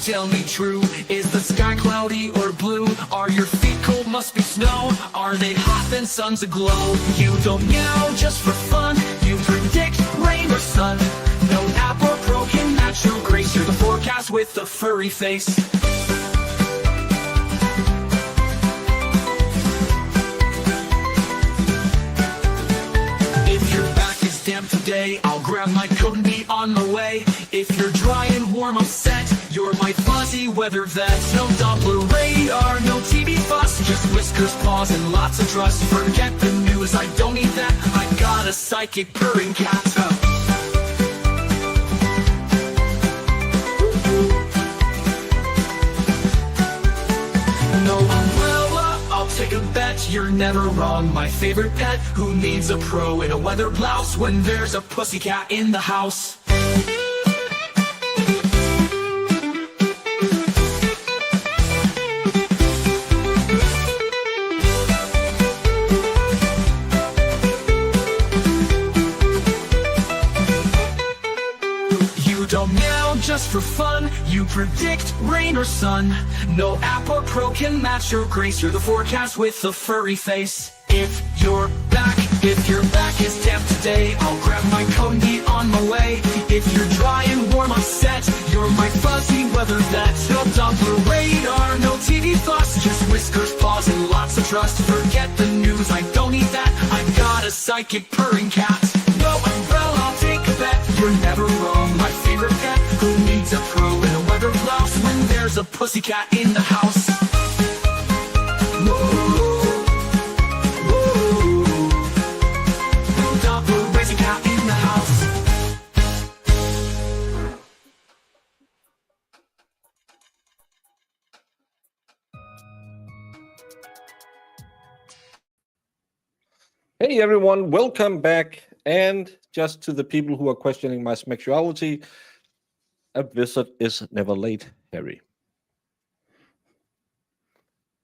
tell me true. Is the sky cloudy or blue? Are your feet cold, must be snow? Are they hot, then sun's aglow? You don't meow just for fun. You predict rain or sun. No app or pro can match your grace. You're the forecast with the furry face. If your back is damp today, I'll grab my coat and be on the way. If you're dry and warm, I'm set. You're my fuzzy weather vet. No Doppler radar, no TV fuss. Just whiskers, paws, and lots of trust. Forget the news, I don't need that. I got a psychic purring cat. No umbrella, I'll take a bet. You're never wrong, my favorite pet. Who needs a pro in a weather blouse when there's a pussycat in the house? Don't meow just for fun. You predict rain or sun. No app or pro can match your grace. You're the forecast with the furry face. If your back is damp today, I'll grab my coat and be on my way. If you're dry and warm, I'm set. You're my fuzzy weather vet. No Doppler radar, no TV fuss. Just whiskers, paws, and lots of trust. Forget the news, I don't need that. I've got a psychic purring cat. No umbrella, I'll take a bet. You're never wrong, my favorite pet. Who needs a pro in a weather blouse when there's a pussycat in the house? Woo, woo. No Doppler racing cat in the house. Hey everyone, welcome back. And just to the people who are questioning my sexuality, a visit is never late, Harry.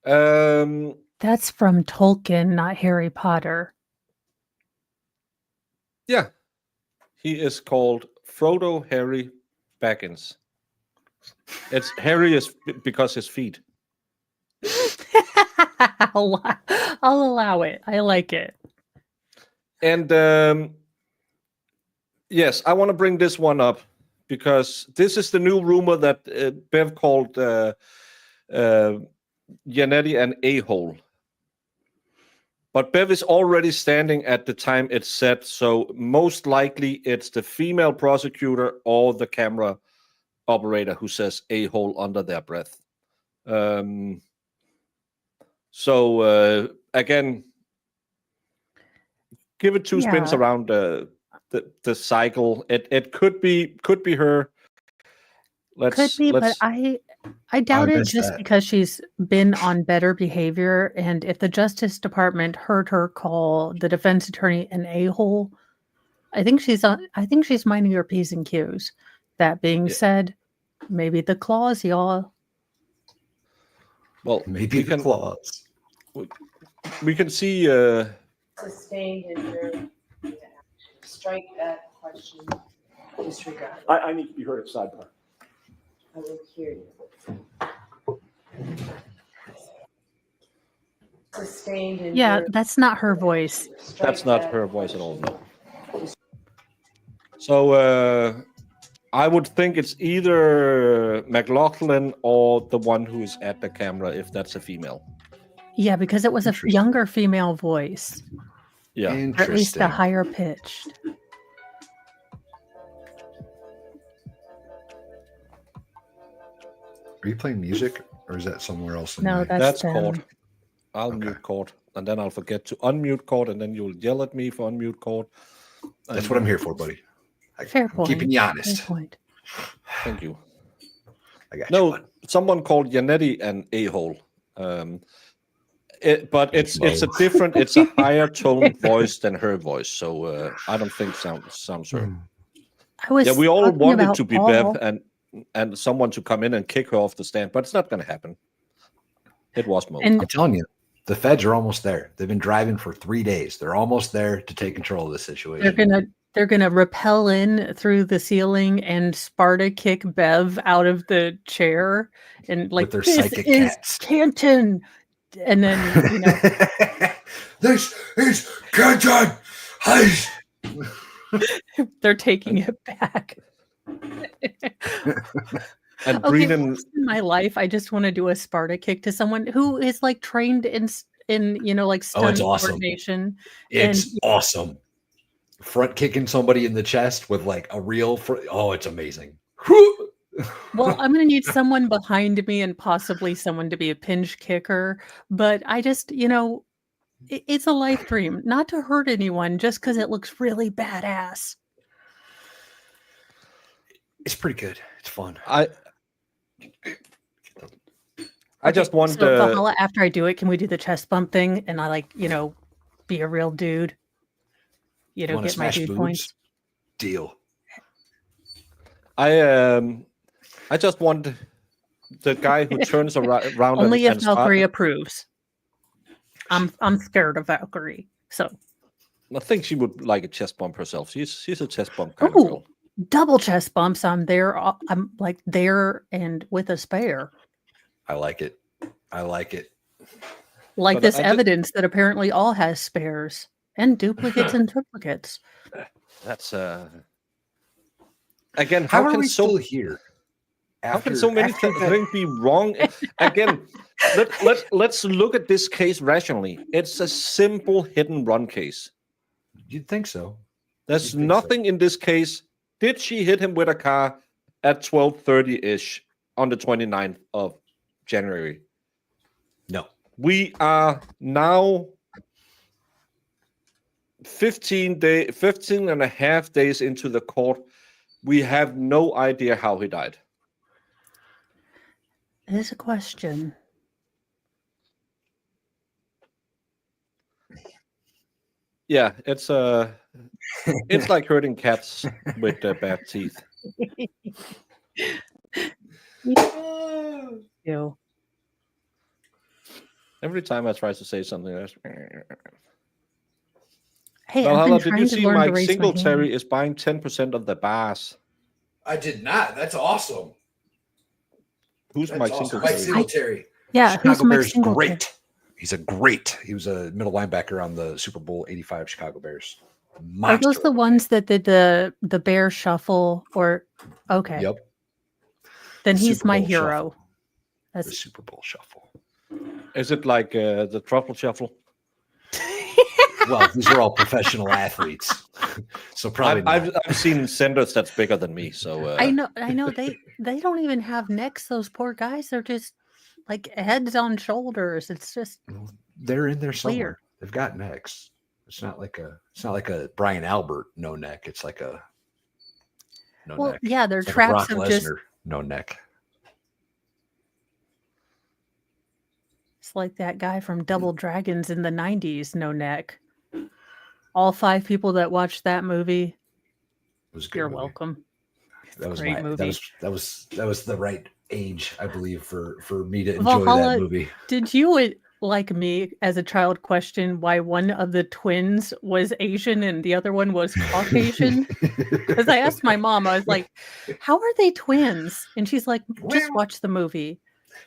That's from Tolkien, not Harry Potter. Yeah, he is called Frodo Harry Baggins. It's Harry is because his feet. I'll allow it. I like it. And yes, I want to bring this one up because this is the new rumor that Bev called Janetti an a-hole. But Bev is already standing at the time it's set, so most likely it's the female prosecutor or the camera operator who says a-hole under their breath. Again, give it two spins around the cycle. It could be her. But I doubt it just because she's been on better behavior. And if the Justice Department heard her call the defense attorney an a-hole, I think she's minding her P's and Q's. That being said, maybe the claws, y'all. Well, maybe the claws. We can see. Sustained injury. Strike that question. Disregard. I need to be heard at sidebar. I will hear you. Sustained injury. Yeah, that's not her voice. That's not her voice at all. No. So I would think it's either McLaughlin or the one who is at the camera, if that's a female. Yeah, because it was a younger female voice. Yeah, or at least a higher pitched. Are you playing music, or is that somewhere else? No, that's Court. I'll mute Court, and then I'll forget to unmute Court, and then you'll yell at me for unmute Court. That's what I'm here for, buddy. Fair point. Keeping you honest. Fair point. Thank you. I got no, you, someone called Janetti an a-hole. But it's a different, it's a higher tone voice than her voice, so I don't think sounds her. We all wanted to be Bev and someone to come in and kick her off the stand, but it's not going to happen. It was Mo. I'm telling you, the feds are almost there. They've been driving for 3 days. They're almost there to take control of the situation. They're gonna rappel in through the ceiling and Sparta kick Bev out of the chair and like, their this psychic is cats. Canton. And then, you know, this is Canton. they're taking it back. And Okay, Brennan, once in my life, I just want to do a Sparta kick to someone who is like trained in you know, like stunt coordination. It's awesome. Front kicking somebody in the chest with like a real it's amazing. Well, I'm going to need someone behind me and possibly someone to be a pinch kicker, but I just, you know, it's a life dream not to hurt anyone just because it looks really badass. It's pretty good. It's fun. I just want so Valhalla, after I do it, can we do the chest bump thing and I like, you know, be a real dude? You know, get my dude boobs? points. Deal. I just want the guy who turns around only if Valkyrie approves. I'm scared of Valkyrie, so I think she would like a chest bump herself. She's a chest bump kind of girl. Double chest bumps. I'm there. I'm like there and with a spare. I like it. Like but this evidence that apparently all has spares and duplicates and triplicates. That's again. How are we still here? How can so many things be wrong? Again, let's look at this case rationally. It's a simple hit and run case. You'd think so. There's nothing in this case. Did she hit him with a car at 12:30-ish on the 29th of January? No. We are now 15 and a half days into the court. We have no idea how he died. It is a question. Yeah, it's like hurting cats with bad teeth. Ew. Every time I try to say something else. Hey, Valhalla, did you see Mike Singletary is buying 10% of the bars? I did not. That's awesome. Who's Mike Singletary? Mike Singletary. Yeah, Chicago Bears great. He was a middle linebacker on the Super Bowl 85 Chicago Bears. Monster. Are those the ones that did the bear shuffle or okay. Yep. Then he's my hero. That's the Super Bowl shuffle. Is it like the truffle shuffle? Well, these are all professional athletes, so probably. I've seen centers that's bigger than me, so I know. They don't even have necks. Those poor guys. They're just like heads on shoulders. It's just they're in there somewhere. weird. They've got necks. It's not like a Brian Albert no neck. It's like a no neck. Yeah, they're it's traps like of just no neck. It's like that guy from Double Dragons in the 90s, no neck. All 5 people that watched that movie, you're welcome. That was great movie. That was the right age, I believe, for me to enjoy Valhalla, that movie. Did you, like me, as a child, question why one of the twins was Asian and the other one was Caucasian? Because I asked my mom, I was like, "How are they twins?" And she's like, "Just watch the movie."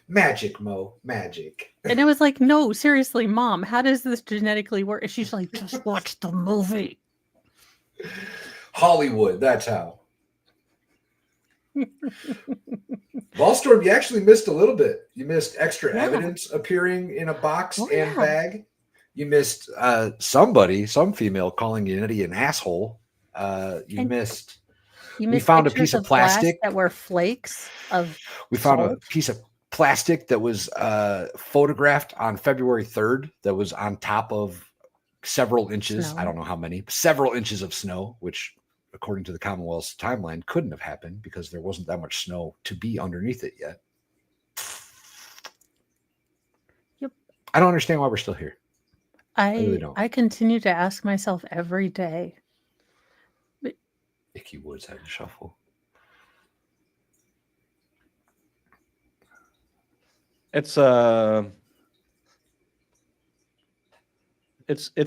Magic, Mo, magic. And I was like, "No, seriously, Mom, how does this genetically work?" And she's like, "Just watch the movie." Hollywood, that's how. Ballstorm, you actually missed a little bit. You missed extra evidence appearing in a box and bag. You missed some female calling Unity an asshole. We found a piece of plastic that were flakes of We found a piece of plastic that was photographed on February 3rd that was on top of several inches. I don't know how many, several inches of snow, which according to the Commonwealth's timeline couldn't have happened because there wasn't that much snow to be underneath it yet. Yep. I don't understand why we're still here. I really don't. I continue to ask myself every day. Icky Woods had to shuffle. It's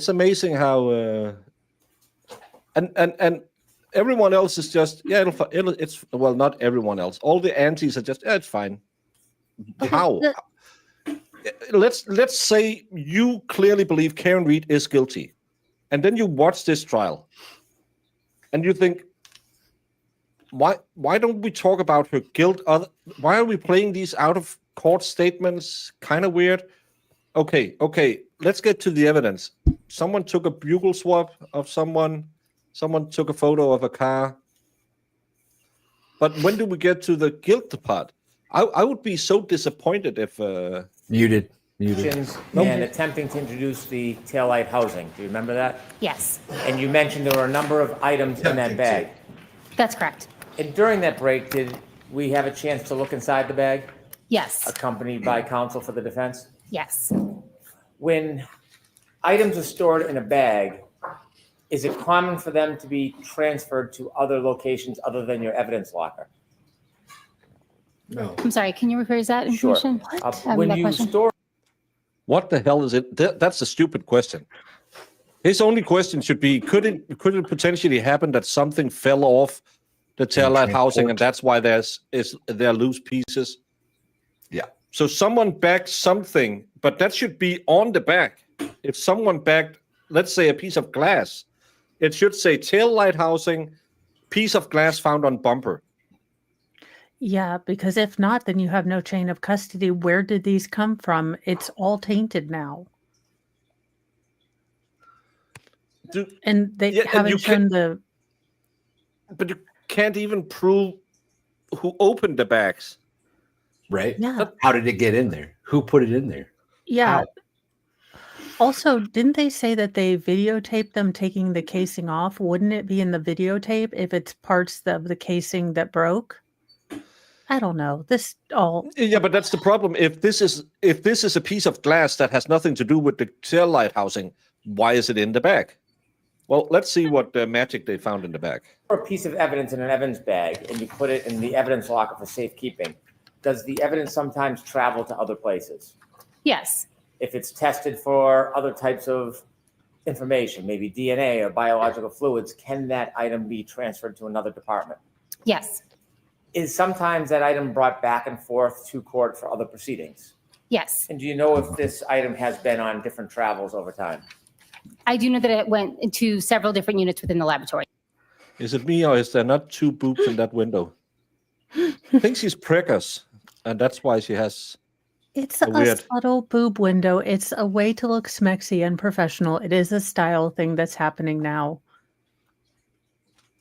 amazing how And everyone else is just it's well, not everyone else. All the aunties are just it's fine. Okay, How? Let's say you clearly believe Karen Reed is guilty, and then you watch this trial, and you think, why don't we talk about her guilt? Why are we playing these out of court statements? Kind of weird. Okay, let's get to the evidence. Someone took a bugle swab of someone. Someone took a photo of a car. But when do we get to the guilt part? I would be so disappointed if Muted. And attempting to introduce the taillight housing. Do you remember that? Yes, And you mentioned there were a number of items in that bag. that's correct. And during that break, did we have a chance to look inside the bag, Yes, accompanied by counsel for the defense? yes. When items are stored in a bag, is it common for them to be transferred to other locations other than your evidence locker? No. I'm sorry, can you rephrase that Sure. information? When that you question? store what the hell is it? That's a stupid question. His only question should be: could it potentially happen that something fell off the taillight housing, and that's why there are loose pieces? Yeah. So someone bagged something, but that should be on the back. If someone bagged, let's say, a piece of glass, it should say taillight housing, piece of glass found on bumper. Yeah, because if not, then you have no chain of custody. Where did these come from? It's all tainted now. And they haven't shown the... But you can't even prove who opened the bags. Right? Yeah. How did it get in there? Who put it in there? Yeah. How? Also, didn't they say that they videotaped them taking the casing off? Wouldn't it be in the videotape if it's parts of the casing that broke? I don't know. This all... Yeah, but that's the problem. If this is a piece of glass that has nothing to do with the taillight housing, why is it in the bag? Well, let's see what magic they found in the bag. a piece of evidence in an evidence bag and you put it in the evidence locker for safekeeping, does the evidence sometimes travel to other places? Yes, If it's tested for other types of information, maybe DNA or biological fluids, can that item be transferred to another department? yes, Is sometimes that item brought back and forth to court for other proceedings? yes. And do you know if this item has been on different travels over time? I do know that it went into several different units within the laboratory. Is it me, or is there not two boobs in that window? I think she's preggers, and that's why she has... It's a subtle boob window. It's a way to look smexy and professional. It is a style thing that's happening now.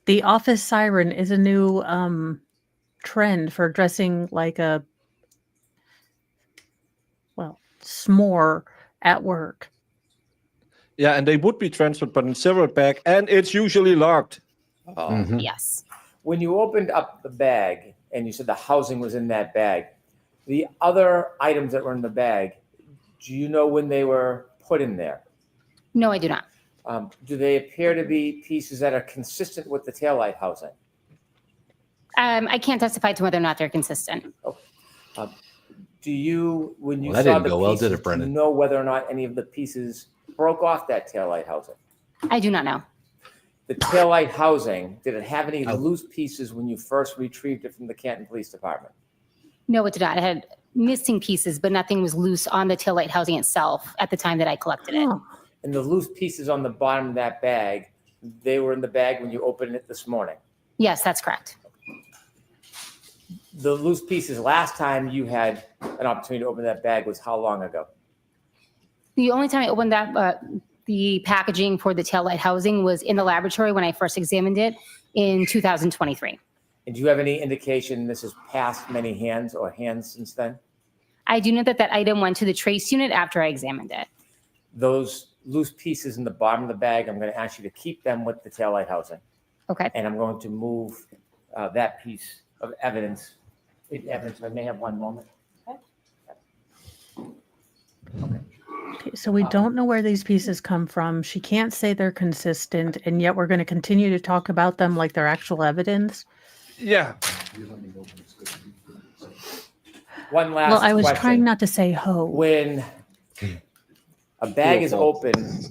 The office siren is a new trend for dressing like a, well, s'more at work. Yeah, and they would be transferred, but in several bag, and it's usually locked. Yes. When you opened up the bag and you said the housing was in that bag, the other items that were in the bag, do you know when they were put in there? No, I do not. Do they appear to be pieces that are consistent with the taillight housing? I can't testify to whether or not they're consistent. Do you, when you Well, that saw didn't the go well, pieces, did it, do you Brennan? know whether or not any of the pieces broke off that taillight housing? I do not know. The taillight housing, did it have any loose pieces when you first retrieved it from the Canton Police Department? No, it did not. It had missing pieces, but nothing was loose on the taillight housing itself at the time that I collected it. Oh. And the loose pieces on the bottom of that bag, they were in the bag when you opened it this morning? Yes, that's correct. The loose pieces, last time you had an opportunity to open that bag was how long ago? The only time I opened that, the packaging for the taillight housing was in the laboratory when I first examined it in 2023. And do you have any indication this has passed many hands or hands since then? I do know that that item went to the trace unit after I examined it. Those loose pieces in the bottom of the bag, I'm going to ask you to keep them with the taillight housing. Okay. And I'm going to move that piece of evidence. I may have one moment. Okay, so we don't know where these pieces come from. She can't say they're consistent, and yet we're going to continue to talk about them like they're actual evidence. Yeah. One last Well, I was question. trying not to say ho. When a bag is opened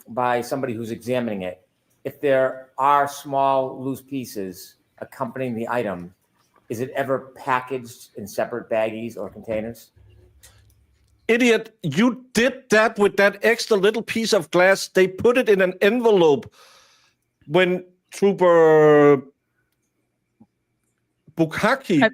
by somebody who's examining it, if there are small loose pieces accompanying the item, is it ever packaged in separate baggies or containers? Idiot, you did that with that extra little piece of glass. They put it in an envelope when Trooper Bukkake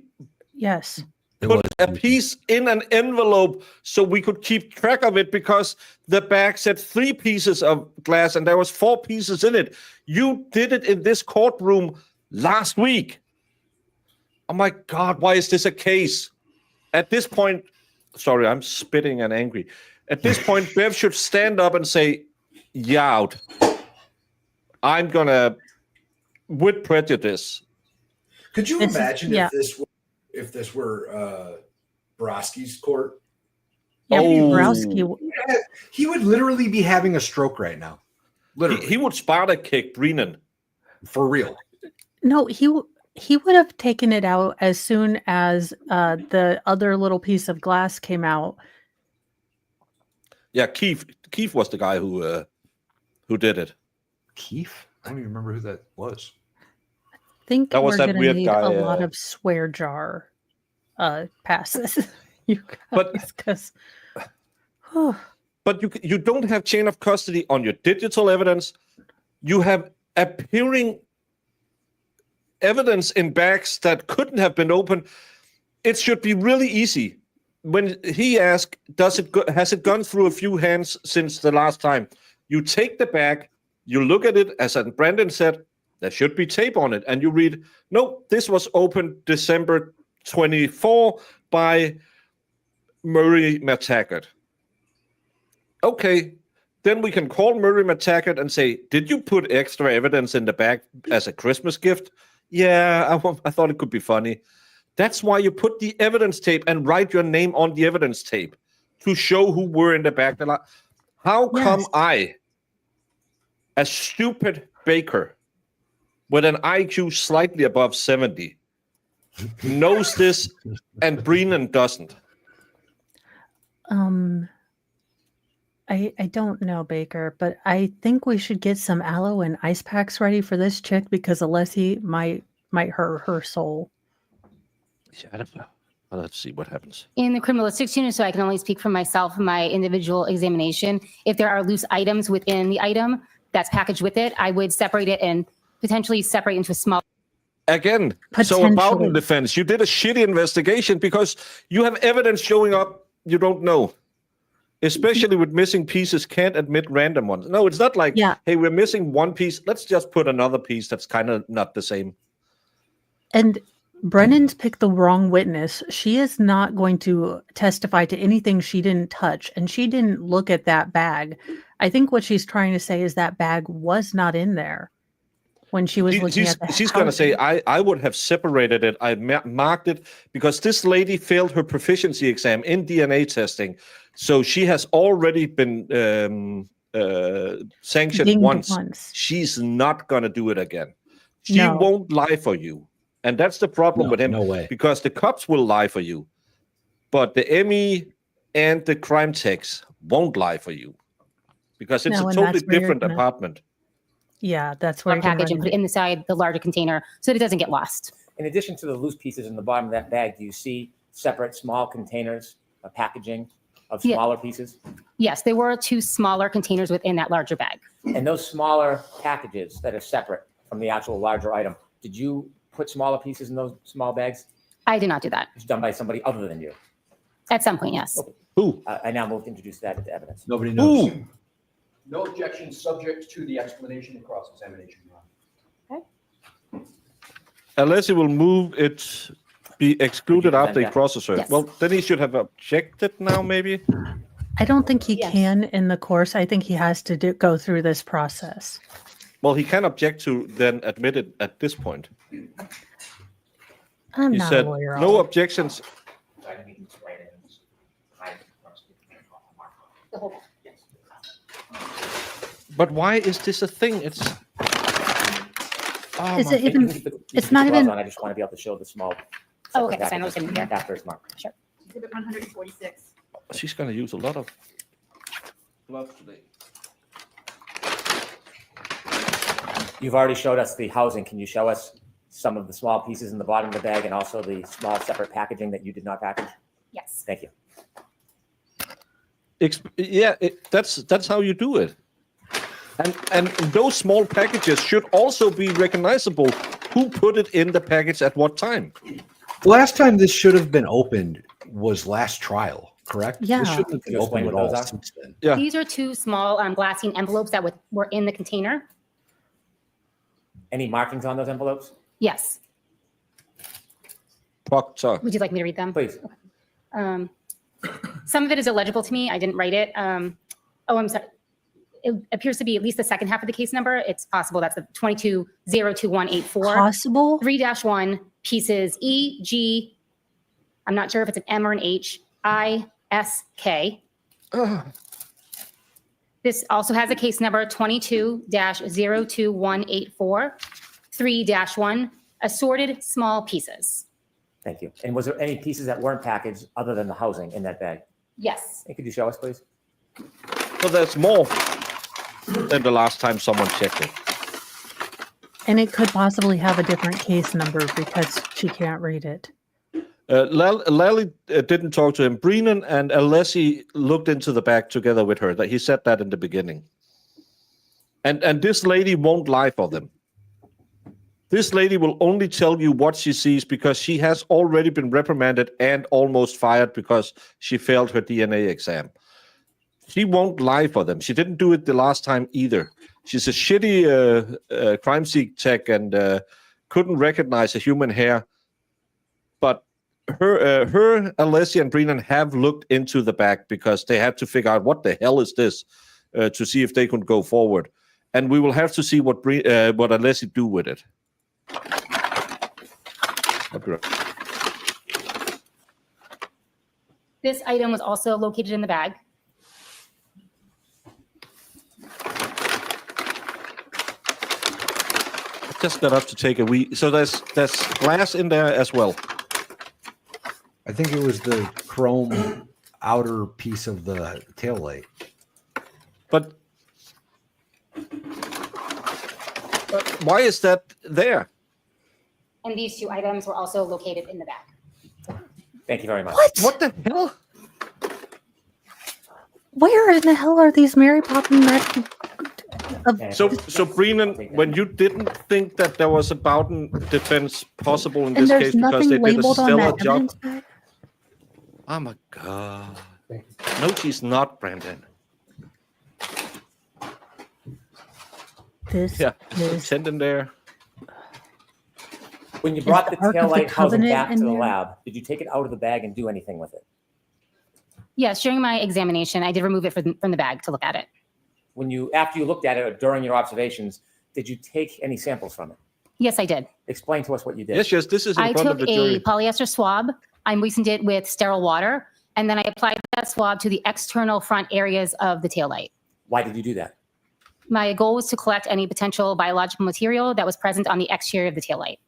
Yes. put a piece in an envelope so we could keep track of it, because the bag said 3 pieces of glass and there was 4 pieces in it. You did it in this courtroom last week. Oh my God, why is this a case? At this point, sorry, I'm spitting and angry. At this point, Bev should stand up and say, yeah, out. I'm gonna, with prejudice. Could you imagine if this were Borowski's court? Yeah, Borowski. He would literally be having a stroke right now. Literally. He would Sparta kick Brennan. For real. No, he would have taken it out as soon as the other little piece of glass came out. Yeah, Keith was the guy who did it. Keith? I don't even remember who that was. I think that was we're that going to weird need guy, a lot of swear jar passes. Because but you don't have chain of custody on your digital evidence. You have appearing evidence in bags that couldn't have been opened. It should be really easy. When he asked, has it gone through a few hands since the last time? You take the bag, you look at it, as Brendan said, there should be tape on it, and you read, no, this was opened December 24 by Murray McTaggart. Okay, then we can call Murray McTaggart and say, did you put extra evidence in the bag as a Christmas gift? Yeah, I thought it could be funny. That's why you put the evidence tape and write your name on the evidence tape to show who were in the bag. How come I, a stupid baker with an IQ slightly above 70, knows this and Brennan doesn't? I don't know, Baker, but I think we should get some aloe and ice packs ready for this chick, because Alessi might hurt her soul. Yeah, I don't know. Well, let's see what happens. In the criminalistics unit, so I can only speak for myself in my individual examination, if there are loose items within the item that's packaged with it, I would separate it and potentially separate into a small. Again, so about the defense, you did a shitty investigation because you have evidence showing up you don't know. Especially with missing pieces, can't admit random ones. No, it's not like, hey, we're missing one piece. Let's just put another piece that's kind of not the same. And Brennan's picked the wrong witness. She is not going to testify to anything she didn't touch, and she didn't look at that bag. I think what she's trying to say is that bag was not in there when she was looking at the She's going to say, I would have separated it. I marked it because this lady failed her proficiency exam in DNA testing. So she has already been sanctioned once. She's not going to do it again. She won't lie for you. And that's the problem with him. No way. Because the cops will lie for you. But the ME and the crime techs won't lie for you. Because it's a totally different apartment. Yeah, that's where package and put it inside the larger container so that it doesn't get lost. In addition to the loose pieces in the bottom of that bag, do you see separate small containers of packaging of smaller pieces? Yes, there were 2 smaller containers within that larger bag. And those smaller packages that are separate from the actual larger item, did you put smaller pieces in those small bags? I did not do that. It's done by somebody other than you? At some point, yes. Okay. Who? I now move to introduce that into evidence. Nobody knows. Who? No objection, subject to the explanation and cross-examination. Unless he will move it be excluded after he crosses her. Yes. Well, then he should have objected now, maybe? I don't think he can in the course. I think he has to go through this process. Well, he can object to then admit it at this point. I'm He not said, a lawyer. no objections. But why is this a thing? It's... Oh, Is it even? It's not even. I just want to be able to show the small. Oh, okay. So I know it's in here. After it's marked. Sure. Exhibit 146. She's going to use a lot of gloves today. You've already showed us the housing. Can you show us some of the small pieces in the bottom of the bag and also the small separate packaging that you did not package? Yes. Thank you. That's how you do it. And those small packages should also be recognizable. Who put it in the package at what time? Last time this should have been opened was last trial, correct? Yeah. This shouldn't have Can been you explain opened at what all those are? since then. Yeah. These are two small glassine envelopes that were in the container. Any markings on those envelopes? Yes. Proctor. Would you like me to read them? Please. Some of it is illegible to me. I didn't write it. I'm sorry. It appears to be at least the second half of the case number. It's possible that's the 2202184. Possible? 3-1 pieces E, G, I'm not sure if it's an M or an H, I, S, K. This also has a case number 22-02184, 3-1, assorted small pieces. Thank you. And was there any pieces that weren't packaged other than the housing in that bag? Yes. And could you show us, please? So there's more than the last time someone checked it. And it could possibly have a different case number because she can't read it. Lally didn't talk to him. Brennan and Alessi looked into the bag together with her. That he said that in the beginning. And this lady won't lie for them. This lady will only tell you what she sees because she has already been reprimanded and almost fired because she failed her DNA exam. She won't lie for them. She didn't do it the last time either. She's a shitty crime scene tech and couldn't recognize a human hair. But her, Alessia, and Brennan have looked into the bag because they had to figure out what the hell is this to see if they could go forward. And we will have to see what Alessia do with it. This item was also located in the bag. Just got up to take a wee. So there's glass in there as well. I think it was the chrome outer piece of the tail light. But why is that there? And these two items were also located in the bag. Thank you very much. What the hell? Where in the hell are these Mary Poppins? So Brennan, when you didn't think that there was a Bowden defense possible in this case because they did a stellar job. Oh my God. No, she's not, Brandon. This is send him there. When you brought the taillight housing back to the there? lab, did you take it out of the bag and do anything with it? Yes, during my examination, I did remove it from the bag to look at it. After you looked at it or during your observations, did you take any samples from it? Yes, I did. Explain to us what you did. Yes, this is in front of the jury. I took a polyester swab. I moistened it with sterile water, and then I applied that swab to the external front areas of the taillight. Why did you do that? My goal was to collect any potential biological material that was present on the exterior of the taillight.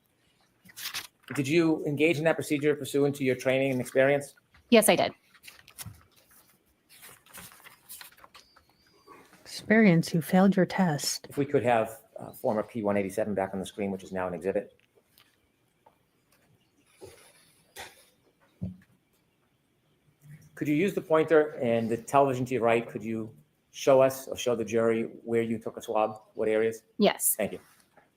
Did you engage in that procedure pursuant to your training and experience? Yes, I did. experience. You failed your test. If we could have former P187 back on the screen, which is now an exhibit. Could you use the pointer and the television to your right? Could you show us or show the jury where you took a swab? What areas? Yes. Thank you.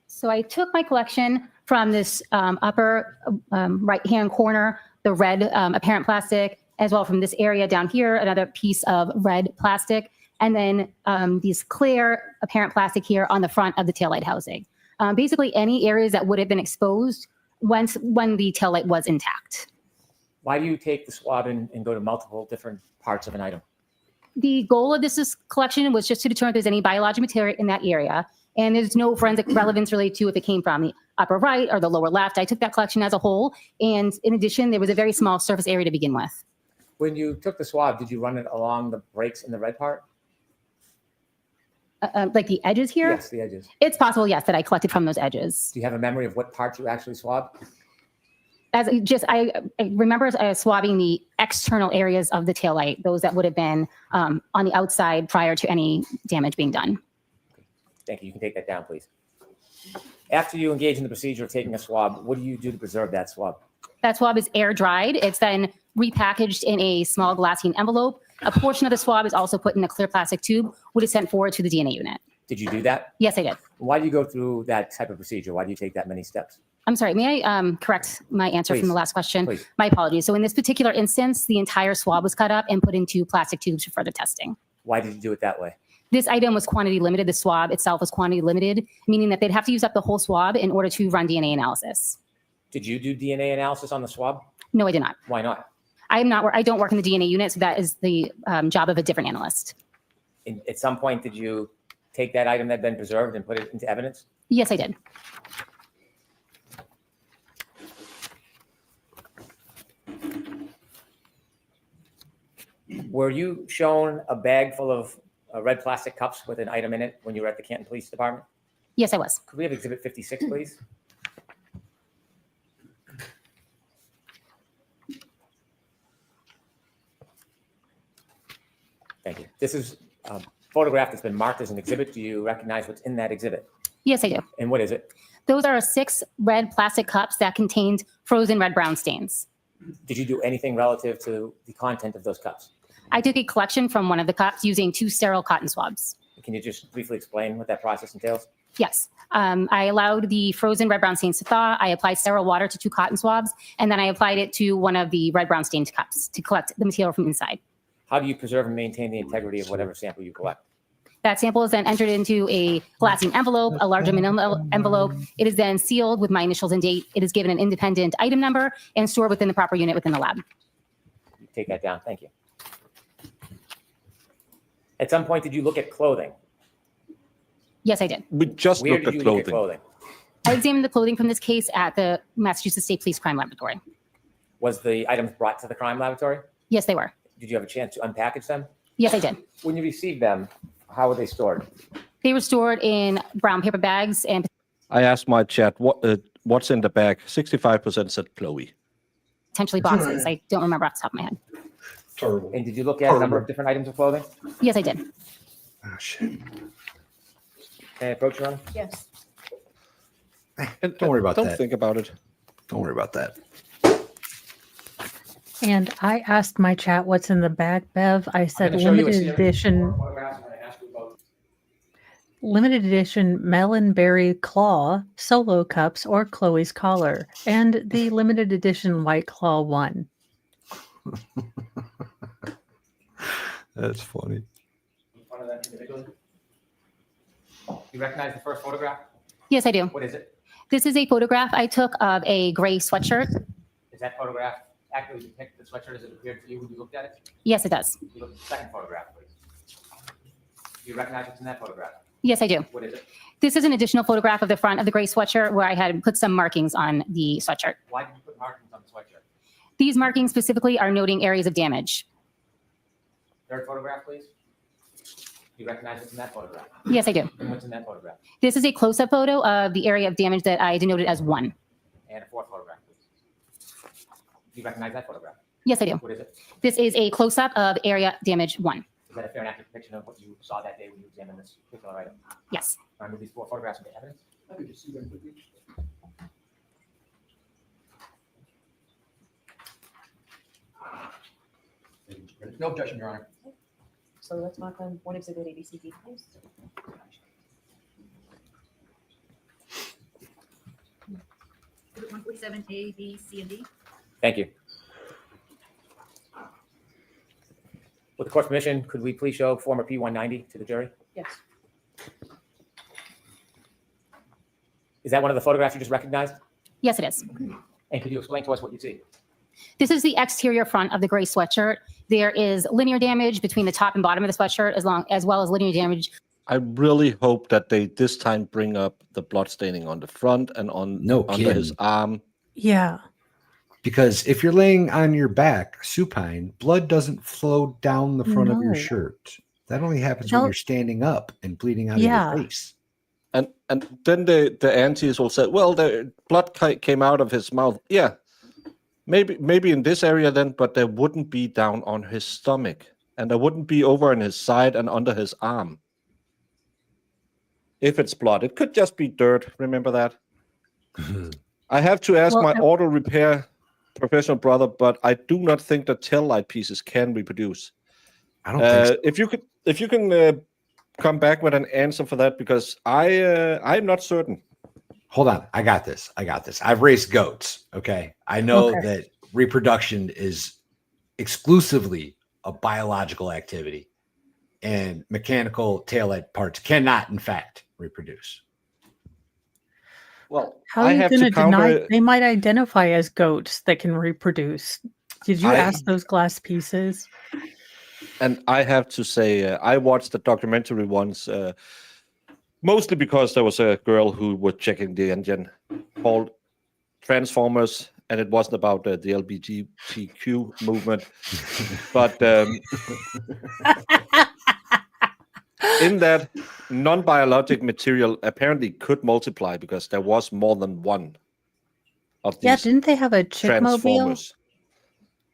So I took my collection from this upper right-hand corner, the red apparent plastic, as well from this area down here, another piece of red plastic, and then these clear apparent plastic here on the front of the taillight housing. Basically, any areas that would have been exposed when the taillight was intact. Why do you take the swab and go to multiple different parts of an item? The goal of this collection was just to determine if there's any biological material in that area. And there's no forensic relevance related to if it came from the upper right or the lower left. I took that collection as a whole. And in addition, there was a very small surface area to begin with. When you took the swab, did you run it along the breaks in the red part? Like the edges here? Yes, the edges. It's possible, yes, that I collected from those edges. Do you have a memory of what parts you actually swabbed? I remember swabbing the external areas of the taillight, those that would have been on the outside prior to any damage being done. Thank you. You can take that down, please. After you engage in the procedure of taking a swab, what do you do to preserve that swab? That swab is air dried. It's then repackaged in a small glassine envelope. A portion of the swab is also put in a clear plastic tube, which is sent forward to the DNA unit. Did you do that? Yes, I did. Why do you go through that type of procedure? Why do you take that many steps? I'm sorry, may I correct my answer from the last question? Please. My apologies. So in this particular instance, the entire swab was cut up and put into plastic tubes for further testing. Why did you do it that way? This item was quantity limited. The swab itself was quantity limited, meaning that they'd have to use up the whole swab in order to run DNA analysis. Did you do DNA analysis on the swab? No, I did not. Why not? I don't work in the DNA unit, so that is the job of a different analyst. At some point, did you take that item that had been preserved and put it into evidence? Yes, I did. Were you shown a bag full of red plastic cups with an item in it when you were at the Canton Police Department? Yes, I was. Could we have Exhibit 56, please? Thank you. This is a photograph that's been marked as an exhibit. Do you recognize what's in that exhibit? Yes, I do. And what is it? Those are 6 red plastic cups that contained frozen red-brown stains. Did you do anything relative to the content of those cups? I took a collection from one of the cups using 2 sterile cotton swabs. Can you just briefly explain what that process entails? Yes. I allowed the frozen red-brown stains to thaw. I applied sterile water to 2 cotton swabs, and then I applied it to one of the red-brown stained cups to collect the material from inside. How do you preserve and maintain the integrity of whatever sample you collect? That sample is then entered into a glassine envelope, a larger envelope. It is then sealed with my initials and date. It is given an independent item number and stored within the proper unit within the lab. Take that down. Thank you. At some point, did you look at clothing? Yes, I did. We just Where looked did at you look clothing. at clothing? I examined the clothing from this case at the Massachusetts State Police Crime Laboratory. Was the items brought to the crime laboratory? Yes, they were. Did you have a chance to unpackage them? Yes, I did. When you received them, how were they stored? They were stored in brown paper bags and I asked my chat, what's in the bag? 65% said Chloe. potentially boxes. I don't remember off the top of my head. Terrible. And did you look at a number of different items of clothing? Yes, I did. Oh, shit. Can I approach you on? Yes. And Don't worry about don't that. think about it. Don't worry about that. And I asked my chat what's in the bag, Bev. I said limited edition melon berry claw solo cups or Chloe's collar, and the limited edition White Claw 1. That's funny. You recognize the first photograph? Yes, I do. What is it? This is a photograph I took of a gray sweatshirt. Does that photograph accurately depict the sweatshirt as it appeared to you when you looked at it? Yes, it does. You look at the second photograph, please. Do you recognize what's in that photograph? Yes, I do. What is it? This is an additional photograph of the front of the gray sweatshirt where I had put some markings on the sweatshirt. Why did you put markings on the sweatshirt? These markings specifically are noting areas of damage. Third photograph, please. Do you recognize what's in that photograph? Yes, I do. And what's in that photograph? This is a close-up photo of the area of damage that I denoted as 1. And a fourth photograph, please. Do you recognize that photograph? Yes, I do. What is it? This is a close-up of area damage 1. Is that a fair and accurate depiction of what you saw that day when you examined this particular item? Yes. Can I move these 4 photographs into evidence? I could just see them quickly. No objection, Your Honor. So let's mark on one exhibit A, B, C, D, please. Exhibit 147, A, B, C, and D. Thank you. With the court's permission, could we please show former P190 to the jury? Yes. Is that one of the photographs you just recognized? Yes, it is. And could you explain to us what you see? This is the exterior front of the gray sweatshirt. There is linear damage between the top and bottom of the sweatshirt, as well as linear damage. I really hope that they this time bring up the blood staining on the front and on under his arm. Yeah. Because if you're laying on your back, supine, blood doesn't flow down the front of your shirt. That only happens when you're standing up and bleeding out of your face. And then the aunties will say, well, the blood came out of his mouth. Yeah, maybe in this area then, but there wouldn't be down on his stomach. And there wouldn't be over on his side and under his arm. if it's blood. It could just be dirt. Remember that? I have to ask my auto repair professional brother, but I do not think that tail light pieces can reproduce. I don't think so. If you can come back with an answer for that, because I'm not certain. Hold on, I got this. I've raised goats. Okay, I know that reproduction is exclusively a biological activity, and mechanical tail light parts cannot, in fact, reproduce. Well, how are you going to deny they might identify as goats that can reproduce? Did you ask those glass pieces? And I have to say, I watched the documentary once, mostly because there was a girl who was checking the engine called Transformers, and it wasn't about the LGBTQ movement, but in that non-biologic material apparently could multiply because there was more than one of these. Yeah, didn't they have a Transformers?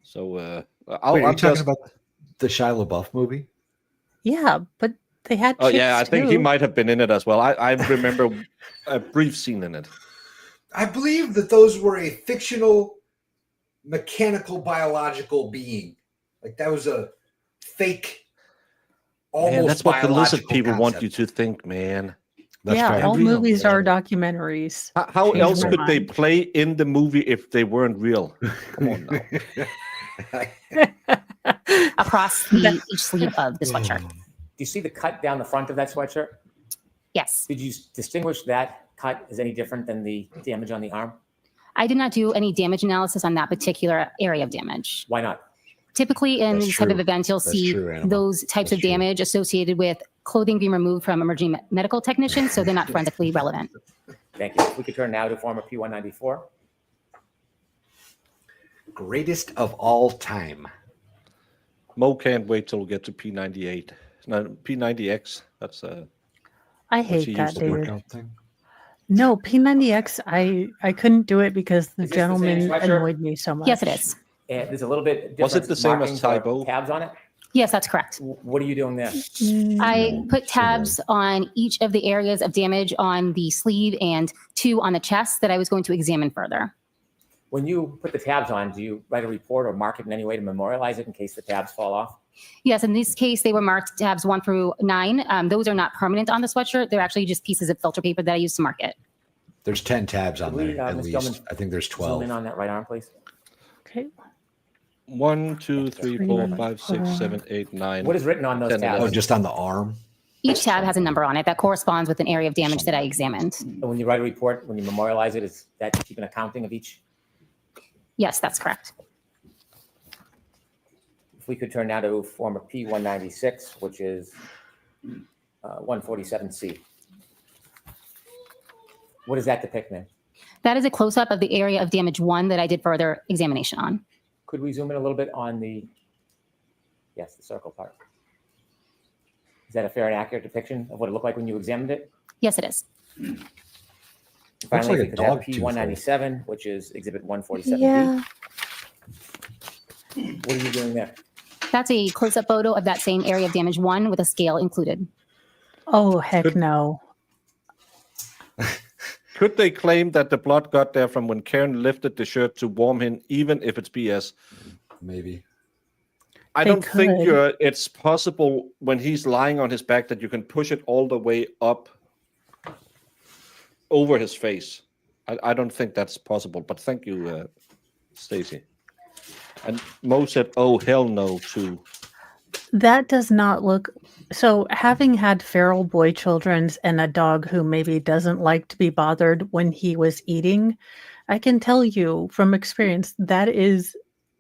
So are you talking about the Shia LaBeouf movie? Yeah, but they had. Oh yeah, I think he might have been in it as well. I remember a brief scene in it. I believe that those were a fictional, mechanical, biological being. Like that was a fake. Man, that's what the lizard people want you to think, man. That's all movies are documentaries. How else could they play in the movie if they weren't real? Come on now. Across each sleeve of the sweatshirt. Do you see the cut down the front of that sweatshirt? Yes. Did you distinguish that cut as any different than the damage on the arm? I did not do any damage analysis on that particular area of damage. Why not? Typically in these type of events, you'll see those types of damage associated with clothing being removed from emerging medical technicians, so they're not forensically relevant. Thank you. If we could turn now to former P194. Greatest of all time. Mo can't wait till we get to P98. No, P90X. That's I hate that, dude. No, P90X, I couldn't do it because the gentleman annoyed me so much. Yes, it is. And there's a little bit different. Was it the same as Tybo? Tabs on it? Yes, that's correct. What are you doing there? I put tabs on each of the areas of damage on the sleeve and 2 on the chest that I was going to examine further. When you put the tabs on, do you write a report or mark it in any way to memorialize it in case the tabs fall off? Yes, in this case, they were marked tabs 1 through 9. Those are not permanent on the sweatshirt. They're actually just pieces of filter paper that I use to mark it. There's 10 tabs on there, at least. I think there's 12. Zoom in on that right arm, please. Okay. 1, 2, 3, 4, 5, 6, 7, 8, 9. What is written on those tabs? Oh, just on the arm? Each tab has a number on it that corresponds with an area of damage that I examined. And when you write a report, when you memorialize it, is that keep an accounting of each? Yes, that's correct. If we could turn now to former P196, which is 147C. What does that depict, man? That is a close-up of the area of damage 1 that I did further examination on. Could we zoom in a little bit on the circle part? Is that a fair and accurate depiction of what it looked like when you examined it? Yes, it is. Finally, like a dog P197, which is exhibit 147B. Yeah. What are you doing there? That's a close-up photo of that same area of damage 1 with a scale included. Oh, heck no. Could they claim that the blood got there from when Karen lifted the shirt to warm him, even if it's BS? Maybe. I don't think it's possible when he's lying on his back that you can push it all the way up over his face. I don't think that's possible, but thank you, Stacy. And Mo said, oh, hell no, too. That does not look... So having had feral boy children and a dog who maybe doesn't like to be bothered when he was eating, I can tell you from experience that is...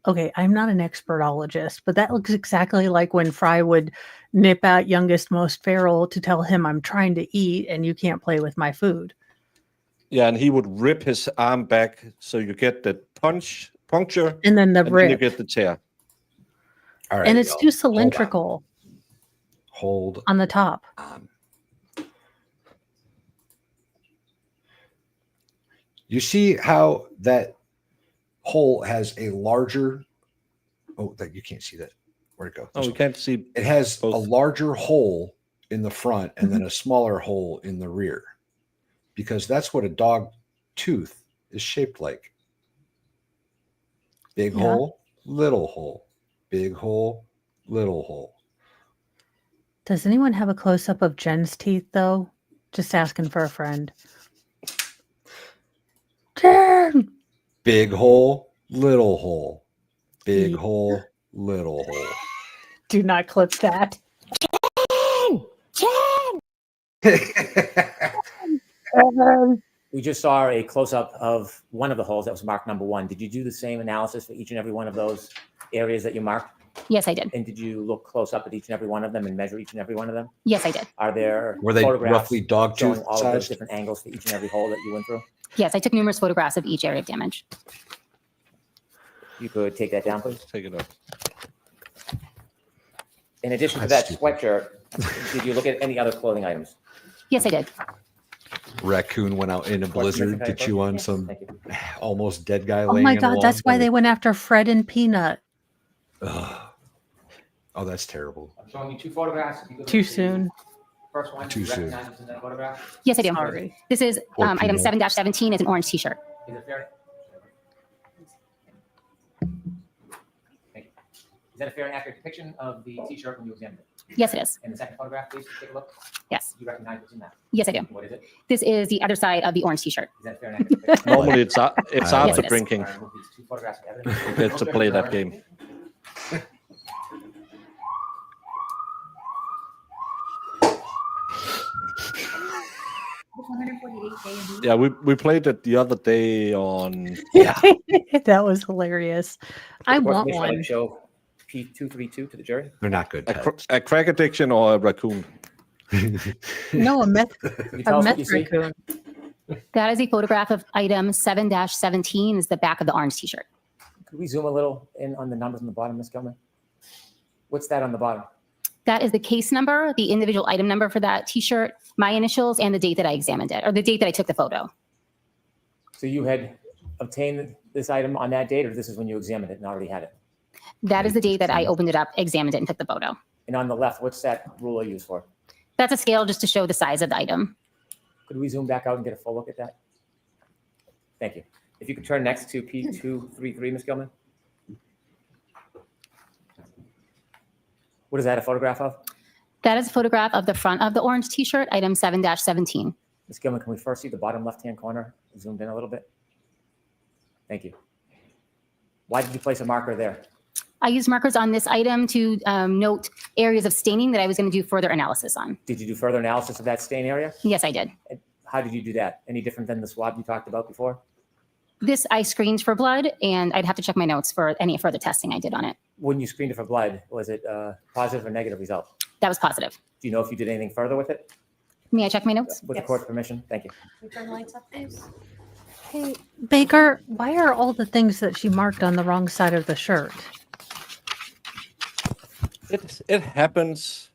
Okay, I'm not an expertologist, but that looks exactly like when Fry would nip out youngest, most feral to tell him I'm trying to eat and you can't play with my food. Yeah, and he would rip his arm back so you get the puncture, and then the rip. Then you get the tear. All right, and it's too cylindrical. Hold on the top. You see how that hole has a larger... Oh, that you can't see that. Where'd it go? Oh, we can't see. It has both. a larger hole in the front and then a smaller hole in the rear, because that's what a dog tooth is shaped like. Big hole, little hole, big hole, little hole. Does anyone have a close-up of Jen's teeth, though? Just asking for a friend. Jen! Big hole, little hole, big hole, little hole. Do not clip that. We just saw a close-up of one of the holes that was marked number 1. Did you do the same analysis for each and every one of those areas that you marked? Yes, I did. And did you look close up at each and every one of them and measure each and every one of them? Yes, I did. Are there Were they photographs roughly dog showing tooth all of those size? different angles for each and every hole that you went through? Yes, I took numerous photographs of each area of damage. You could take that down, please. Take it up. In addition to that sweatshirt, did you look at any other clothing items? Yes, I did. Raccoon went out in a blizzard to chew on some Thank you. almost dead guy Oh laying my in a God, lawn. that's why they went after Fred and Peanut. Ugh. Oh, that's terrible. I'm showing you 2 photographs. If you could Too look at the soon. First one, Too you soon. recognize what's in that photograph? Yes, I do. Sorry. This is Poor item Peanut. 7-17 is an orange t-shirt. Is it fair? Thank you. Is that a fair and accurate depiction of the T-shirt when you examined it? Yes, it is. And the second photograph, please take a look. Yes. Do you recognize what's in that? Yes, I do. What is it? This is the other side of the orange t-shirt. Is that a fair and accurate depiction? Normally, it's I Yes, after it is. drinking. All right, move these 2 photographs of evidence. We get to play that game. Which 148 A and B? Yeah, we played it the other day on. That was hilarious. I Of course, want make sure I one. Show P232 to the jury. They're not good. A crack addiction or a raccoon? No, a meth, Can you a tell us what meth you see? raccoon. That is a photograph of item 7-17 is the back of the orange t-shirt. Could we zoom a little in on the numbers on the bottom, Ms. Gilman? What's that on the bottom? That is the case number, the individual item number for that t-shirt, my initials, and the date that I examined it, or the date that I took the photo. So you had obtained this item on that date, or this is when you examined it and already had it? That is the date that I opened it up, examined it, and took the photo. And on the left, what's that ruler used for? That's a scale just to show the size of the item. Could we zoom back out and get a full look at that? Thank you. If you could turn next to P233, Ms. Gilman. What is that a photograph of? That is a photograph of the front of the orange t-shirt, item 7-17. Ms. Gilman, can we first see the bottom left-hand corner? Zoomed in a little bit. Thank you. Why did you place a marker there? I used markers on this item to note areas of staining that I was going to do further analysis on. Did you do further analysis of that stain area? Yes, I did. How did you do that? Any different than the swab you talked about before? This I screened for blood, and I'd have to check my notes for any further testing I did on it. When you screened it for blood, was it a positive or negative result? That was positive. Do you know if you did anything further with it? May I check my notes? With the court's permission? Thank you. Can we turn the lights up, please? Hey, Baker, why are all the things that she marked on the wrong side of the shirt? It happens,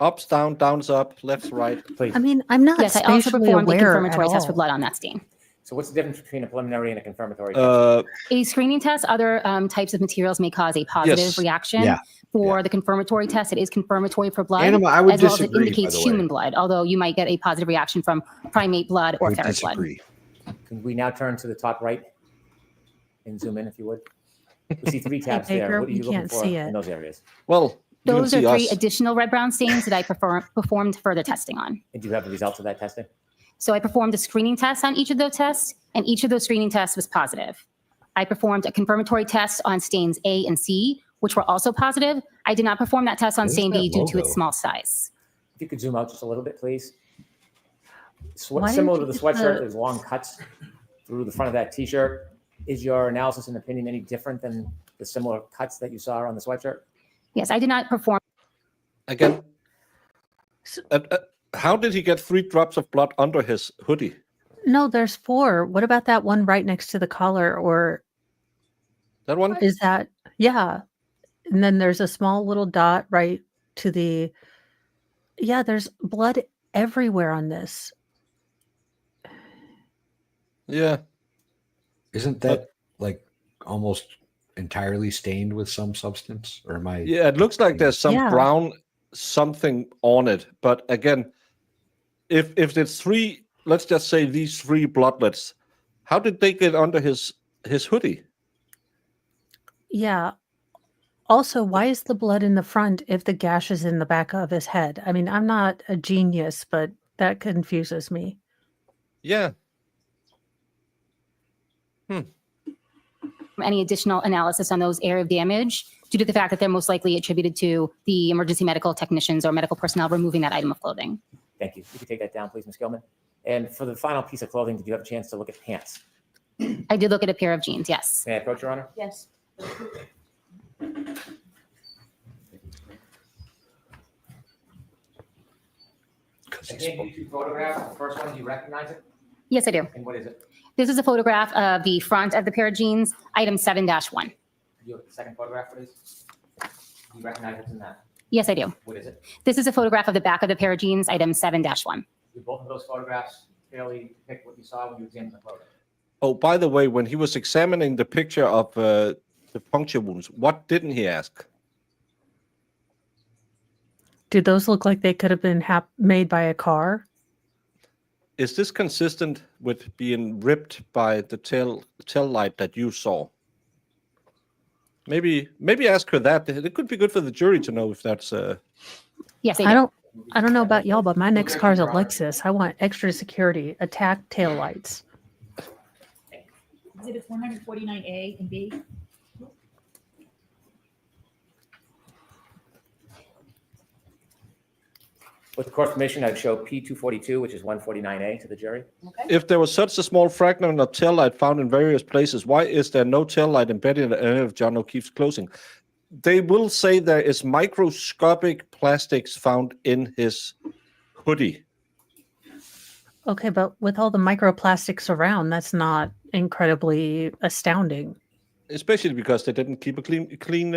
ups, down, downs, up, lefts, right. Please. I mean, I'm not Yes, I also spatially performed a aware confirmatory at test for all. blood on that stain. So what's the difference between a preliminary and a confirmatory test? A screening test, other types of materials may cause a positive Yes. reaction. Yeah. For the confirmatory test, it is confirmatory for blood, Anima, I would as well as it disagree, by indicates the way. human blood, although you might get a positive reaction from primate blood I or would ferret blood. disagree. Can we now turn to the top right and zoom in if you would? We see 3 tabs Baker, there. What are we you looking can't for see in it. those areas? Well, you can Those are see 3 us. additional red-brown stains that I performed further testing on. And do you have the results of that testing? So I performed a screening test on each of those tests, and each of those screening tests was positive. I performed a confirmatory test on stains A and C, which were also positive. I did not perform that test on What is stain B that due to its logo? small size. If you could zoom out just a little bit, please. Why didn't Similar you to the get sweatshirt, the- there's long cuts through the front of that t-shirt. Is your analysis and opinion any different than the similar cuts that you saw on the sweatshirt? Yes, I did not perform. Again, how did he get 3 drops of blood under his hoodie? No, there's 4. What about that one right next to the collar? Or That one? is that, yeah. And then there's a small little dot right to the, yeah, there's blood everywhere on this. Yeah. Isn't that like almost entirely stained with some substance? Or am I? Yeah, it looks like there's some Yeah. brown something on it. But again, if it's three, let's just say these three bloodlets, how did they get under his hoodie? Yeah. Also, why is the blood in the front if the gash is in the back of his head? I mean, I'm not a genius, but that confuses me. Yeah. Any additional analysis on those area of damage due to the fact that they're most likely attributed to the emergency medical technicians or medical personnel removing that item of clothing. Thank you. You can take that down, please, Ms. Gilman. And for the final piece of clothing, did you have a chance to look at pants? I did look at a pair of jeans, yes. May I approach, Your Honor? Yes. I gave you two photographs. The first one, do you recognize it? Yes, I do. And what is it? This is a photograph of the front of the pair of jeans, item 7-1. Do you have the second photograph, please? Do you recognize what's in that? Yes, I do. What is it? This is a photograph of the back of the pair of jeans, item 7-1. Do both of those photographs clearly depict what you saw when you examined the photo? Oh, by the way, when he was examining the picture of the puncture wounds, what didn't he ask? Do those look like they could have been made by a car? Is this consistent with being ripped by the tail light that you saw? Maybe ask her that. It could be good for the jury to know if that's. Yes, I don't know about y'all, but my next car is a Lexus. I want extra security, attack taillights. Exhibits 149A and B. With the court's permission, I'd show P242, which is 149A, to the jury. Okay. If there was such a small fragment of tail light found in various places, why is there no tail light embedded in any of John O'Keefe's clothing? They will say there is microscopic plastics found in his hoodie. Okay, but with all the microplastics around, that's not incredibly astounding. Especially because they didn't keep a clean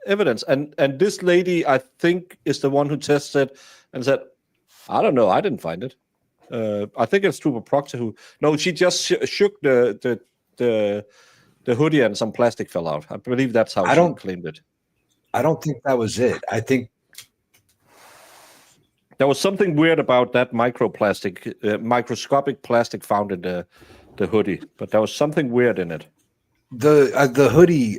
evidence. And this lady, I think, is the one who tested and said, I don't know, I didn't find it. I think it's Trooper Proctor who. No, she just shook the hoodie and some plastic fell out. I believe that's how she claimed it. I don't think that was it. I think there was something weird about that microplastic, microscopic plastic found in the hoodie, but there was something weird in it. The hoodie,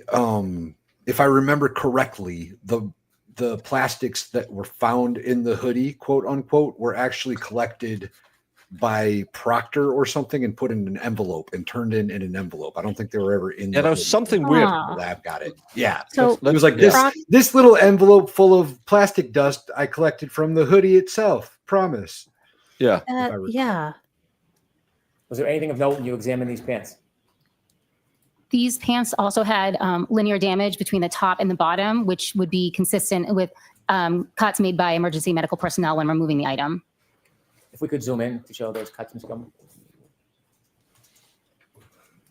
if I remember correctly, the plastics that were found in the hoodie, quote unquote, were actually collected by Proctor or something and put in an envelope and turned in an envelope. I don't think they were ever in. Yeah, there was something weird. The lab got it. Yeah, so it was like this little envelope full of plastic dust I collected from the hoodie itself. Promise. Yeah. Yeah. Was there anything of note when you examined these pants? These pants also had linear damage between the top and the bottom, which would be consistent with cuts made by emergency medical personnel when removing the item. If we could zoom in to show those cuts, Ms. Gilman.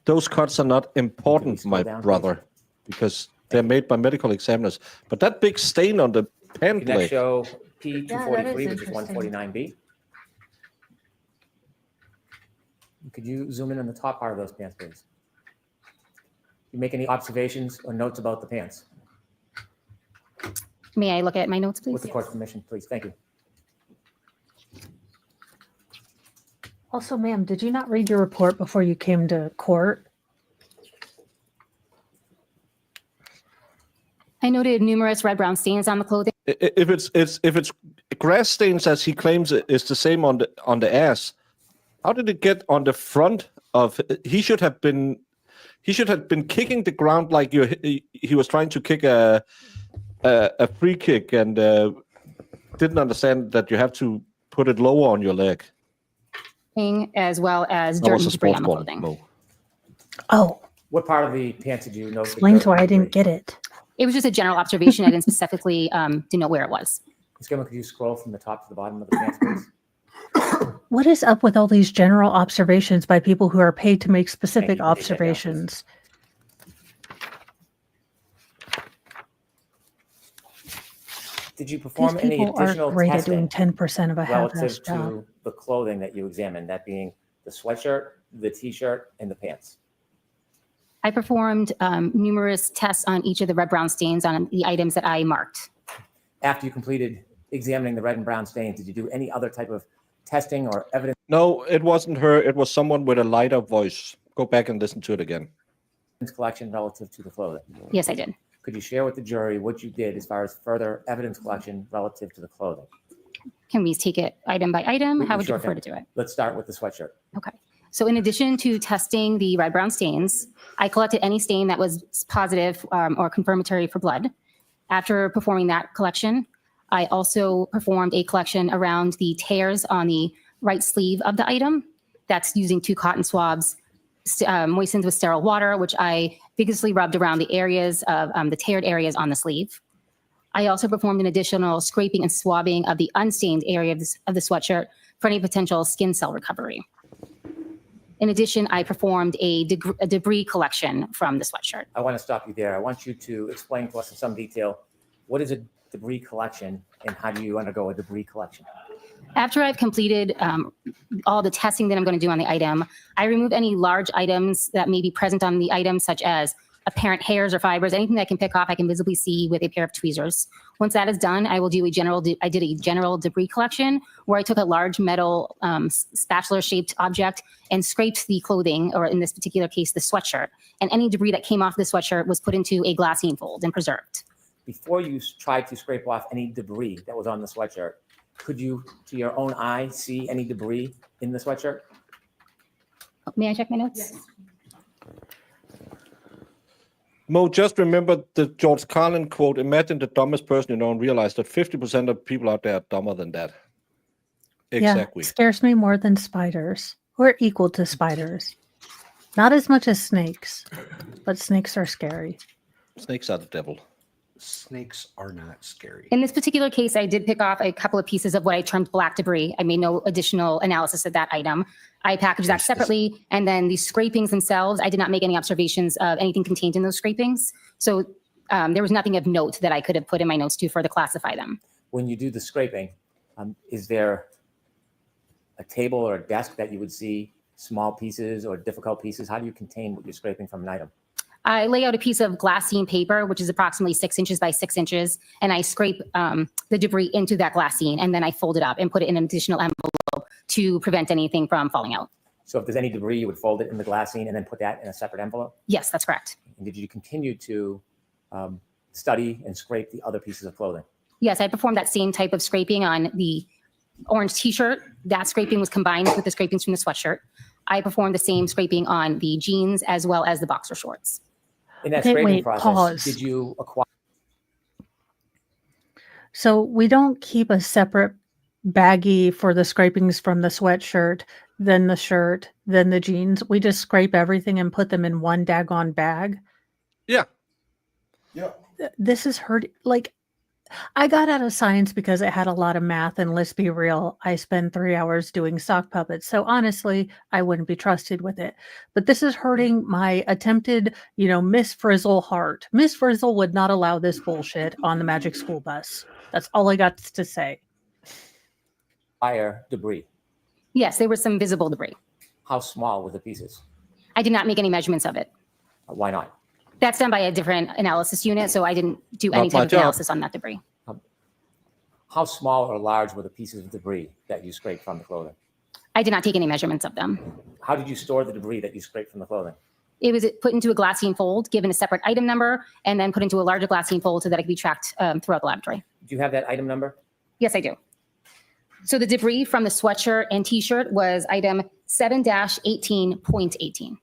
Those cuts are not important, my brother, because they're made by medical examiners. But that big stain on the pant Can that leg. show P243, Yeah, which is interesting. 149B? Could you zoom in on the top part of those pants, please? You make any observations or notes about the pants? May I look at my notes, please? With the court's permission, please. Thank you. Also, ma'am, did you not read your report before you came to court? I noted numerous red-brown stains on the clothing. If it's grass stains as he claims it is the same on the ass, how did it get on the front of? He should have been kicking the ground like he was trying to kick a free kick and didn't understand that you have to put it lower on your leg. As well as dirt and debris on the clothing. Mo. Oh, What part of the pants did you note? explains why I didn't get it. It was just a general observation. I didn't specifically denote where it was. Ms. Gilman, could you scroll from the top to the bottom of the pants, please? What is up with all these general observations by people who are paid to make specific Thank you. Take that down, observations? Did you These perform any people additional are great at doing testing 10% of a relative half-assed job. to the clothing that you examined, that being the sweatshirt, the t-shirt, and the pants? I performed numerous tests on each of the red-brown stains on the items that I marked. after you completed examining the red and brown stains, did you do any other type of testing or evidence No, it wasn't her. It was someone with a lighter voice. Go back and listen to it again. collection relative to the clothing? Yes, I did. Could you share with the jury what you did as far as further evidence collection relative to the clothing? Can we take it item by item? How would you Sure prefer can. to do it? Let's start with the sweatshirt. Okay. So in addition to testing the red-brown stains, I collected any stain that was positive or confirmatory for blood. After performing that collection, I also performed a collection around the tears on the right sleeve of the item. That's using 2 cotton swabs moistened with sterile water, which I vigorously rubbed around the areas of the teared areas on the sleeve. I also performed an additional scraping and swabbing of the unstained area of the sweatshirt for any potential skin cell recovery. In addition, I performed a debris collection from the sweatshirt. I want to stop you there. I want you to explain to us in some detail, what is a debris collection and how do you undergo a debris collection? After I've completed all the testing that I'm going to do on the item, I remove any large items that may be present on the item, such as apparent hairs or fibers, anything that I can pick off, I can visibly see with a pair of tweezers. Once that is done, I will do I did a general debris collection where I took a large metal spatula-shaped object and scraped the clothing, or in this particular case, the sweatshirt. And any debris that came off the sweatshirt was put into a glassine fold and preserved. Before you tried to scrape off any debris that was on the sweatshirt, could you, to your own eye, see any debris in the sweatshirt? May I check my notes? Yes. Mo, just remember the George Carlin quote, imagine the dumbest person you know and realize that 50% of people out there are dumber than that. Exactly. Yeah, scares me more than spiders. We're equal to spiders. Not as much as snakes, but snakes are scary. Snakes are the devil. Snakes are not scary. In this particular case, I did pick off a couple of pieces of what I termed black debris. I made no additional analysis of that item. I packaged that separately, and then the scrapings themselves, I did not make any observations of anything contained in those scrapings. So there was nothing of note that I could have put in my notes to further classify them. When you do the scraping, is there a table or a desk that you would see small pieces or difficult pieces? How do you contain what you're scraping from an item? I lay out a piece of glassine paper, which is approximately 6 inches by 6 inches, and I scrape the debris into that glassine, and then I fold it up and put it in an additional envelope to prevent anything from falling out. So if there's any debris, you would fold it in the glassine and then put that in a separate envelope? Yes, that's correct. And did you continue to study and scrape the other pieces of clothing? Yes, I performed that same type of scraping on the orange t-shirt. That scraping was combined with the scrapings from the sweatshirt. I performed the same scraping on the jeans as well as the boxer shorts. In that Okay, scraping wait, process, pause. did you acquire? So we don't keep a separate baggie for the scrapings from the sweatshirt, then the shirt, then the jeans. We just scrape everything and put them in one daggone bag. Yeah. Yeah. This is hurt. Like, I got out of science because it had a lot of math, and let's be real, I spend 3 hours doing sock puppets. So honestly, I wouldn't be trusted with it. But this is hurting my attempted, Miss Frizzle heart. Miss Frizzle would not allow this bullshit on the Magic School Bus. That's all I got to say. Fire debris. Yes, there was some visible debris. How small were the pieces? I did not make any measurements of it. Why not? That's done by a different analysis unit, so I didn't do any type of analysis on that debris. How small or large were the pieces of debris that you scraped from the clothing? I did not take any measurements of them. How did you store the debris that you scraped from the clothing? It was put into a glassine fold, given a separate item number, and then put into a larger glassine fold so that it could be tracked throughout the laboratory. Do you have that item number? Yes, I do. So the debris from the sweatshirt and t-shirt was item 7-18.18.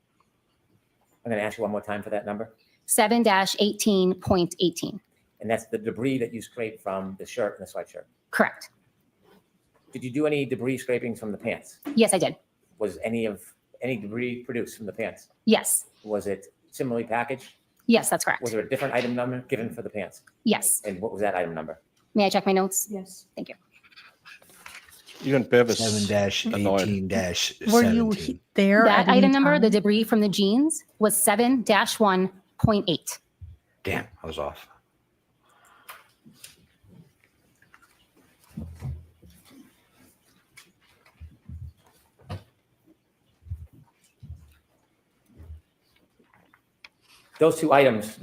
I'm going to ask you one more time for that number. 7-18.18. And that's the debris that you scraped from the shirt and the sweatshirt. Correct. Did you do any debris scrapings from the pants? Yes, I did. Was any debris produced from the pants? Yes. Was it similarly packaged? Yes, that's correct. Was there a different item number given for the pants? Yes. And what was that item number? May I check my notes? Yes. Thank you. Even Bev is 7-18-17. Were you there? That at any item number, time? the debris from the jeans, was 7-1.8. Damn, I was off. Those two items,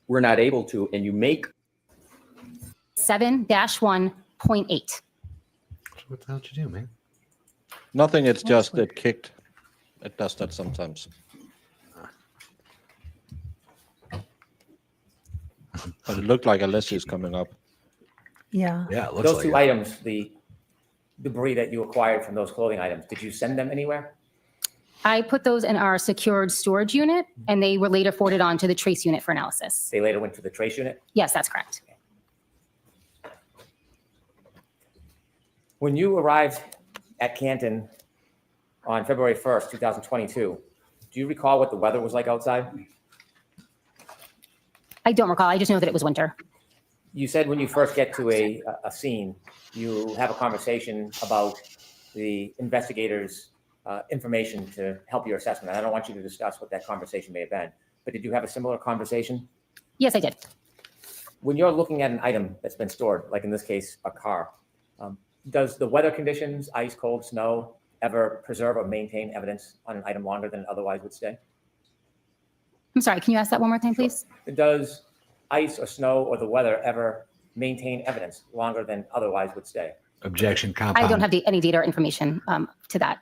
We're not able to, and you make 7-1.8. What the hell did you do, man? Nothing. It's just it kicked. It does that sometimes. But it looked like Alessi is coming up. Yeah. Yeah, it looks Those like two it. items, the debris that you acquired from those clothing items, did you send them anywhere? I put those in our secured storage unit, and they were later forwarded on to the trace unit for analysis. They later went to the trace unit? Yes, that's correct. When you arrived at Canton on February 1st, 2022, do you recall what the weather was like outside? I don't recall. I just know that it was winter. You said when you first get to a scene, you have a conversation about the investigators' information to help your assessment. I don't want you to discuss what that conversation may have been, but did you have a similar conversation? Yes, I did. When you're looking at an item that's been stored, like in this case, a car, does the weather conditions, ice, cold, snow, ever preserve or maintain evidence on an item longer than it otherwise would stay? I'm sorry, can you ask that one more time, please? Does ice or snow or the weather ever maintain evidence longer than otherwise would stay? Objection, compound. I don't have any data or information to that.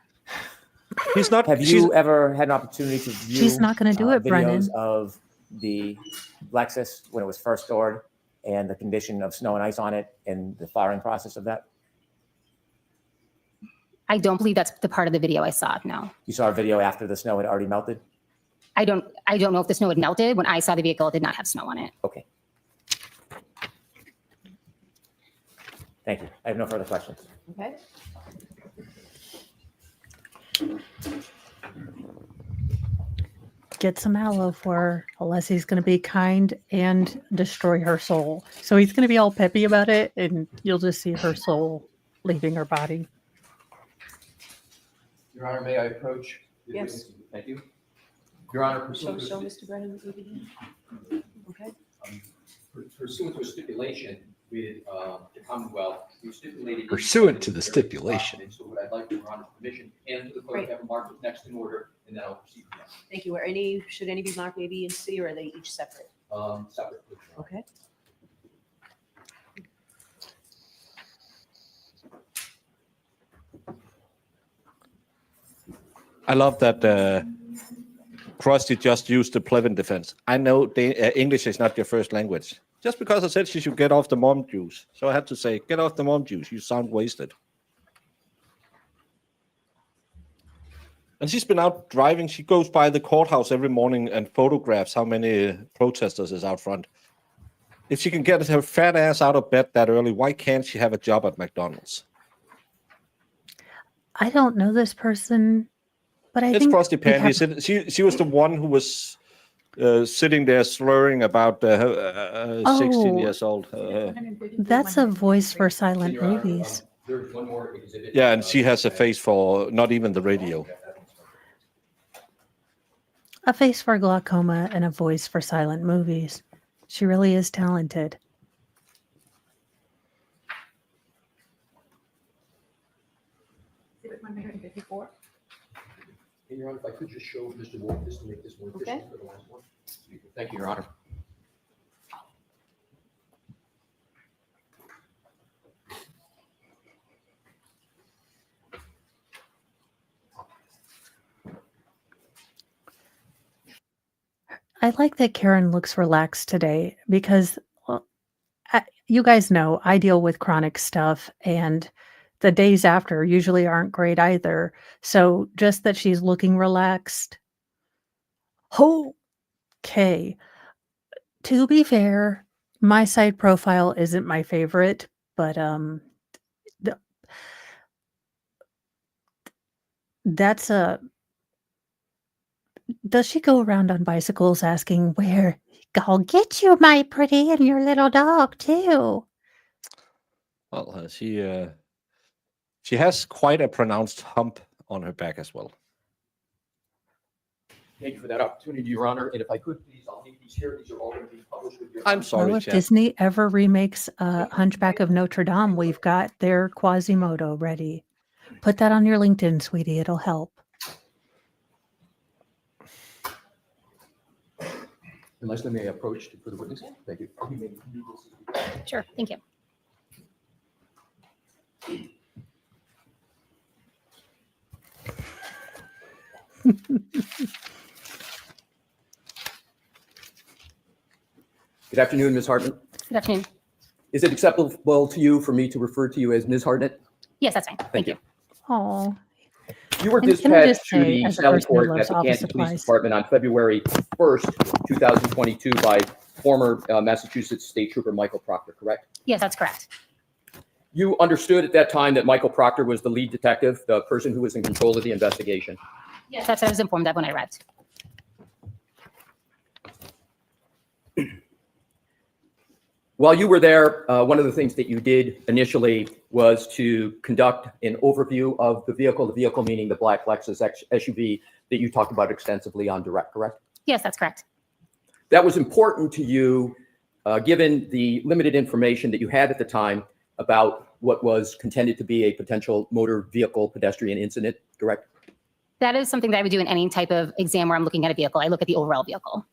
He's not. Have you ever had an opportunity to view She's not going to do it, videos Brennan. of the Lexus when it was first stored and the condition of snow and ice on it and the thawing process of that? I don't believe that's the part of the video I saw, no. You saw a video after the snow had already melted? I don't know if the snow had melted. When I saw the vehicle, it did not have snow on it. Okay. Thank you. I have no further questions. Okay. Get some aloe for her, unless he's going to be kind and destroy her soul. So he's going to be all peppy about it, and you'll just see her soul leaving her body. Your Honor, may I approach? the Yes. witness? Thank you. Your Honor, Show pursuant Mr. Brennan what we begin. Okay. to a stipulation with the Commonwealth, we stipulated. Pursuant to the stipulation. So what I'd like, Your Honor's permission, and to the clerk, Great. have them marked next in order, and then I'll proceed from Thank you. Should any be marked A, B, and C, or are they each separate? there. Separate. Okay. I love that Krusty just used the Plevin defense. I know English is not your first language. Just because I said she should get off the mom juice. So I had to say, get off the mom juice. You sound wasted. And she's been out driving. She goes by the courthouse every morning and photographs how many protesters is out front. If she can get her fat ass out of bed that early, why can't she have a job at McDonald's? I don't know this person, but I It's think Frosty we have- Pandy. She was the one who was sitting there slurring about 16 years old. That's a voice for silent Your Honor, movies. There's one more exhibit. Yeah, and she has a face for not even the radio. A face for glaucoma and a voice for silent movies. She really is talented. Exhibit 154. And Your Honor, if I could just show Mr. Wolf this to make this more efficient Okay. for the last one. Thank you, Your Honor. I like that Karen looks relaxed today because, well, you guys know I deal with chronic stuff, and the days after usually aren't great either. So just that she's looking relaxed. Okay. To be fair, my side profile isn't my favorite, but that's a. Does she go around on bicycles asking, "Where? I'll get you, my pretty, and your little dog too"? Well, she has quite a pronounced hump on her back as well. Thank you for that opportunity, Your Honor. And if I could, please, I'll leave these here. These are all going to be published with your. I'm sorry, Well, if Chad. Disney ever remakes Hunchback of Notre Dame, we've got their Quasimodo ready. Put that on your LinkedIn, sweetie. It'll help. Unless they may approach for the witness. Thank you. Sure, thank you. Good afternoon, Ms. Hartnett. Good afternoon. Is it acceptable to you for me to refer to you as Ms. Hartnett? Yes, that's fine. Thank you. Oh, You were And can I just dispatched to say, the as a Sally person who Port loves at the office Canton Police supplies- Department on February 1st, 2022 by former Massachusetts State Trooper Michael Proctor, correct? Yes, that's correct. You understood at that time that Michael Proctor was the lead detective, the person who was in control of the investigation. Yes, that's what I was informed of when I arrived. While you were there, one of the things that you did initially was to conduct an overview of the vehicle meaning the black Lexus SUV that you talked about extensively on direct, correct? Yes, that's correct. That was important to you, given the limited information that you had at the time about what was contended to be a potential motor vehicle pedestrian incident, correct? That is something that I would do in any type of exam where I'm looking at a vehicle. I look at the overall vehicle.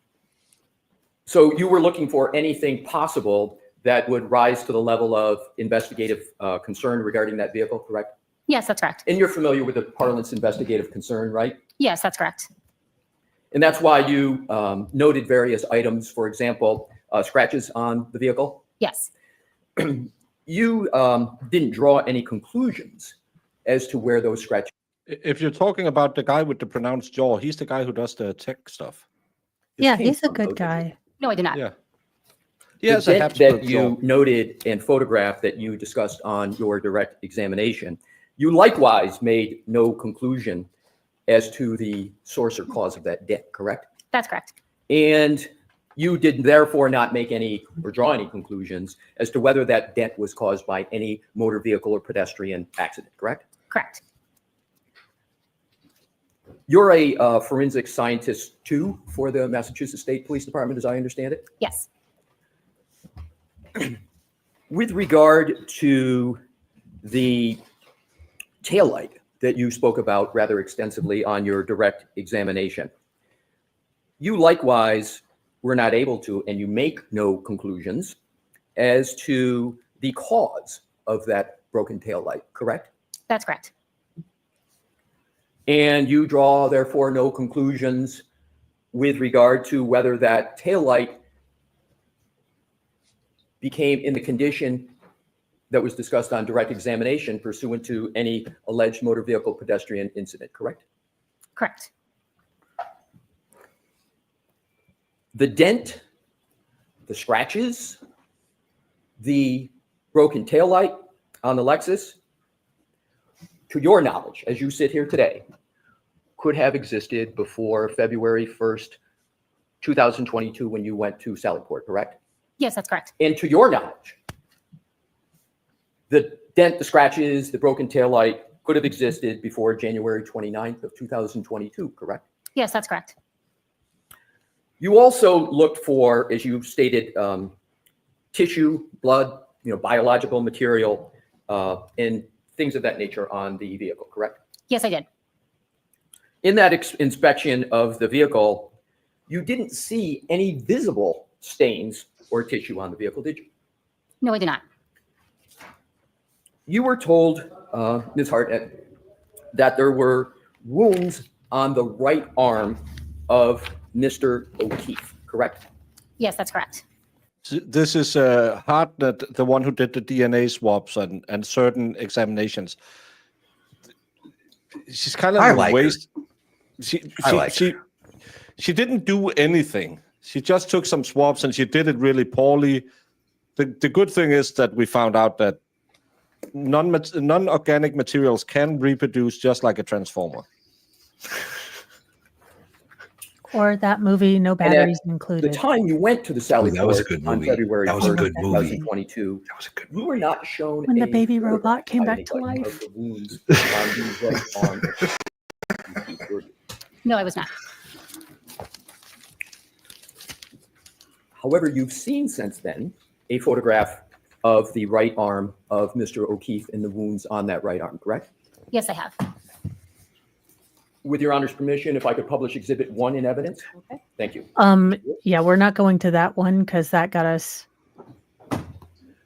So you were looking for anything possible that would rise to the level of investigative concern regarding that vehicle, correct? Yes, that's correct. And you're familiar with the parlance investigative concern, right? Yes, that's correct. And that's why you noted various items, for example, scratches on the vehicle. Yes. You didn't draw any conclusions as to where those scratches. If you're talking about the guy with the pronounced jaw, he's the guy who does the tech stuff. yeah, came he's a from good those. guy. No, I did not. Yeah. The Yes, I dent have that you noted and photographed that you discussed on your direct examination, you likewise made no conclusion as to the source or cause of that dent, correct? That's correct. And you did therefore not make any or draw any conclusions as to whether that dent was caused by any motor vehicle or pedestrian accident, correct? Correct. You're a forensic scientist too for the Massachusetts State Police Department, as I understand it. Yes. With regard to the taillight that you spoke about rather extensively on your direct examination, you likewise were not able to, and you make no conclusions as to the cause of that broken taillight, correct? That's correct. And you draw, therefore, no conclusions with regard to whether that taillight became in the condition that was discussed on direct examination pursuant to any alleged motor vehicle pedestrian incident, correct? Correct. The dent, the scratches, the broken taillight on the Lexus, to your knowledge, as you sit here today, could have existed before February 1st, 2022, when you went to Sallyport, correct? Yes, that's correct. And to your knowledge, the dent, the scratches, the broken taillight could have existed before January 29th of 2022, correct? Yes, that's correct. You also looked for, as you stated, tissue, blood, biological material, and things of that nature on the vehicle, correct? Yes, I did. In that inspection of the vehicle, you didn't see any visible stains or tissue on the vehicle, did you? No, I did not. You were told, Ms. Hartnett, that there were wounds on the right arm of Mr. O'Keefe, correct? Yes, that's correct. This is Hartnett, the one who did the DNA swabs and certain examinations. She's kind of a waste. She didn't do anything. She just took some swabs and she did it really poorly. The good thing is that we found out that non-organic materials can reproduce just like a transformer. Or that movie, No Batteries Included. The time you went to the Sallyport on February That was a good movie. 2022, you were not shown When the a baby photograph robot came by back to anybody life. of the wounds on the right arm of O'Keefe, were you? No, I was not. However, you've seen since then a photograph of the right arm of Mr. O'Keefe and the wounds on that right arm, correct? Yes, I have. With your honor's permission, if I could publish Exhibit 1 in evidence? Okay. Thank you. Yeah, we're not going to that one because that got us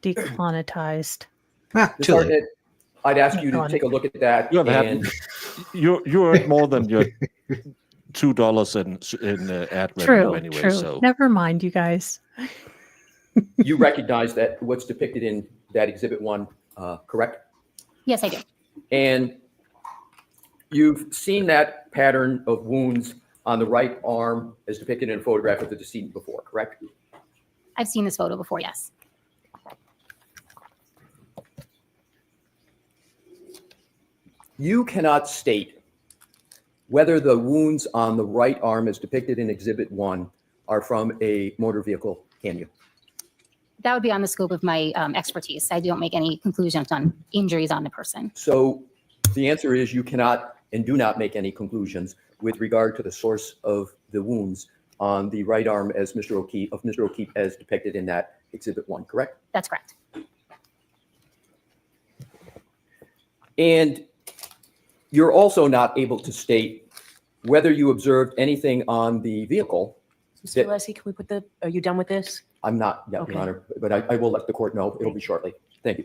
demonetized. Ms. Hartnett, I'd ask you to take a look at that. You earned more than your $2 in ad revenue True, anyway. true. So Never mind, you guys. You recognize that what's depicted in that Exhibit 1, correct? Yes, I do. And you've seen that pattern of wounds on the right arm as depicted in a photograph of the decedent before, correct? I've seen this photo before, yes. You cannot state whether the wounds on the right arm as depicted in Exhibit 1 are from a motor vehicle, can you? That would be on the scope of my expertise. I don't make any conclusions on injuries on the person. So the answer is you cannot and do not make any conclusions with regard to the source of the wounds on the right arm as Mr. O'Keefe as depicted in that Exhibit 1, correct? That's correct. And you're also not able to state whether you observed anything on the vehicle. Mr. Leslie, can we put are you done with this? I'm not yet, Okay. Your Honor, but I will let the court know. It'll be shortly. Thank you.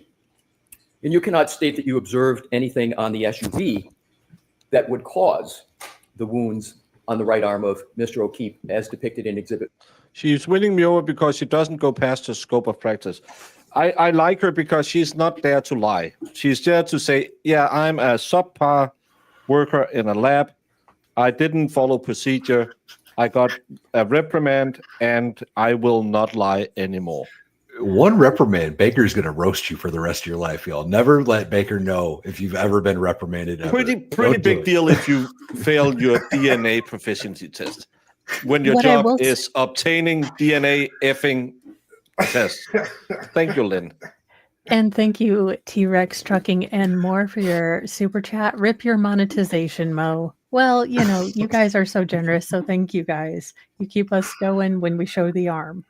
And you cannot state that you observed anything on the SUV that would cause the wounds on the right arm of Mr. O'Keefe as depicted in Exhibit. She's winning me over because she doesn't go past the scope of practice. I like her because she's not there to lie. She's there to say, yeah, I'm a subpar worker in a lab. I didn't follow procedure. I got a reprimand, and I will not lie anymore. One reprimand, Baker's going to roast you for the rest of your life, y'all. Never let Baker know if you've ever been reprimanded. Ever. Pretty Don't big do it. deal if you fail your DNA proficiency test. When your job is obtaining DNA effing tests. Thank you, Lynn. And thank you, T-Rex Trucking and More, for your super chat. Rip your monetization, Mo. Well, you know, you guys are so generous, so thank you guys. You keep us going when we show the arm.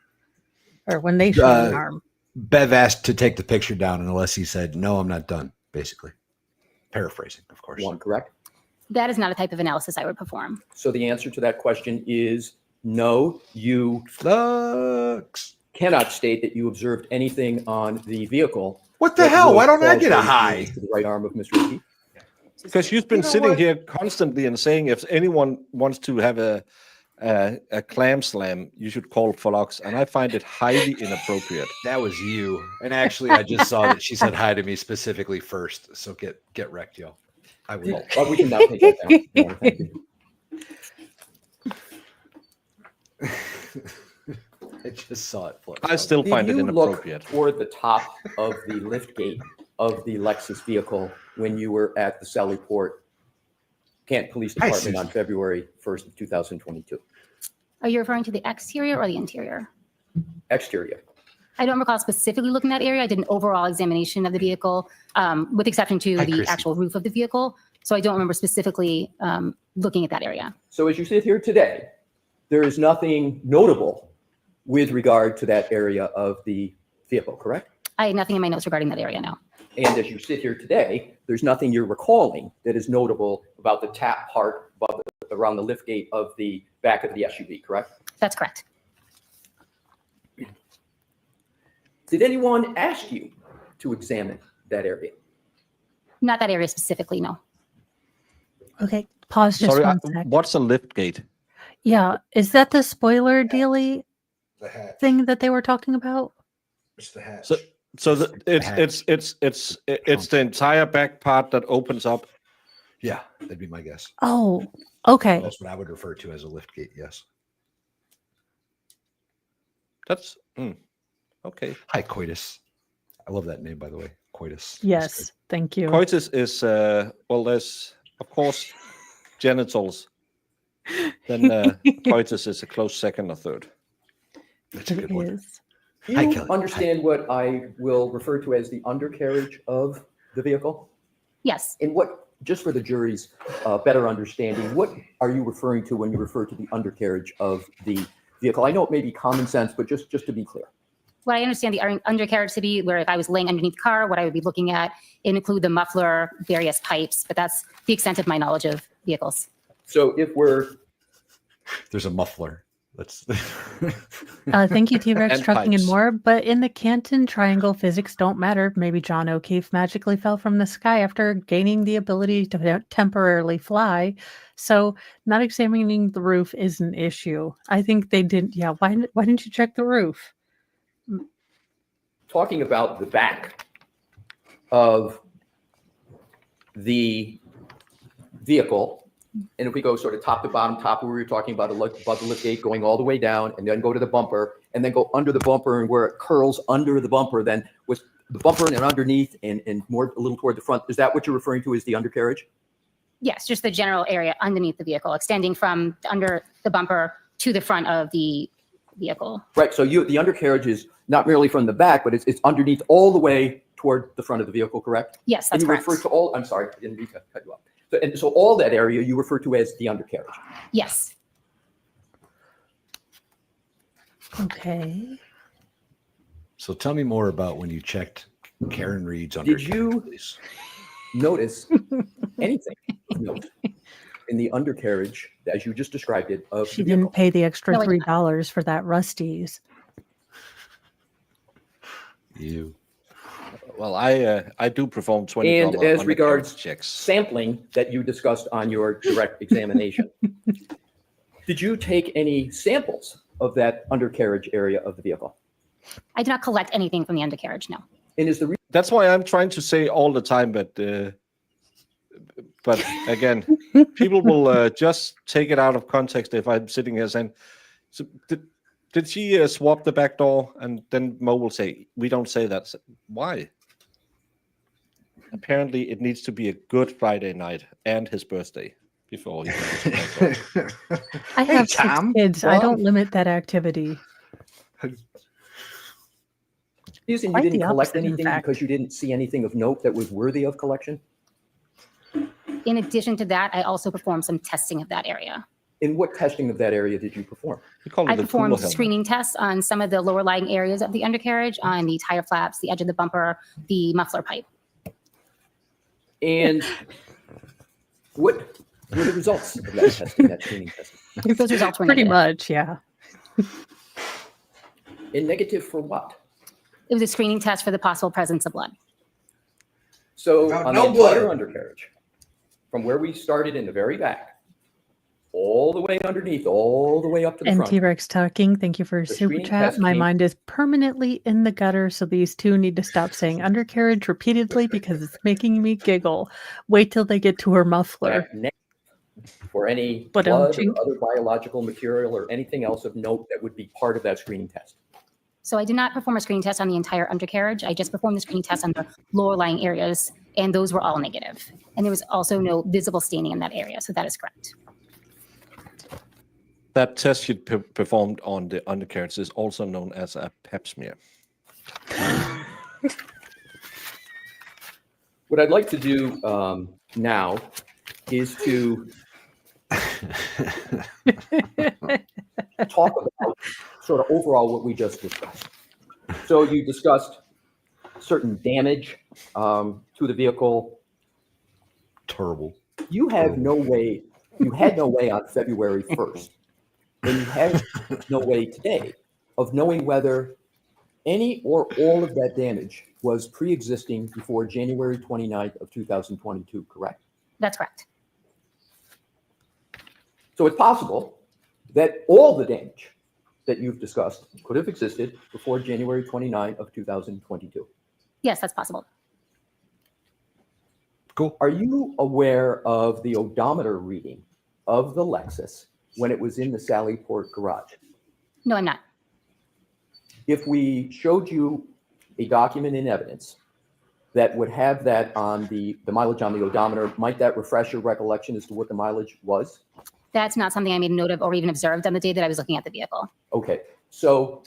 Or when they show the arm. Bev asked to take the picture down unless he said, no, I'm not done, basically. Paraphrasing, of course. 1, correct? That is not a type of analysis I would perform. So the answer to that question is no, you Flux. cannot state that you observed anything on the vehicle. What the hell? Why don't I get a high? To the right arm of Mr. O'Keefe. Because you've been sitting here constantly and saying if anyone wants to have a clam slam, you should call Flux, and I find it highly inappropriate. That was you. And actually, I just saw that she said hi to me specifically first. So get wrecked, y'all. I will. But we can now take that down. No, thank you. I just saw it. Flux. I still find it Did you inappropriate. look toward the top of the lift gate of the Lexus vehicle when you were at the Sallyport Kent Police Department on February 1st of 2022? Are you referring to the exterior or the interior? Exterior. I don't recall specifically looking at that area. I did an overall examination of the vehicle, with exception to the actual roof of the vehicle. So I don't remember specifically looking at that area. So as you sit here today, there is nothing notable with regard to that area of the vehicle, correct? I had nothing in my notes regarding that area, no. And as you sit here today, there's nothing you're recalling that is notable about the tap part around the lift gate of the back of the SUV, correct? That's correct. Did anyone ask you to examine that area? Not that area specifically, no. Okay, pause just Sorry, one sec. what's a lift gate? Yeah, is that the spoiler dealy The hat. thing that they were talking about? It's the hat. So it's the entire back part that opens up. Yeah, that'd be my guess. Oh, okay. That's what I would refer to as a lift gate. Yes. That's okay. Hi, Coitus. I love that name, by the way. Coitus. Yes, thank you. Coitus is well, there's of course genitals. Then coitus is a close second or third. That's a good It one. is. Do Hi, you Kelly. understand what I will refer to as the undercarriage of the vehicle? Yes. And what, just for the jury's better understanding, what are you referring to when you refer to the undercarriage of the vehicle? I know it may be common sense, but just to be clear. What I understand the undercarriage to be, where if I was laying underneath the car, what I would be looking at, include the muffler, various pipes, but that's the extent of my knowledge of vehicles. So if we're There's a muffler. That's Thank you, T-Rex And Trucking and pipes. More. But in the Canton Triangle, physics don't matter. Maybe John O'Keefe magically fell from the sky after gaining the ability to temporarily fly. So not examining the roof is an issue. I think they did. Yeah. Why didn't you check the roof? talking about the back of the vehicle, and if we go sort of top to bottom, top where we were talking about the lift gate going all the way down, and then go to the bumper, and then go under the bumper, and where it curls under the bumper, then with the bumper and underneath and more a little toward the front. Is that what you're referring to as the undercarriage? Yes, just the general area underneath the vehicle, extending from under the bumper to the front of the vehicle. Right. So the undercarriage is not merely from the back, but it's underneath all the way toward the front of the vehicle, correct? Yes, that's and you correct. refer to all, I'm sorry, I didn't mean to cut you off. So all that area you refer to as the undercarriage. Yes. Okay. So tell me more about when you checked Karen Reed's Did undercarriage. you Please. notice anything of note in the undercarriage, as you just described it, of She the vehicle? didn't pay the extra No, I did $3 for that Rusty's. You. Well, I do perform 20 And as regards checks. sampling that you discussed on your direct examination, did you take any samples of that undercarriage area of the vehicle? I did not collect anything from the undercarriage, no. And is the That's why I'm trying to say all the time, but again, people will just take it out of context if I'm sitting here saying, so did she swap the back door? And then Mo will say, we don't say that. So, why? Apparently, it needs to be a good Friday night and his birthday before he goes to the back door. I have Tom, 6 kids. I don't limit that activity. You saying you Quite the didn't collect opposite, in anything fact. because you didn't see anything of note that was worthy of collection? In addition to that, I also performed some testing of that area. And what testing of that area did you perform? We call it I the performed cooler helmet. screening tests on some of the lower lying areas of the undercarriage, on the tire flaps, the edge of the bumper, the muffler pipe. And what were the results of that testing, that screening testing? Those results were Pretty negative. much, yeah. And negative for what? It was a screening test for the possible presence of blood. So No, on no the entire blood. undercarriage, from where we started in the very back, all the way underneath, all the way up to the And front. T-Rex talking. Thank you for a The super screening chat. test My came- mind is permanently in the gutter, so these two need to stop saying undercarriage repeatedly because it's making me giggle. Wait till they get to her muffler. That negative for any But blood chink. or other biological material or anything else of note that would be part of that screening test. So I did not perform a screening test on the entire undercarriage. I just performed the screening test on the lower lying areas, and those were all negative. And there was also no visible staining in that area, so that is correct. That test you performed on the undercarriage is also known as a pap smear. What I'd like to do now is to talk about sort of overall what we just discussed. So you discussed certain damage to the vehicle. Terrible. You have no way, you had no way on February 1st, and you have no way today of knowing whether any or all of that damage was pre-existing before January 29th of 2022, correct? That's correct. So it's possible that all the damage that you've discussed could have existed before January 29th of 2022. Yes, that's possible. Cool. Are you aware of the odometer reading of the Lexus when it was in the Sallyport garage? No, I'm not. If we showed you a document in evidence that would have that on the mileage on the odometer, might that refresh your recollection as to what the mileage was? That's not something I made a note of or even observed on the day that I was looking at the vehicle. Okay, so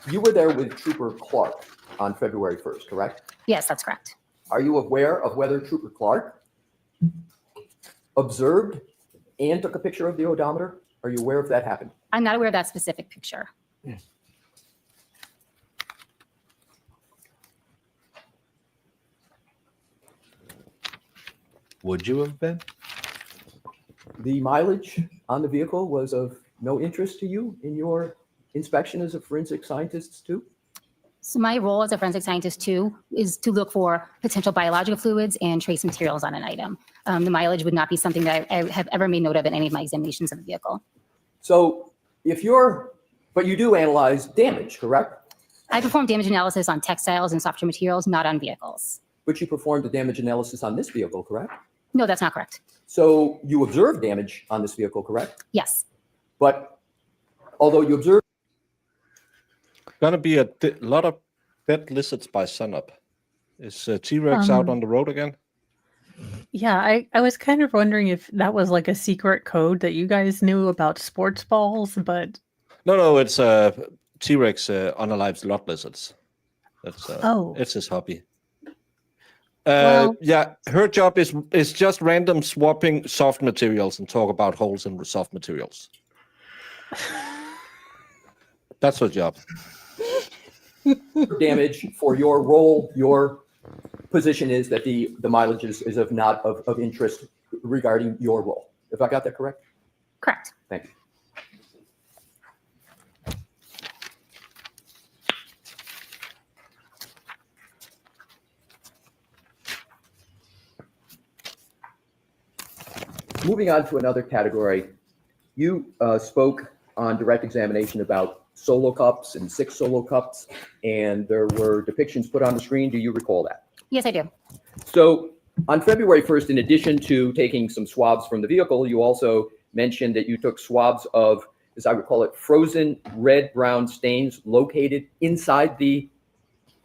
you were there with Trooper Clark on February 1st, correct? Yes, that's correct. Are you aware of whether Trooper Clark observed and took a picture of the odometer? Are you aware if that happened? I'm not aware of that specific picture. Would you have been? The mileage on the vehicle was of no interest to you in your inspection as a forensic scientist too? So my role as a forensic scientist too is to look for potential biological fluids and trace materials on an item. The mileage would not be something that I have ever made note of in any of my examinations of the vehicle. So but you do analyze damage, correct? I performed damage analysis on textiles and softer materials, not on vehicles. But you performed a damage analysis on this vehicle, correct? No, that's not correct. So you observed damage on this vehicle, correct? Yes. But although you observed, Gonna be a lot of dead lizards by sunup. Is T-Rex out on the road again? Yeah, I was kind of wondering if that was like a secret code that you guys knew about sports balls, but No, it's T-Rex unalives lot lizards. That's it's his hobby. Well, yeah, her job is just random swapping soft materials and talk about holes in soft materials. That's her job. damage for your role, your position is that the mileage is of not of interest regarding your role. If I got that correct? Correct. Thank you. Moving on to another category, you spoke on direct examination about solo cups and 6 solo cups, and there were depictions put on the screen. Do you recall that? Yes, I do. So on February 1st, in addition to taking some swabs from the vehicle, you also mentioned that you took swabs of, as I would call it, frozen red-brown stains located inside the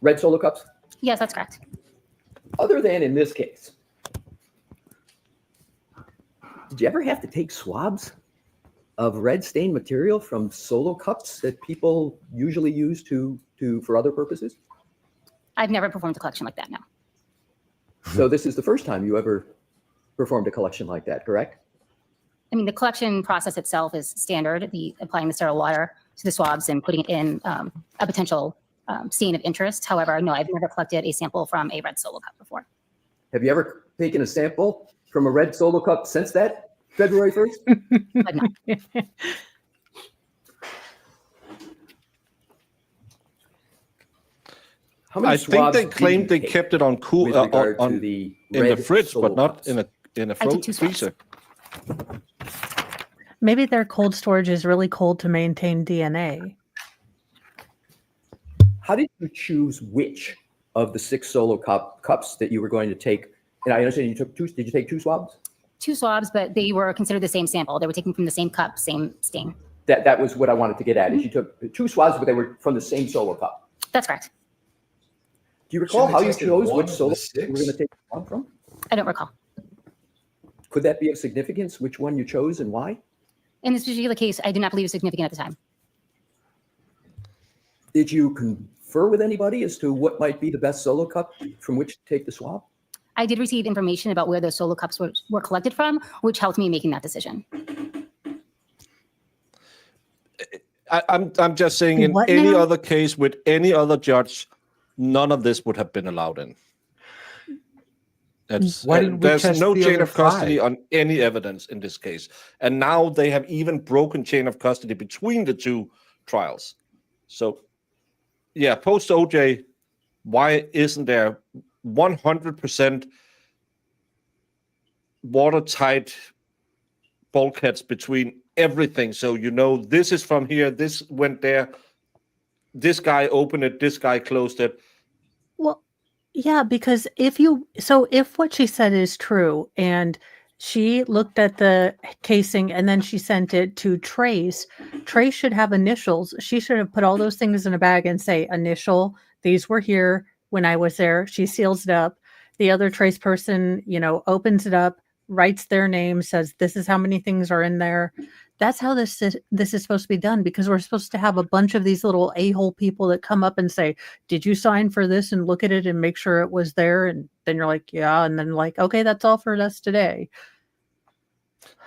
red solo cups? Yes, that's correct. Other than in this case, did you ever have to take swabs of red stained material from solo cups that people usually use for other purposes? I've never performed a collection like that, no. So this is the first time you ever performed a collection like that, correct? I mean, the collection process itself is standard, applying the sterile water to the swabs and putting it in a potential stain of interest. However, no, I've never collected a sample from a red solo cup before. Have you ever taken a sample from a red solo cup since that February 1st? But no. How many I think swabs they did claimed you they take kept it on cool with regard to in the the red fridge, solo but not cups? in a I took 2 swabs. freezer. maybe their cold storage is really cold to maintain DNA. How did you choose which of the 6 solo cups that you were going to take? And I understand you took 2. Did you take 2 swabs? 2 swabs, but they were considered the same sample. They were taken from the same cup, same stain. That was what I wanted to get at. Is you took 2 swabs, but they were from the same solo cup. That's correct. Do you recall Should how they you tested chose one which of the solo you 6? were going to take one from? I don't recall. Could that be of significance, which one you chose and why? In this particular case, I did not believe it was significant at the time. Did you confer with anybody as to what might be the best solo cup from which to take the swab? I did receive information about where those solo cups were collected from, which helped me making that decision. I'm just saying, in What any now? other case with any other judge, none of this would have been allowed in. Why didn't we There's test no the chain other of custody 5? on any evidence in this case, and now they have even broken chain of custody between the 2 trials. So, yeah, post OJ, why isn't there 100% watertight bulkheads between everything? So you know this is from here, this went there, this guy opened it, this guy closed it. Well, yeah, because if what she said is true and she looked at the casing and then she sent it to Trace should have initials. She should have put all those things in a bag and say initial, these were here when I was there. She seals it up. The other Trace person, opens it up, writes their name, says this is how many things are in there. That's how this is supposed to be done, because we're supposed to have a bunch of these little a-hole people that come up and say, did you sign for this, and look at it and make sure it was there? And then you're like, yeah. And then like, okay, that's all for us today.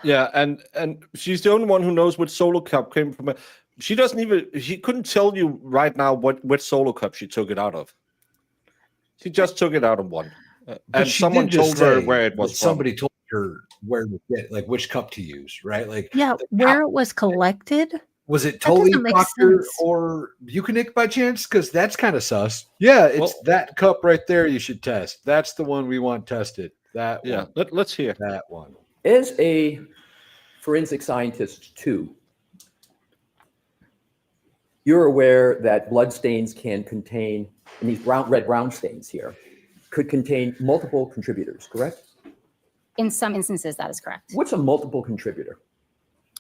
Yeah. And she's the only one who knows which solo cup came from. She couldn't tell you right now which solo cup she took it out of. She just took it out of one. And someone told her where it was from. Somebody told her where to get, like, which cup to use, right? Like, Yeah, where it was collected. was it totally doesn't make Proctor sense. or Buchanan by chance? Because that's kind of sus. Yeah, it's that cup right there you should test. That's the one we want tested. That Yeah, one. let's hear. That one. As a forensic scientist too, you're aware that blood stains can contain, and these red-brown stains here, could contain multiple contributors, correct? In some instances, that is correct. What's a multiple contributor?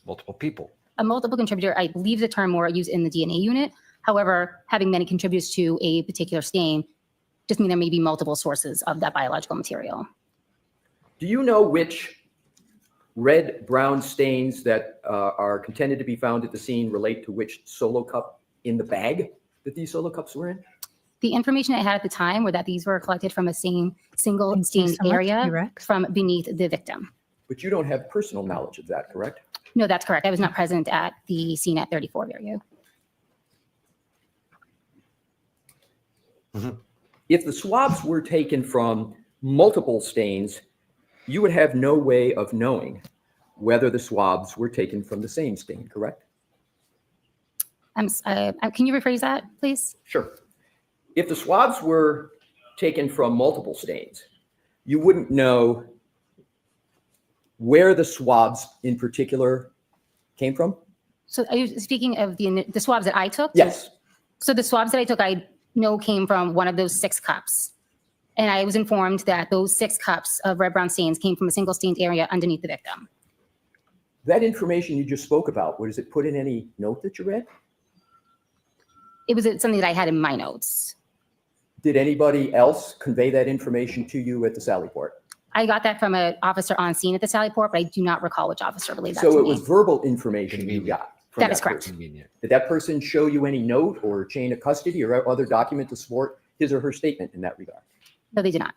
Multiple people. A multiple contributor, I believe the term more used in the DNA unit. However, having many contributors to a particular stain just mean there may be multiple sources of that biological material. Do you know which red-brown stains that are contended to be found at the scene relate to which solo cup in the bag that these solo cups were in? The information I had at the time were that these were collected from a single stained area from beneath the victim. But you don't have personal knowledge of that, correct? No, that's correct. I was not present at the scene at 34 Fairview. Mm-hmm. If the swabs were taken from multiple stains, you would have no way of knowing whether the swabs were taken from the same stain, correct? Can you rephrase that, please? Sure. If the swabs were taken from multiple stains, you wouldn't know where the swabs in particular came from? So are you speaking of the swabs that I took? Yes. So the swabs that I took, I know came from one of those 6 cups. And I was informed that those 6 cups of red-brown stains came from a single stained area underneath the victim. That information you just spoke about, was it put in any note that you read? It was something that I had in my notes. Did anybody else convey that information to you at the Sallyport? I got that from an officer on scene at the Sallyport, but I do not recall which officer relayed that to me. So it was verbal information you got from That is correct. person. Did that person show you any note or chain of custody or other document to support his or her statement in that regard? No, they did not.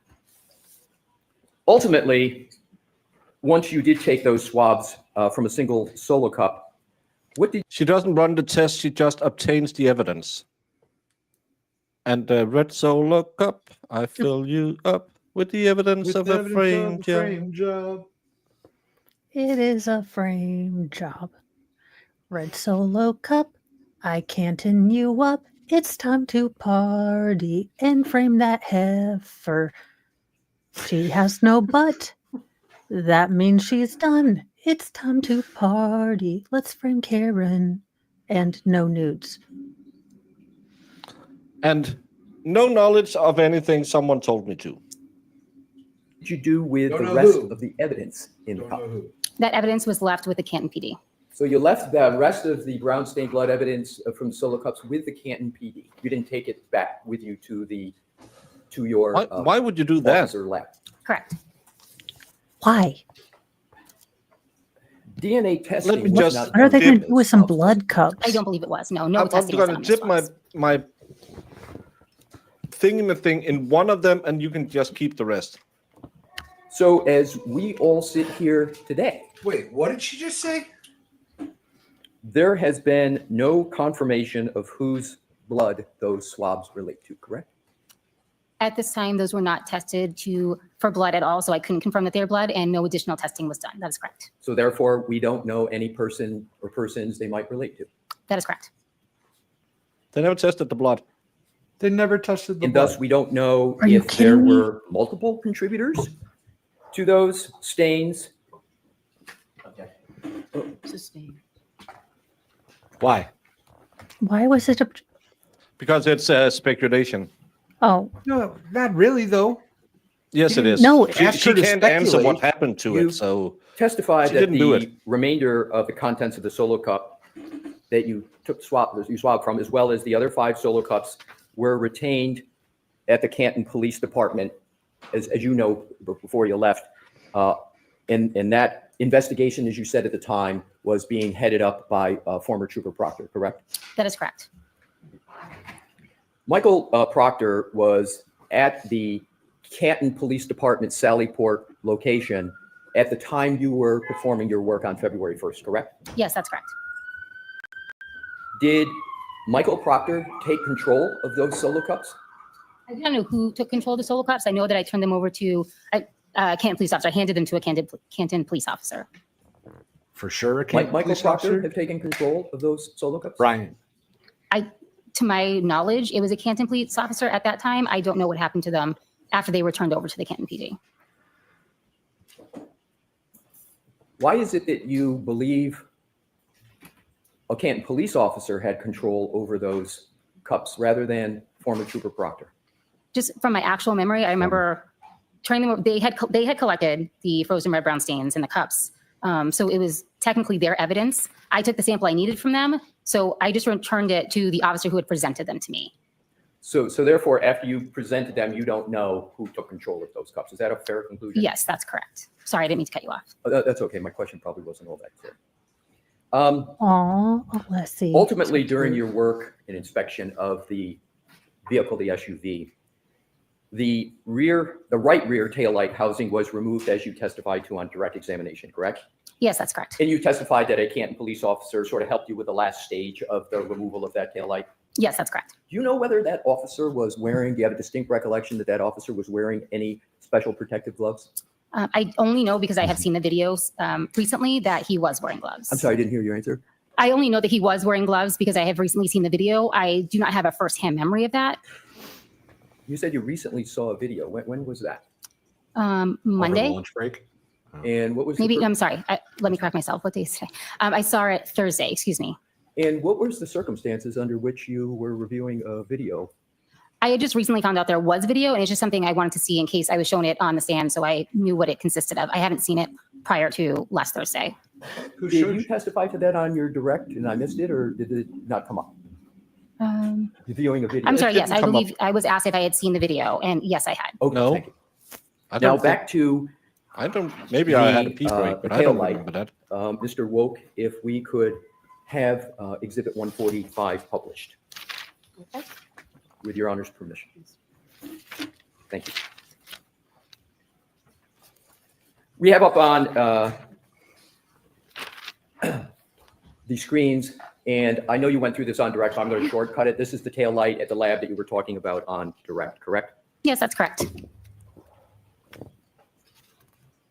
Ultimately, once you did take those swabs from a single solo cup, what did She doesn't run the test, she just obtains the evidence. And the red solo cup, I fill you up with the evidence of a frame job. It is a frame job. Red solo cup, I canton you up. It's time to party and frame that heifer. She has no butt. That means she's done. It's time to party. Let's frame Karen. And no nudes. And no knowledge of anything someone told me to. did you do with the rest of the evidence in the cup? That evidence was left with the Canton PD. So you left the rest of the brown stained blood evidence from the solo cups with the Canton PD. You didn't take it back with you to your Why would you do that? Lab. Correct. Why? DNA testing. Let me was just- not What are they going to done do with some blood cups? I don't believe it was. No, no I'm testing was going done to on those dip swabs. my thing in one of them, and you can just keep the rest. So as we all sit here today, Wait, what did she just say? there has been no confirmation of whose blood those swabs relate to, correct? At this time, those were not tested for blood at all, so I couldn't confirm that they were blood, and no additional testing was done. That is correct. So therefore, we don't know any person or persons they might relate to. That is correct. They never tested the blood. They never tested the And blood. thus, we don't know Are you if there kidding me? were multiple contributors to those stains. Why? Why was it? Because it's speculation. Oh, No, not really, though. Yes, it is. No, she ask her to can't answer speculate. what happened to You- it. So Testified She that didn't do the it. remainder of the contents of the solo cup that you swabbed from, as well as the other 5 solo cups, were retained at the Canton Police Department, as you know, before you left. And that investigation, as you said at the time, was being headed up by former Trooper Proctor, correct? That is correct. Michael Proctor was at the Canton Police Department Sallyport location at the time you were performing your work on February 1st, correct? Yes, that's correct. Did Michael Proctor take control of those solo cups? I don't know who took control of the solo cups. I know that I turned them over to a Canton police officer. I handed them to a Canton police officer. For sure. A Michael police Proctor officer? have taken control of those solo cups? Brian. To my knowledge, it was a Canton police officer at that time. I don't know what happened to them after they were turned over to the Canton PD. Why is it that you believe a Canton police officer had control over those cups rather than former Trooper Proctor? Just from my actual memory, I remember turning them. They had collected the frozen red brown stains in the cups, so it was technically their evidence. I took the sample I needed from them, so I just returned it to the officer who had presented them to me. So therefore, after you presented them, you don't know who took control of those cups. Is that a fair conclusion? Yes, that's correct. Sorry, I didn't mean to cut you off. That's okay. My question probably wasn't all that clear. Let's see. Ultimately, during your work and inspection of the vehicle, the SUV, the right rear taillight housing was removed as you testified to on direct examination, correct? Yes, that's correct. And you testified that a Canton police officer sort of helped you with the last stage of the removal of that taillight? Yes, that's correct. Do you know whether that officer was wearing, do you have a distinct recollection that that officer was wearing any special protective gloves? I only know because I have seen the videos recently that he was wearing gloves. I'm sorry, I didn't hear your answer. I only know that he was wearing gloves because I have recently seen the video. I do not have a firsthand memory of that. You said you recently saw a video. When was that? Monday. Lunch break. And what was Maybe, I'm sorry. Let me correct myself. What day is today? I saw it Thursday, excuse me. And what was the circumstances under which you were reviewing a video? I had just recently found out there was video, and it's just something I wanted to see in case I was shown it on the stand, so I knew what it consisted of. I haven't seen it prior to last Thursday. Did you testify to that on your direct and I missed it, or did it not come up? Viewing a video. I'm sorry, yes, I believe I was asked if I had seen the video, and yes, I had. Okay, No. thank you. Now back to I don't. Maybe I had a pee break, but I don't remember that. Mr. Woke, if we could have Exhibit 145 published. Okay. With your Honor's permission. Thank you. We have up on the screens, and I know you went through this on direct, so I'm going to shortcut it. This is the tail light at the lab that you were talking about on direct, correct? Yes, that's correct.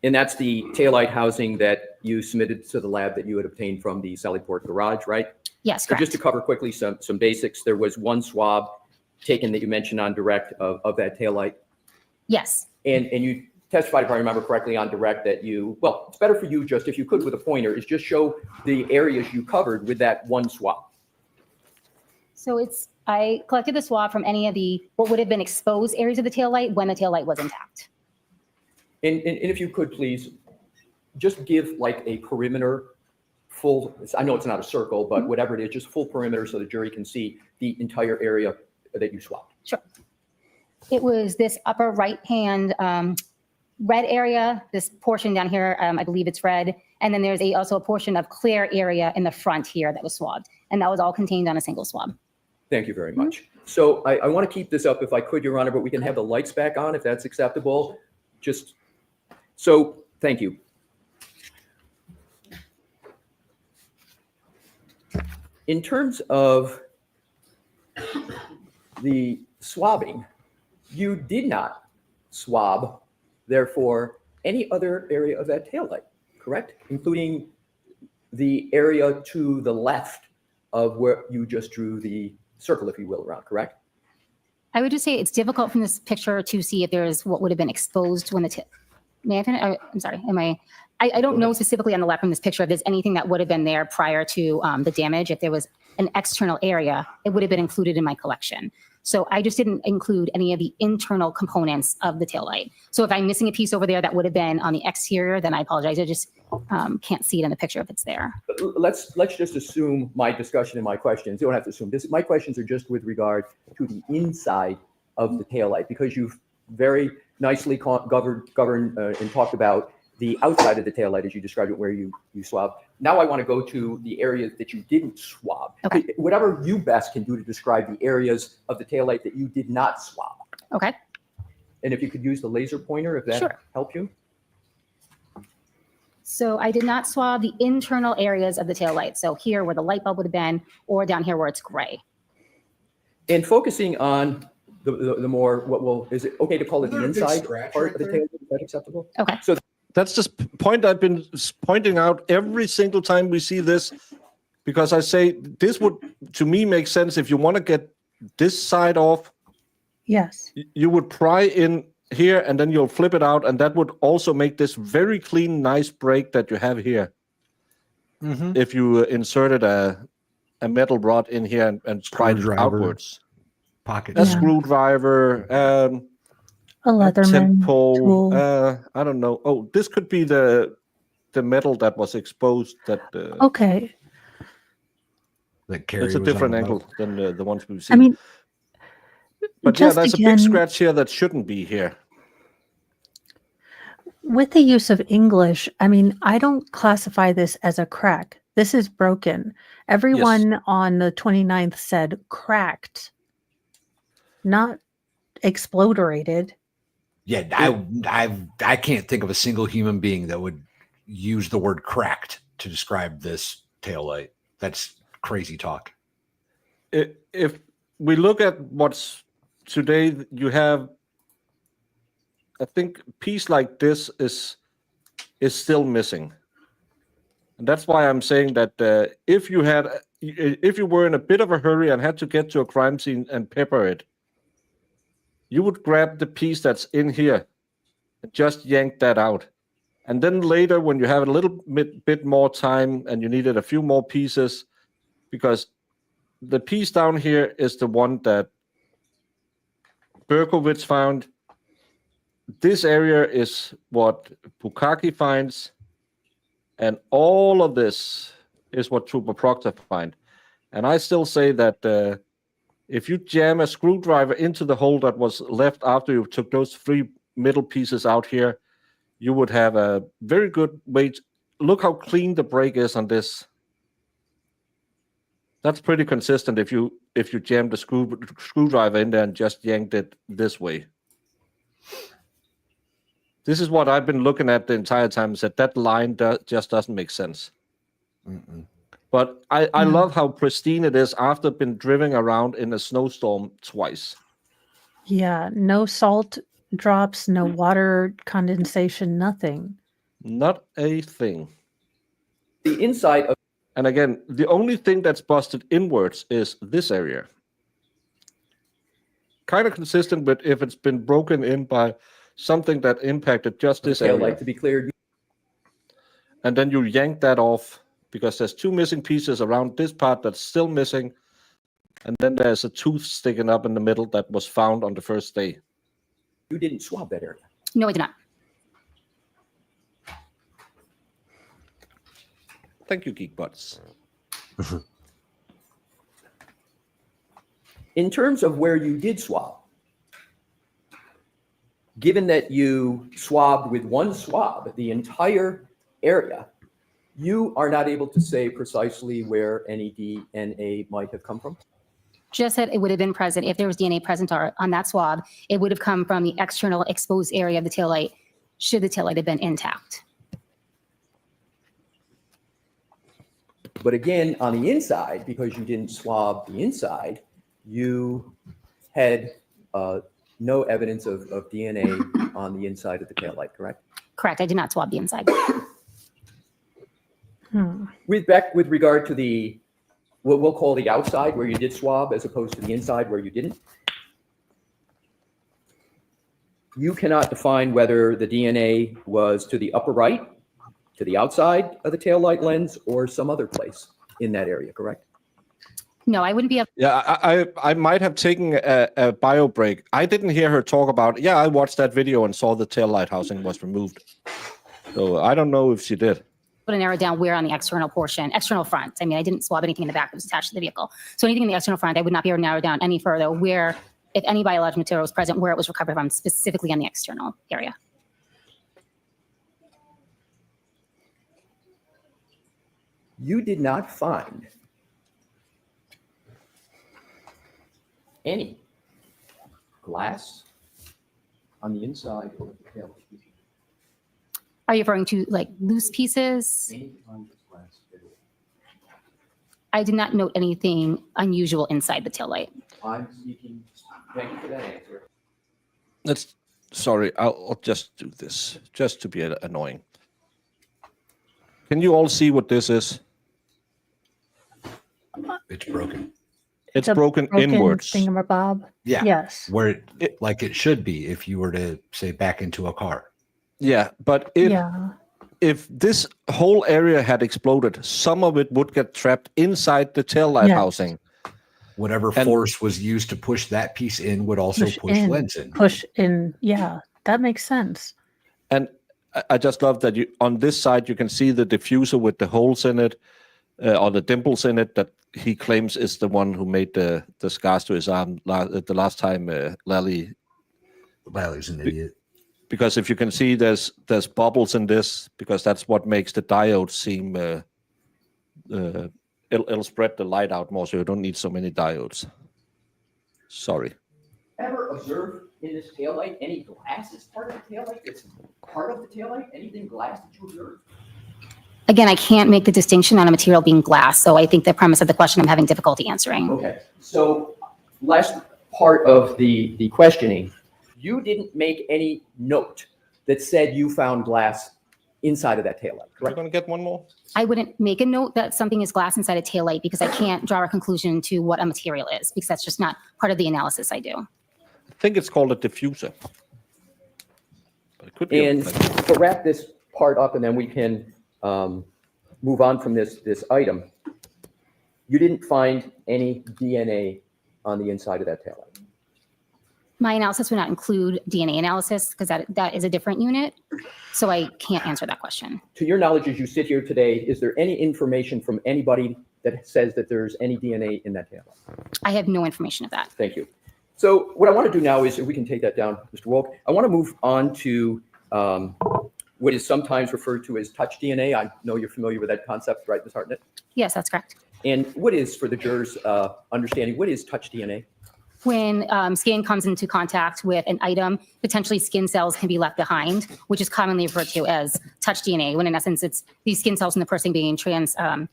And that's the taillight housing that you submitted to the lab that you had obtained from the Sallyport garage, right? Yes, So correct. just to cover quickly some basics, there was one swab taken that you mentioned on direct of that taillight. Yes. And you testified, if I remember correctly, on direct that well, it's better for you just, if you could with a pointer, is just show the areas you covered with that one swab. So I collected the swab from any of the, what would have been exposed areas of the taillight when the taillight was intact. And if you could please, just give like a perimeter full, I know it's not a circle, but whatever it is, just full perimeter so the jury can see the entire area that you swabbed. Sure. It was this upper right-hand red area, this portion down here, I believe it's red. And then there's also a portion of clear area in the front here that was swabbed. And that was all contained on a single swab. Thank you very much. So I want to keep this up if I could, Your Honor, but we can have the lights back on if that's acceptable. So thank you. In terms of the swabbing, you did not swab, therefore, any other area of that taillight, correct? Including the area to the left of where you just drew the circle, if you will, around, correct? I would just say it's difficult from this picture to see if there's what would have been exposed when may I finish? I'm sorry. I don't know specifically on the left from this picture if there's anything that would have been there prior to the damage. If there was an external area, it would have been included in my collection. So I just didn't include any of the internal components of the taillight. So if I'm missing a piece over there that would have been on the exterior, then I apologize. I just can't see it in the picture if it's there. Let's just assume my discussion and my questions. You don't have to assume this. My questions are just with regard to the inside of the taillight, because you've very nicely governed and talked about the outside of the taillight as you described it, where you swab. Now I want to go to the areas that you didn't swab. Okay. Whatever you best can do to describe the areas of the taillight that you did not swab. Okay. And if you could use the laser pointer, if that Sure. help you. So I did not swab the internal areas of the taillight. So here where the light bulb would have been, or down here where it's gray. And focusing on the more, is it okay to call it the inside part of the taillight? Is that acceptable? Okay. So That's just point I've been pointing out every single time we see this, because I say this would, to me, make sense. If you want to get this side off, Yes. you would pry in here and then you'll flip it out, and that would also make this very clean, nice break that you have here. If you inserted a metal rod in here and pried it outwards. Pocket. A screwdriver, a a Leatherman tent pole. tool. I don't know. Oh, this could be the metal that was exposed. That Okay. That Carrie it's a was on different about. angle than the ones we've seen. I mean, but yeah, just there's a again, big scratch here that shouldn't be here. with the use of English, I mean, I don't classify this as a crack. This is broken. Everyone on the 29th said cracked, not exploderated. Yeah, I can't think of a single human being that would use the word cracked to describe this taillight. That's crazy talk. If we look at what's today, you have, I think, a piece like this is still missing, and that's why I'm saying that if you were in a bit of a hurry and had to get to a crime scene and pepper it, you would grab the piece that's in here and just yank that out. And then later, when you have a little bit more time and you needed a few more pieces, because the piece down here is the one that Berkowitz found. This area is what Bukaki finds. And all of this is what Trooper Proctor finds. And I still say that if you jam a screwdriver into the hole that was left after you took those 3 middle pieces out here, you would have a very good way to look how clean the break is on this. That's pretty consistent if you jammed the screwdriver in there and just yanked it this way. This is what I've been looking at the entire time, is that line just doesn't make sense. Mm-mm. But I love how pristine it is after been driven around in a snowstorm twice. Yeah, no salt drops, no water condensation, nothing. Not a thing. The inside of And again, the only thing that's busted inwards is this area. Kind of consistent with if it's been broken in by something that impacted just this area. taillight, to be clear, And then you yank that off because there's 2 missing pieces around this part that's still missing. And then there's a tooth sticking up in the middle that was found on the first day. you didn't swab that area. No, I did not. Thank you, Geek Butts. In terms of where you did swab, given that you swabbed with one swab the entire area, you are not able to say precisely where any DNA might have come from? Just that it would have been present. If there was DNA present on that swab, it would have come from the external exposed area of the taillight, should the taillight have been intact. But again, on the inside, because you didn't swab the inside, you had no evidence of DNA on the inside of the taillight, correct? Correct. I did not swab the inside. With regard to the, what we'll call the outside where you did swab as opposed to the inside where you didn't, you cannot define whether the DNA was to the upper right, to the outside of the taillight lens, or some other place in that area, correct? No, I wouldn't be able. Yeah, I might have taken a bio break. I didn't hear her talk about, yeah, I watched that video and saw the taillight housing was removed. So I don't know if she did. To narrow down where on the external portion, external front. I mean, I didn't swab anything in the back that was attached to the vehicle. So anything in the external front, I would not be able to narrow down any further where, if any biological material was present, where it was recovered from, specifically on the external area. You did not find any glass on the inside of the taillight. Are you referring to like loose pieces? Any kind of glass at all. I did not note anything unusual inside the taillight. I'm speaking, thank you for that answer. Sorry, I'll just do this, just to be annoying. Can you all see what this is? It's broken. It's broken inwards. Thingamabob. Yeah. Yes. Where like it should be if you were to say back into a car. Yeah, but if this whole area had exploded, some of it would get trapped inside the taillight housing. Whatever force was used to push that piece in would also push lens in. Push in. Yeah, that makes sense. And I just love that on this side, you can see the diffuser with the holes in it, or the dimples in it, that he claims is the one who made the scars to his arm the last time Lally. Lally's an idiot. Because if you can see, there's bubbles in this, because that's what makes the diode seem. It'll spread the light out more, so you don't need so many diodes. Sorry. Ever observed in this taillight any glass as part of the taillight? It's part of the taillight? Anything glass that you observed? Again, I can't make the distinction on a material being glass, so I think the premise of the question I'm having difficulty answering. Okay, so last part of the questioning, you didn't make any note that said you found glass inside of that taillight, correct? You're going to get one more? I wouldn't make a note that something is glass inside a taillight because I can't draw a conclusion to what a material is, because that's just not part of the analysis I do. I think it's called a diffuser. But it could be. And to wrap this part up, and then we can move on from this item, you didn't find any DNA on the inside of that taillight. My analysis would not include DNA analysis because that is a different unit, so I can't answer that question. To your knowledge, as you sit here today, is there any information from anybody that says that there's any DNA in that taillight? I have no information of that. Thank you. So what I want to do now is, if we can take that down, Mr. Wolk, I want to move on to what is sometimes referred to as touch DNA. I know you're familiar with that concept, right, Ms. Hartnett? Yes, that's correct. And what is, for the jurors' understanding, what is touch DNA? When skin comes into contact with an item, potentially skin cells can be left behind, which is commonly referred to as touch DNA, when in essence it's these skin cells from the person being transferred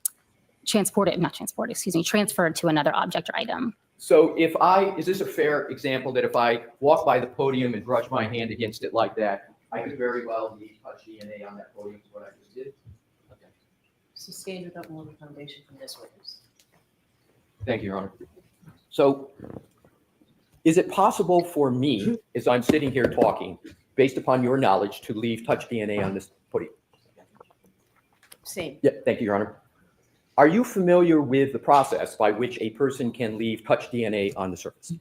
to another object or item. So is this a fair example that if I walk by the podium and brush my hand against it like that, I could very well leave touch DNA on that podium, what I just did? Okay. So stand without more foundation from this witness. Thank you, Your Honor. So is it possible for me, as I'm sitting here talking, based upon your knowledge, to leave touch DNA on this podium? Same. Yeah, thank you, Your Honor. Are you familiar with the process by which a person can leave touch DNA on the surface?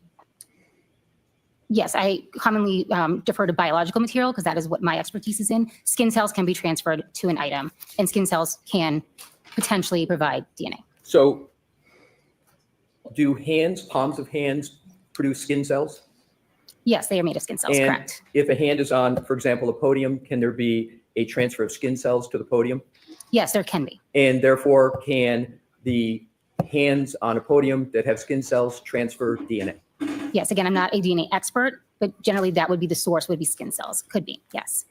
Yes, I commonly defer to biological material because that is what my expertise is in. Skin cells can be transferred to an item, and skin cells can potentially provide DNA. So do palms of hands produce skin cells? Yes, they are made of skin cells, And correct. if a hand is on, for example, a podium, can there be a transfer of skin cells to the podium? Yes, there can be. And therefore, can the hands on a podium that have skin cells transfer DNA? Yes, again, I'm not a DNA expert, but generally that would be the source, would be skin cells. Could be, yes.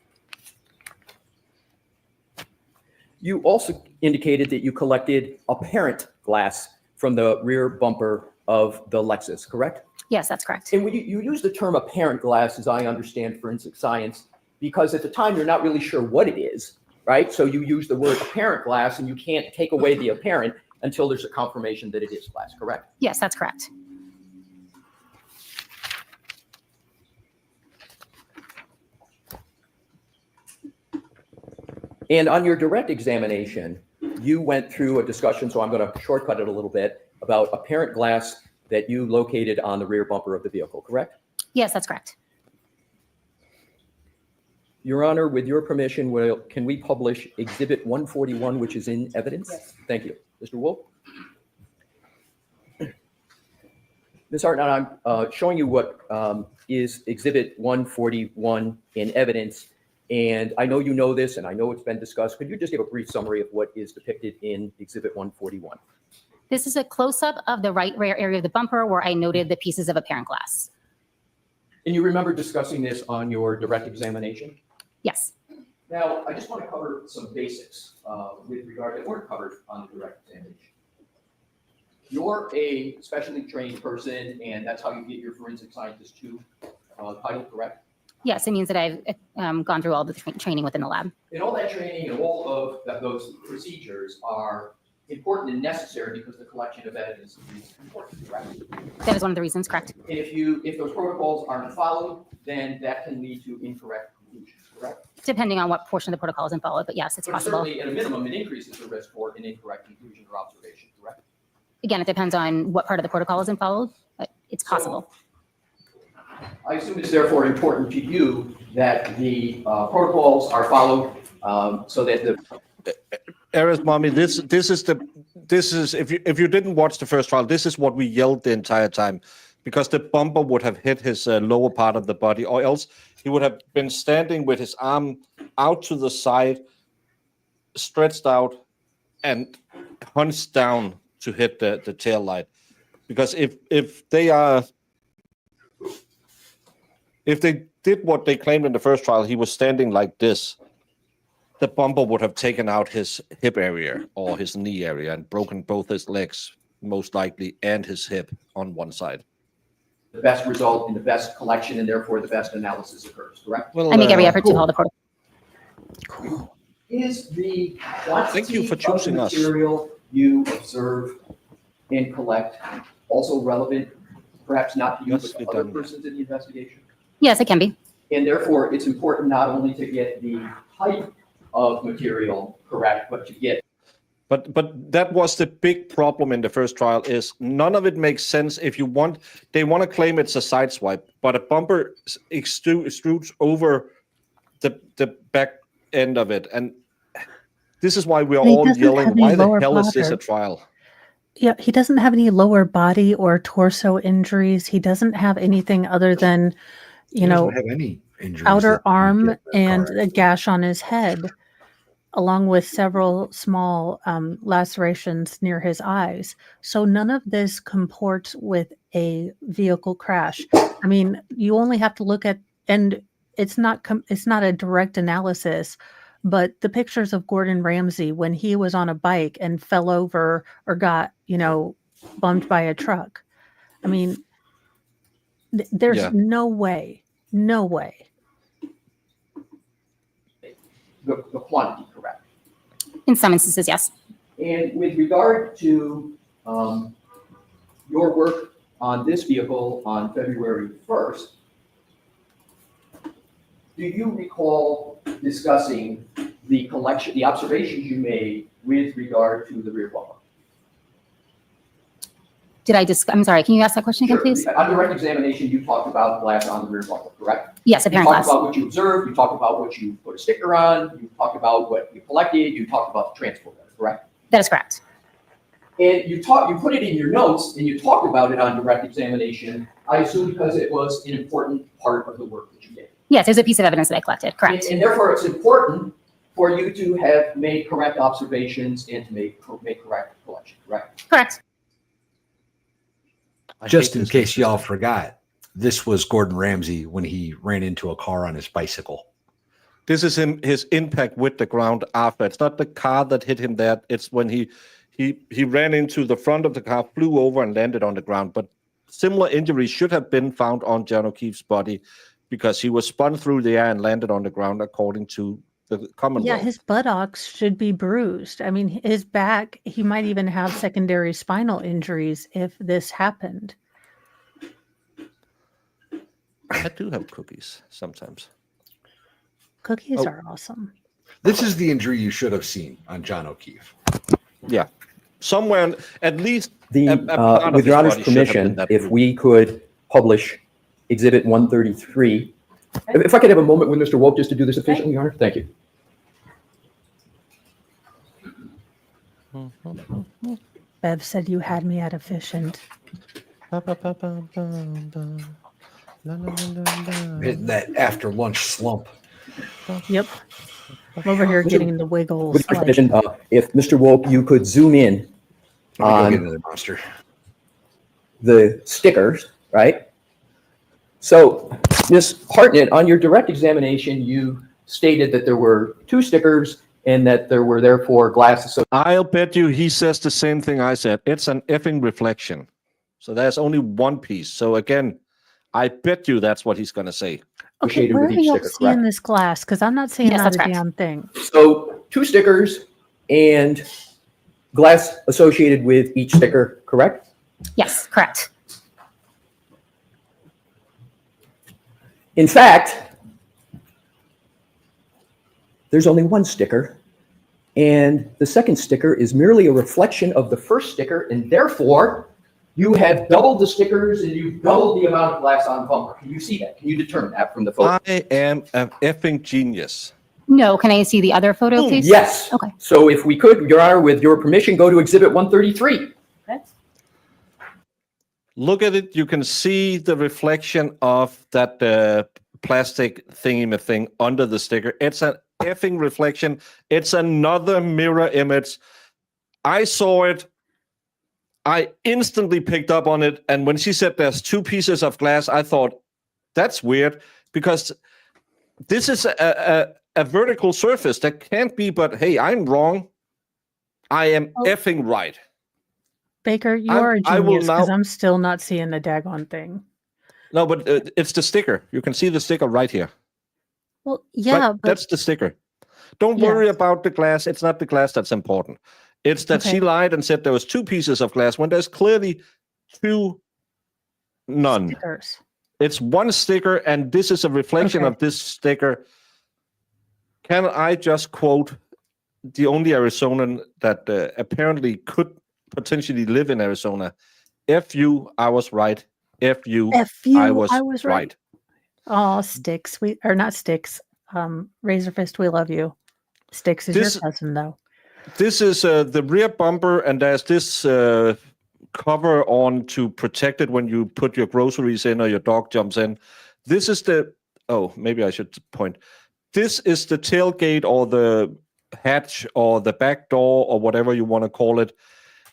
You also indicated that you collected apparent glass from the rear bumper of the Lexus, correct? Yes, that's correct. And you use the term apparent glass, as I understand forensic science, because at the time you're not really sure what it is, right? So you use the word apparent glass, and you can't take away the apparent until there's a confirmation that it is glass, correct? Yes, that's correct. And on your direct examination, you went through a discussion, so I'm going to shortcut it a little bit, about apparent glass that you located on the rear bumper of the vehicle, correct? Yes, that's correct. Your Honor, with your permission, can we publish Exhibit 141, which is in evidence? Yes. Thank you. Mr. Wolf? Ms. Hartnett, I'm showing you what is Exhibit 141 in evidence. And I know you know this, and I know it's been discussed. Could you just give a brief summary of what is depicted in Exhibit 141? This is a close-up of the right rear area of the bumper where I noted the pieces of apparent glass. And you remember discussing this on your direct examination? Yes. Now, I just want to cover some basics with regard that weren't covered on the direct examination. You're a specially trained person, and that's how you get your forensic scientist title, correct? Yes, it means that I've gone through all the training within the lab. And all that training and all of those procedures are important and necessary because the collection of evidence is important, correct? That is one of the reasons, correct? And if those protocols aren't followed, then that can lead to incorrect conclusions, correct? depending on what portion of the protocol is involved. But yes, it's But possible. certainly, at a minimum, it increases the risk for an incorrect conclusion or observation, correct? Again, it depends on what part of the protocol is involved, but it's possible. I assume it's therefore important to you that the protocols are followed so that the Eris, mommy, this is if you didn't watch the first trial, this is what we yelled the entire time, because the bumper would have hit his lower part of the body, or else he would have been standing with his arm out to the side, stretched out, and hunched down to hit the tail light. Because if they did what they claimed in the first trial, he was standing like this, the bumper would have taken out his hip area or his knee area and broken both his legs, most likely, and his hip on one side. The best result and the best collection, and therefore the best analysis occurs, correct? Well, I make every effort to follow the protocol. Cool. Is the Thank you for quantity of choosing the us. material you observe and collect also relevant, perhaps not to you, Yes, but it to other does. persons in the investigation? Yes, it can be. And therefore, it's important not only to get the type of material correct, but to get. But that was the big problem in the first trial, is none of it makes sense. If you want, they want to claim it's a side swipe, but a bumper extrudes over the back end of it. And this is why we're He all doesn't yelling, have any why the lower hell is this a bladder. trial? Yeah, he doesn't have any lower body or torso injuries. He doesn't have anything other than, He doesn't have any injuries outer that you arm get in a and car a gash on his head, along with several small lacerations near his eyes. So none of this comports with a vehicle crash. I mean, you only have to look at, and it's not a direct analysis, but the pictures of Gordon Ramsay when he was on a bike and fell over or got, bumped by a truck. I mean, there's Yeah. no way. The quantity correct. In some instances, yes. And with regard to your work on this vehicle on February 1st, do you recall discussing the observations you made with regard to the rear bumper? I'm sorry, can you ask that question again, Sure. please? On direct examination, you talked about glass on the rear bumper, correct? Yes, You apparent talked glass. about what you observed, you talked about what you put a sticker on, you talked about what you collected, you talked about the transport letter, correct? That is correct. And you put it in your notes and you talked about it on direct examination, I assume because it was an important part of the work that you did. Yes, there's a piece of evidence that I collected. Correct. And therefore, it's important for you to have made correct observations and to make correct collection, correct? Correct. Just in case y'all forgot, this was Gordon Ramsay when he ran into a car on his bicycle. This is his impact with the ground after. It's not the car that hit him there. It's when he ran into the front of the car, flew over and landed on the ground. But similar injuries should have been found on John O'Keefe's body because he was spun through the air and landed on the ground according to the Commonwealth. Yeah, his buttocks should be bruised. I mean, his back, he might even have secondary spinal injuries if this happened. I do have cookies sometimes. Cookies are awesome. This is the injury you should have seen on John O'Keefe. Yeah. Somewhere, at least The, a part of with your his honor's body should have been permission, that if bruised. we could publish Exhibit 133. If I could have a moment with Mr. Woke just to do this efficiently, Your Honor, thank you. Bev said you had me at efficient. Hitting that after lunch slump. Yep. I'm over here getting the wiggles. With your Like, permission, if Mr. Woke, you could zoom in Let me go on get another monster. the stickers, right? So, Ms. Hartnett, on your direct examination, you stated that there were 2 stickers and that there were therefore glasses. I'll bet you he says the same thing I said. It's an effing reflection. So there's only one piece. So again, I bet you that's what he's going to say. okay, associated where with are each y'all sticker, seeing correct? this glass? Because I'm not seeing Yes, not that's a correct. damn thing. So 2 stickers and glass associated with each sticker, correct? Yes, correct. In fact, there's only one sticker. And the second sticker is merely a reflection of the first sticker, and therefore you have doubled the stickers and you've doubled the amount of glass on the bumper. Can you see that? Can you determine that from the photo? I am an effing genius. No, can I see the other photo, please? Yes. Okay. So if we could, Your Honor, with your permission, go to Exhibit 133. Okay. Look at it. You can see the reflection of that plastic thingy-ma-thing under the sticker. It's an effing reflection. It's another mirror image. I saw it. I instantly picked up on it. And when she said there's two pieces of glass, I thought, that's weird, because this is a vertical surface. That can't be, but hey, I'm wrong. I am effing right. Baker, you are a genius, because I'm still not seeing the daggone thing. No, but it's the sticker. You can see the sticker right here. Well, yeah, but that's the sticker. Don't worry about the glass. It's not the glass that's important. It's that she lied and said there was two pieces of glass when there's clearly none. Stickers. It's one sticker, and this is a reflection of this sticker. Can I just quote the only Arizonan that apparently could potentially live in Arizona? F you, I was right. F you, I was right. Oh, Sticks. Not Sticks. Razor Fist, we love you. Sticks is your cousin, though. This is the rear bumper, and there's this cover on to protect it when you put your groceries in or your dog jumps in. This is the, maybe I should point. This is the tailgate or the hatch or the back door or whatever you want to call it.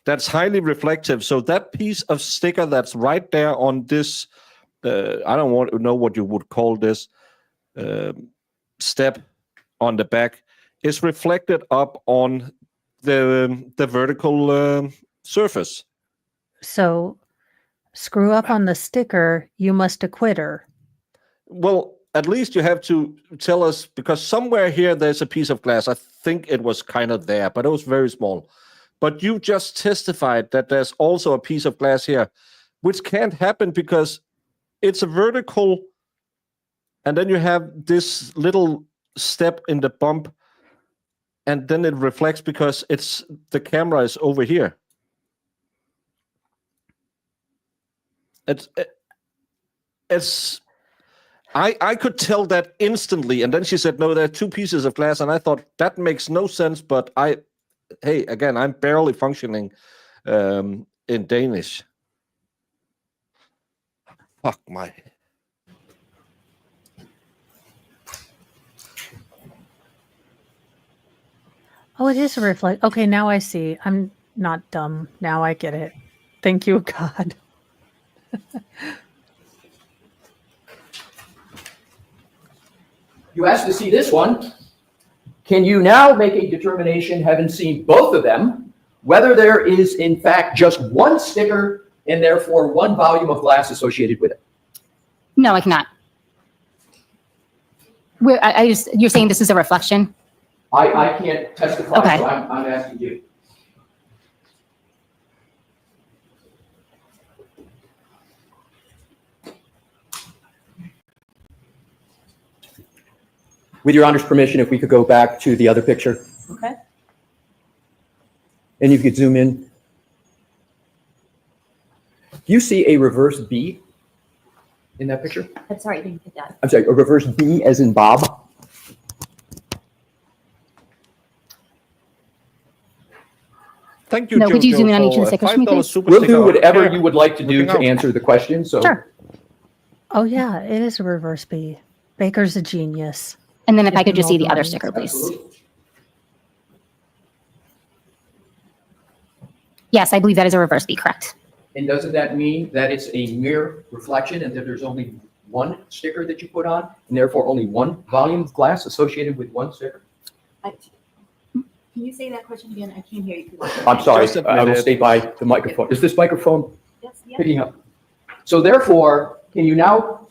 That's highly reflective. So that piece of sticker that's right there on this, I don't want to know what you would call this step on the back, is reflected up on the vertical surface. So screw up on the sticker, you must acquit her. Well, at least you have to tell us, because somewhere here there's a piece of glass. I think it was kind of there, but it was very small. But you just testified that there's also a piece of glass here, which can't happen because it's a vertical, and then you have this little step in the bump, and then it reflects because the camera is over here. I could tell that instantly, and then she said, no, there are two pieces of glass, and I thought that makes no sense, but hey, again, I'm barely functioning in Danish. Fuck my... Oh, it is a reflect. Okay, now I see. I'm not dumb. Now I get it. Thank you, God. You asked to see this one. Can you now make a determination, having seen both of them, whether there is in fact just one sticker and therefore one volume of glass associated with it? No, I cannot. You're saying this is a reflection? I can't testify, okay. So I'm asking you. With Your Honor's permission, if we could go back to the other picture. Okay. And if you could zoom in. Do you see a reverse B in that picture? I'm sorry, I didn't get that. I'm sorry, a reverse B as in Bob? Thank you, no, Jojo, could you zoom in on each of the stickers for me, please? We'll do whatever you would like to do to answer the question. So. Sure. Oh, yeah, it is a reverse B. Baker's a genius. And then if I could just see the other sticker, please. Absolutely. Yes, I believe that is a reverse B, correct. And doesn't that mean that it's a mere reflection and that there's only one sticker that you put on, and therefore only one volume of glass associated with one sticker? Can you say that question again? I can't hear you. I'm sorry, I will stay by the microphone. Is this microphone picking up? So therefore, can you now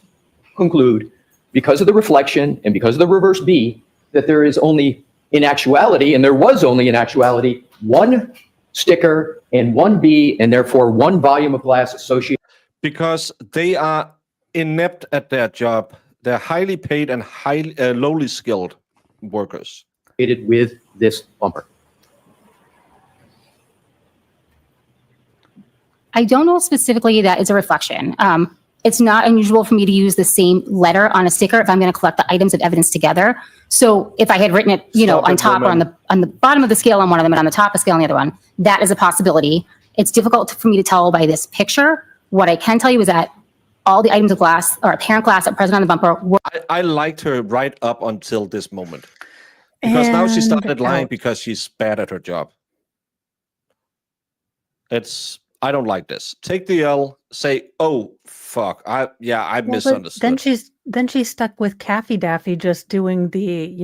conclude, because of the reflection and because of the reverse B, that there is only, in actuality, and there was only in actuality, one sticker and one B, and therefore one volume of glass associated? Because they are inept at their job. They're highly paid and lowly skilled workers. associated with this bumper? I don't know specifically that it's a reflection. It's not unusual for me to use the same letter on a sticker if I'm going to collect the items of evidence together. So if I had written it, on top or on the bottom of the scale on one of them and on the top of the scale on the other one, that is a possibility. It's difficult for me to tell by this picture. What I can tell you is that all the items of glass or apparent glass that are present on the bumper were. I liked her right up until this moment. Because now she started lying because she's bad at her job. I don't like this. Take the L, say, oh, fuck. I misunderstood. Then she's stuck with Caffey Daffy just doing the,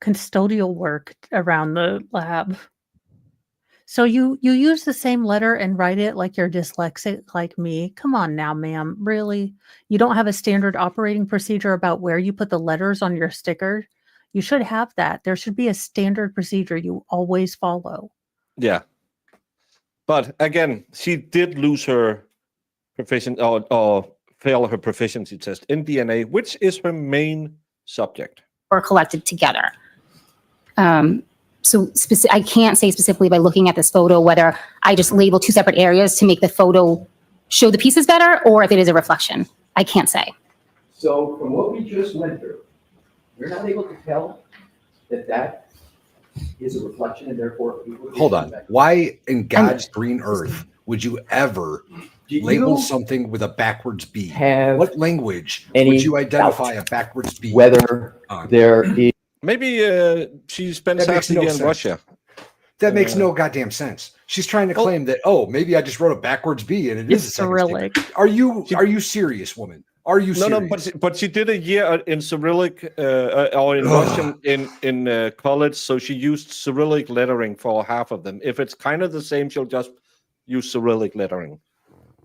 custodial work around the lab. So you use the same letter and write it like you're dyslexic like me. Come on now, ma'am. Really? You don't have a standard operating procedure about where you put the letters on your sticker? You should have that. There should be a standard procedure you always follow. Yeah. But again, she did lose her proficiency or fail her proficiency test in DNA, which is her main subject. Or collected together. So I can't say specifically by looking at this photo whether I just label two separate areas to make the photo show the pieces better or if it is a reflection. I can't say. So from what we just went through, you're not able to tell that is a reflection and therefore. Hold on. Why in God's green earth would you ever label something with a backwards B? What language would you identify a backwards B? Whether there is. Maybe she spends half the year in Russia. That makes no goddamn sense. She's trying to claim that, maybe I just wrote a backwards B and it is a Cyrillic. Are you serious, woman? Are you serious? No, but she did a year in Cyrillic or in Russian in college, so she used Cyrillic lettering for half of them. If it's kind of the same, she'll just use Cyrillic lettering.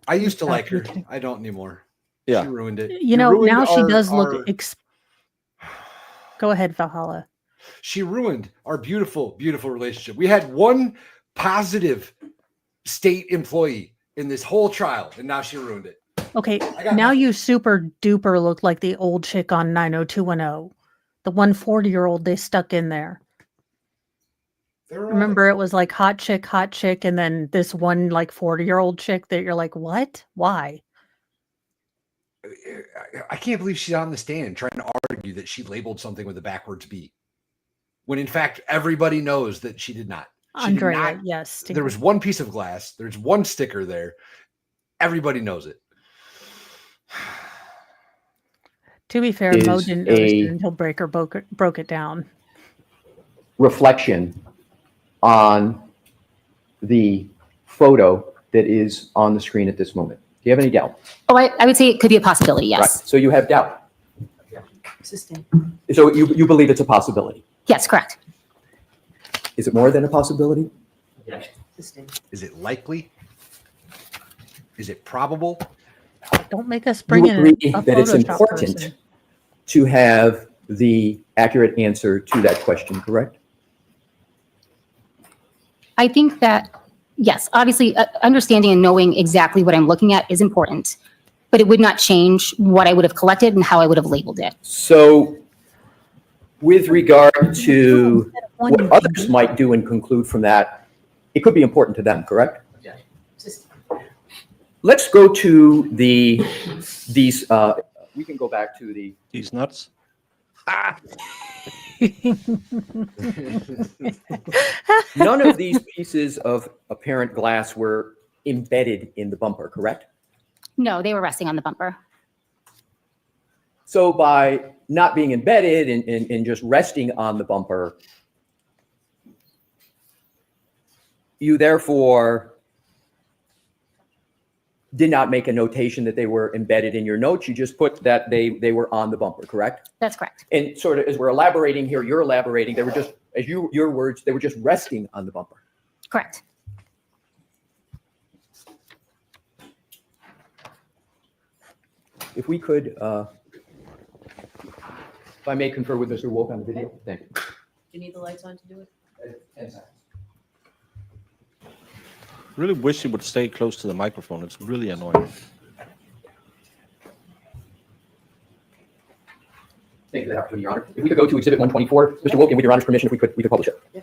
I used to like her. I don't anymore. Yeah. She ruined it. Now she does look... Go ahead, Valhalla. She ruined our beautiful, beautiful relationship. We had one positive state employee in this whole trial, and now she ruined it. Okay, now you super duper look like the old chick on 90210. The 140-year-old they stuck in there. Remember, it was like hot chick, and then this one like 40-year-old chick that you're like, what? Why? I can't believe she's on the stand trying to argue that she labeled something with a backwards B, when in fact everybody knows that she did not. Andrea, yes. There was one piece of glass. There's one sticker there. Everybody knows it. To be fair, Mo didn't notice it until Breaker broke it down. Reflection on the photo that is on the screen at this moment. Do you have any doubt? Oh, I would say it could be a possibility, yes. Right. So you have doubt. Sustained. So you believe it's a possibility? Yes, correct. Is it more than a possibility? Yes. Sustained. Is it likely? Is it probable? Don't make us bring in agree a that it's Photoshop important person. to have the accurate answer to that question, correct? I think that, yes, obviously understanding and knowing exactly what I'm looking at is important, but it would not change what I would have collected and how I would have labeled it. So with regard to what others might do and conclude from that, it could be important to them, correct? Yeah. Sustained. Let's go to these, we can go back to these nuts. None of these pieces of apparent glass were embedded in the bumper, correct? No, they were resting on the bumper. So by not being embedded and just resting on the bumper, you therefore did not make a notation that they were embedded in your notes. You just put that they were on the bumper, correct? That's correct. And sort of as we're elaborating here, you're elaborating, they were just, as your words, they were just resting on the bumper. Correct. If we could, if I may confer with Mr. Wolk on the video, thank you. Do you need the lights on to do it? 10 seconds. Really wish you would stay close to the microphone. It's really annoying. Thank you for that opportunity, Your Honor. If we could go to Exhibit 124, Mr. Wilkin, with Your Honor's permission, if we could publish it. Yeah.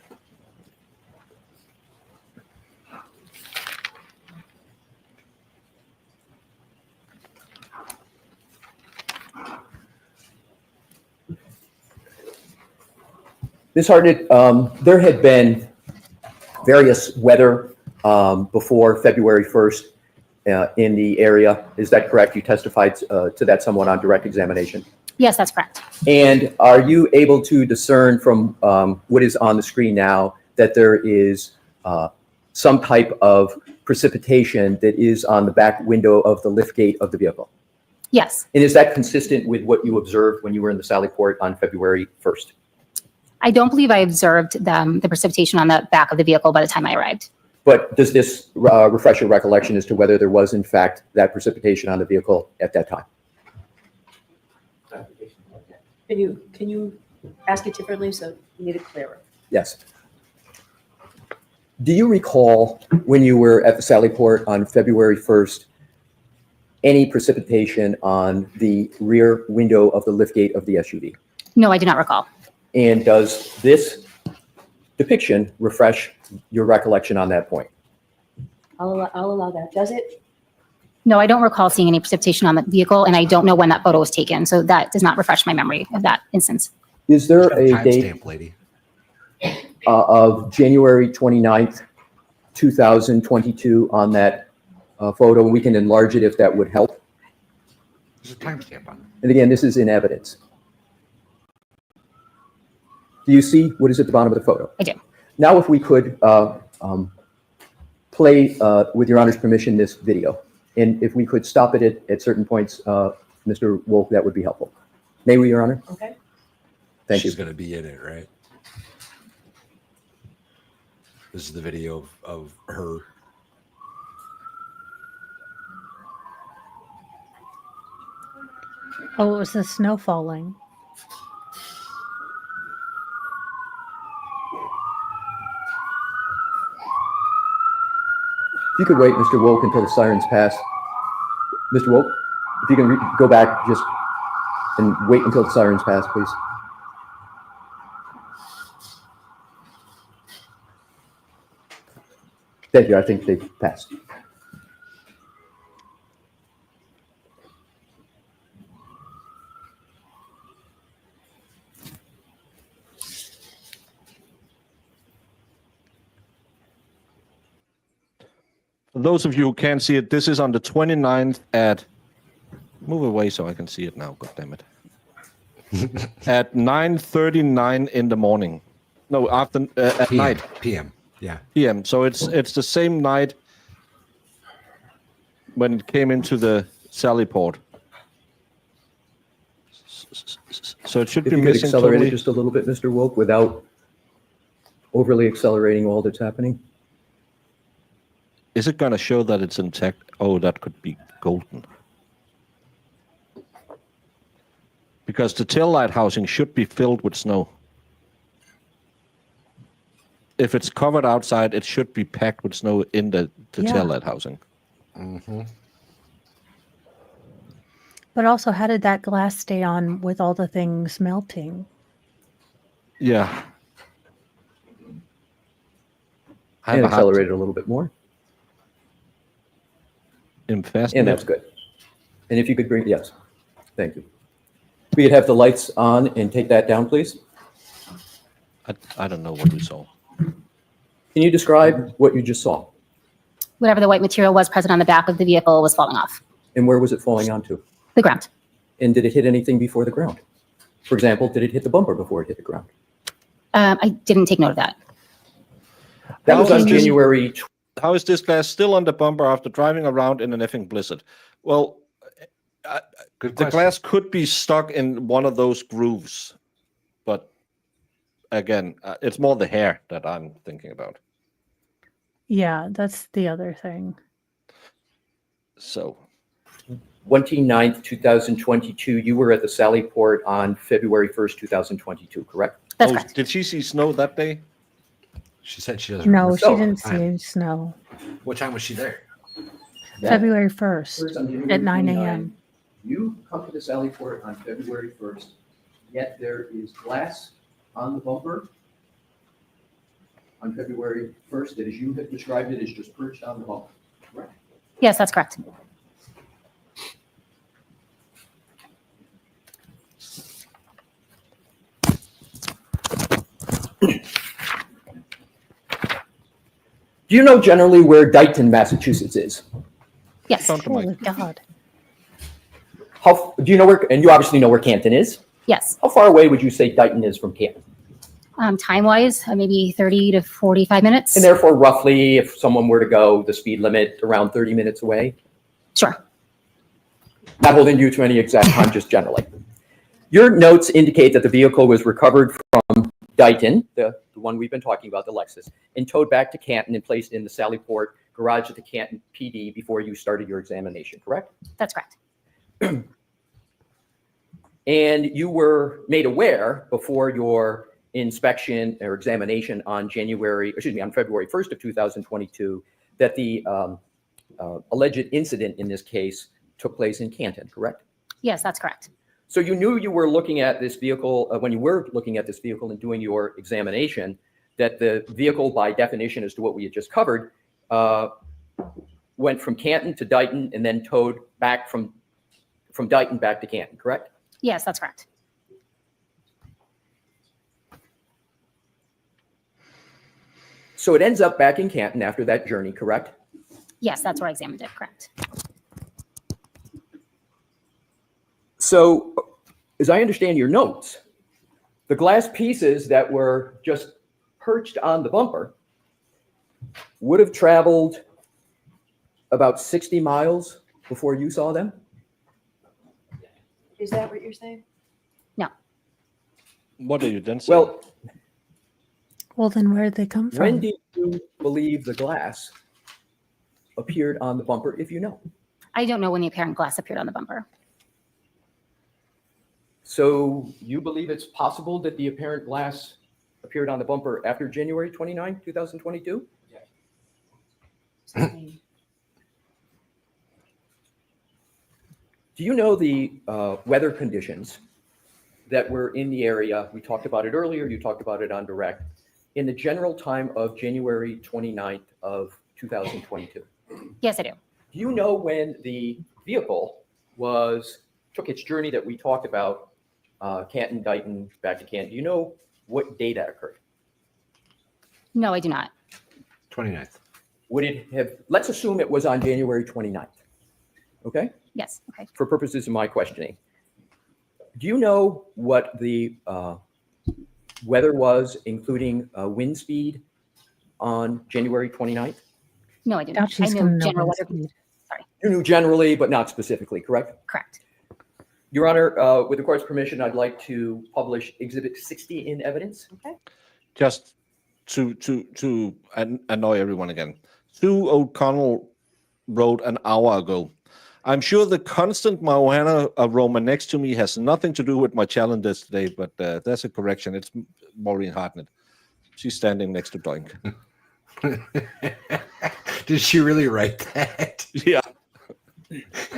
Ms. Hartnett, there had been various weather before February 1st in the area. Is that correct? You testified to that somewhat on direct examination. Yes, that's correct. And are you able to discern from what is on the screen now that there is some type of precipitation that is on the back window of the liftgate of the vehicle? Yes. And is that consistent with what you observed when you were in the Sally Port on February 1st? I don't believe I observed the precipitation on the back of the vehicle by the time I arrived. But does this refresh your recollection as to whether there was, in fact, that precipitation on the vehicle at that time? Can you ask it differently so you get it clearer? Yes. Do you recall when you were at the Sally Port on February 1st, any precipitation on the rear window of the liftgate of the SUV? No, I do not recall. And does this depiction refresh your recollection on that point? I'll allow that. Does it? No, I don't recall seeing any precipitation on the vehicle, and I don't know when that photo was taken, so that does not refresh my memory of that instance. Is there a date Timestamp, lady. of January 29th, 2022 on that photo? We can enlarge it if that would help. There's a timestamp on it. And again, this is in evidence. Do you see what is at the bottom of the photo? I do. Now, if we could play, with Your Honor's permission, this video. And if we could stop it at certain points, Mr. Wolf, that would be helpful. May we, Your Honor? Okay. Thank She's you. going to be in it, right? This is the video of her. Oh, it was the snow falling. If you could wait, Mr. Wolk, until the sirens pass. Mr. Wolk, if you can go back just and wait until the sirens pass, please. Thank you. I think they've passed. For those of you who can't see it, this is on the 29th at, move away so I can see it now, god damn it. At 9:39 in the morning. No, after, at PM, night. PM. Yeah. PM. So it's the same night when it came into the Sally Port. So it should If be you could missing accelerate totally. it just a little bit, Mr. Wolk, without overly accelerating all that's happening. Is it going to show that it's intact? Oh, that could be golden. Because the tail light housing should be filled with snow. If it's covered outside, it should be packed with snow in the Yeah. tail light housing. Mm-hmm. But also, how did that glass stay on with all the things melting? Yeah. I And have a hard accelerate it a little bit more. in fast. And that's good. And if you could bring, yes, thank you. If we could have the lights on and take that down, please. I don't know what we saw. Can you describe what you just saw? Whatever the white material was present on the back of the vehicle was falling off And where was it falling onto? the ground. And did it hit anything before the ground? For example, did it hit the bumper before it hit the ground? I didn't take note of that. That was on How is January. How is this glass still on the bumper after driving around in an effing blizzard? Well, Good the question. glass could be stuck in one of those grooves, but again, it's more the hair that I'm thinking about. Yeah, that's the other thing. So 29th, 2022, you were at the Sally Port on February 1st, 2022, correct? That's correct. did she see snow that day? She said she doesn't No, remember. she So, didn't see any snow. What time was she there? February 1st First on January at 9 29th. a.m. You come to the Sally Port on February 1st, yet there is glass on the bumper on February 1st that, as you have described it, is just perched on the bumper. Correct? Yes, that's correct. Do you know generally where Dighton, Massachusetts is? Yes. Holy God. How do you know where? And you obviously know where Canton is. Yes. How far away would you say Dighton is from Canton? Time-wise, maybe 30 to 45 minutes. And therefore, roughly, if someone were to go the speed limit, around 30 minutes away? Sure. Not holding you to any exact time, just generally. Your notes indicate that the vehicle was recovered from Dighton, the one we've been talking about, the Lexus, and towed back to Canton and placed in the Sallyport garage at the Canton PD before you started your examination, correct? That's correct. And you were made aware before your inspection or examination on February 1st of 2022 that the alleged incident in this case took place in Canton, correct? Yes, that's correct. So you knew you were looking at this vehicle, when you were looking at this vehicle and doing your examination, that the vehicle, by definition, as to what we had just covered, went from Canton to Dighton and then towed back from Dighton back to Canton, correct? Yes, that's correct. So it ends up back in Canton after that journey, correct? Yes, that's where I examined it, correct. So, as I understand your notes, the glass pieces that were just perched on the bumper would have traveled about 60 miles before you saw them? Is that what you're saying? No. What are you then saying? Well, then where did they come from? When did you believe the glass appeared on the bumper, if you know? I don't know when the apparent glass appeared on the bumper. So you believe it's possible that the apparent glass appeared on the bumper after January 29, 2022? Do you know the weather conditions that were in the area? We talked about it earlier. You talked about it on direct. In the general time of January 29th of 2022? Yes, I do. Do you know when the vehicle took its journey that we talked about, Canton, Dighton, back to Canton? Do you know what day that occurred? No, I do not. 29th. Would it have, let's assume it was on January 29th, okay? Yes, okay. For purposes of my questioning. Do you know what the weather was, including wind speed, on January 29th? No, I did not. I know general weather. Sorry. You knew generally, but not specifically, correct? Correct. Your Honor, with the court's permission, I'd like to publish Exhibit 60 in evidence. Okay. Just to annoy everyone again. Sue O'Connell wrote an hour ago, I'm sure the constant marijuana aroma next to me has nothing to do with my challenges today, but that's a correction. It's Maureen Hartnett. She's standing next to Doink. Did she really write that? Yeah.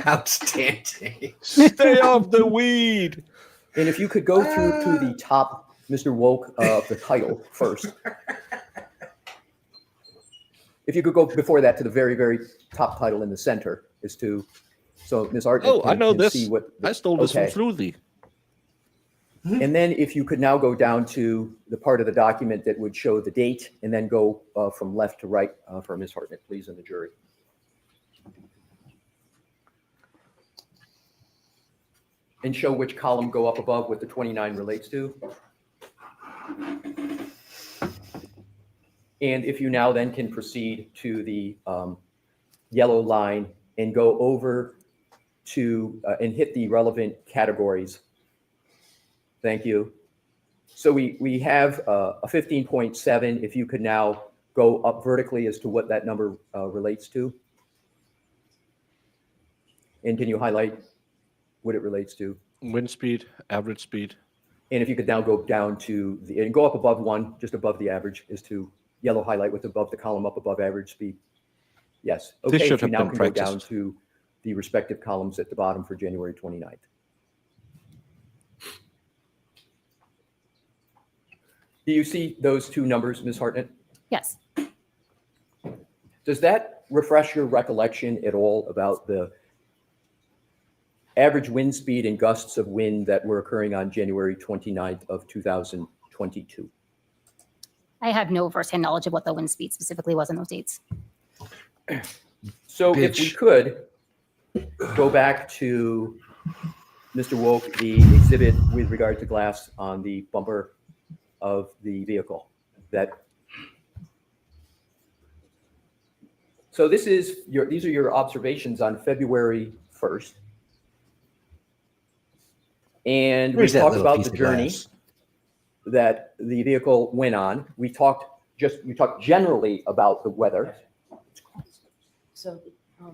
Outstanding. Stay off the weed. And if you could go through to the top, Mr. Woke, of the title first. If you could go before that to the very, very top title in the center, so Ms. Art. Oh, I know this. See what, I stole this from Flutie. And then if you could now go down to the part of the document that would show the date, and then go from left to right for Ms. Hartnett, please, and the jury. And show which column go up above what the 29 relates to. And if you now then can proceed to the yellow line and go over to and hit the relevant categories. Thank you. So we have a 15.7. If you could now go up vertically as to what that number relates to. And can you highlight what it relates to? Wind speed, average speed. And if you could now go down to and go up above one, just above the average, is to yellow highlight with above the column up above average speed. Yes. Okay. This should if you have now been can practiced. go down to the respective columns at the bottom for January 29th. Do you see those two numbers, Ms. Hartnett? Yes. Does that refresh your recollection at all about the average wind speed and gusts of wind that were occurring on January 29th of 2022? I have no firsthand knowledge of what the wind speed specifically was in those dates. So if we could go back to Mr. Wolk, the exhibit with regard to glass on the bumper of the vehicle. So these are your observations on February 1st. And we talked about the journey that the vehicle went on. We talked generally about the weather. So.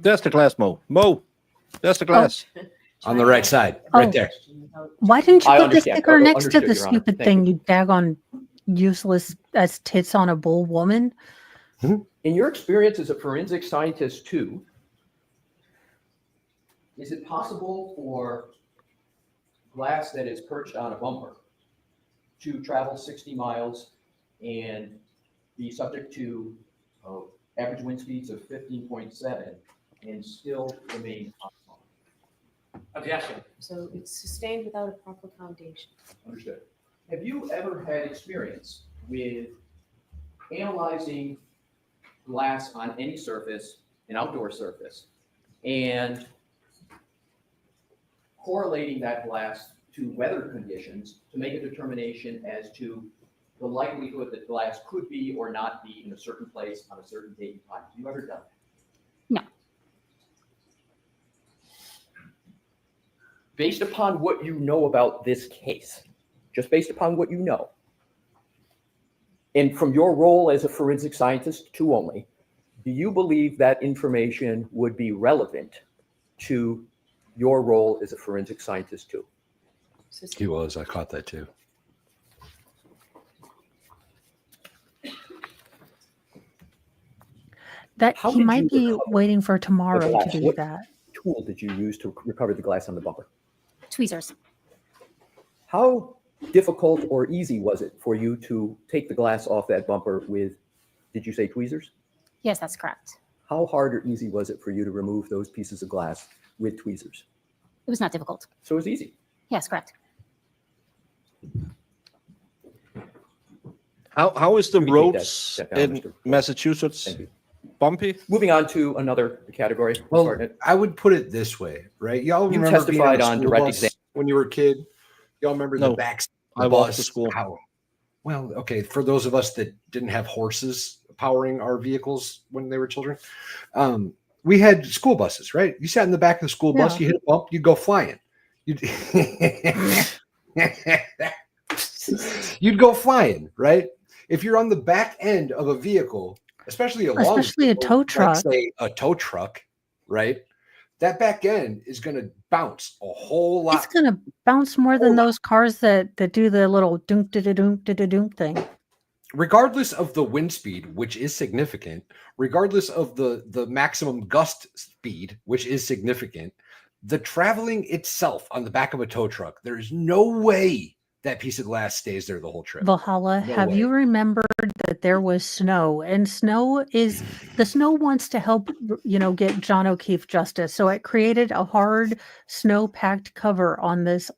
There's the glass, Mo. Mo, there's the glass. On the right side, right there. Why didn't you I put the understand. sticker next to Understood, the Your Honor. stupid Thank thing, you daggone useless as tits on a bull woman? In your experience as a forensic scientist too, is it possible for glass that is perched on a bumper to travel 60 miles and be subject to average wind speeds of 15.7 and still remain on? Objection. So it's sustained without a proper foundation. Understood. Have you ever had experience with analyzing glass on any surface, an outdoor surface, and correlating that glass to weather conditions to make a determination as to the likelihood that glass could be or not be in a certain place on a certain date and time? Have you ever done that? No. Based upon what you know about this case, just based upon what you know, and from your role as a forensic scientist too only, do you believe that information would be relevant to your role as a forensic scientist too? He was. I caught that too. That How he did might you be recover waiting for tomorrow the to glass? do What that. tool did you use to recover the glass on the bumper? Tweezers. How difficult or easy was it for you to take the glass off that bumper with, did you say tweezers? Yes, that's correct. How hard or easy was it for you to remove those pieces of glass with tweezers? It was not difficult. So it was easy. Yes, correct. How is the Let me take roads that down, in Mr. Massachusetts? Thank you. Bumpy? Moving on to another category. Ms. Well, Hartnett. I would put it this way, right? Y'all You remember being testified a on school direct bus exam. when you were a kid? Y'all remember No, the back I walked to school. Well, okay, for those of us that didn't have horses powering our vehicles when they were children, we had school buses, right? You sat in the back of the school bus, you hit a bump, you'd go flying. You'd go flying, right? If you're on the back end of a vehicle, especially a tow truck, say a tow truck, right? That back end is going to bounce a whole lot. It's going to bounce more than those cars that do the little dunk da dunk da dunk thing. Regardless of the wind speed, which is significant, regardless of the maximum gust speed, which is significant, the traveling itself on the back of a tow truck, there's no way that piece of glass stays there the whole trip. Valhalla, No have way. you remembered that there was snow? And the snow wants to help, get John O'Keefe justice. So it created a hard snow-packed cover on this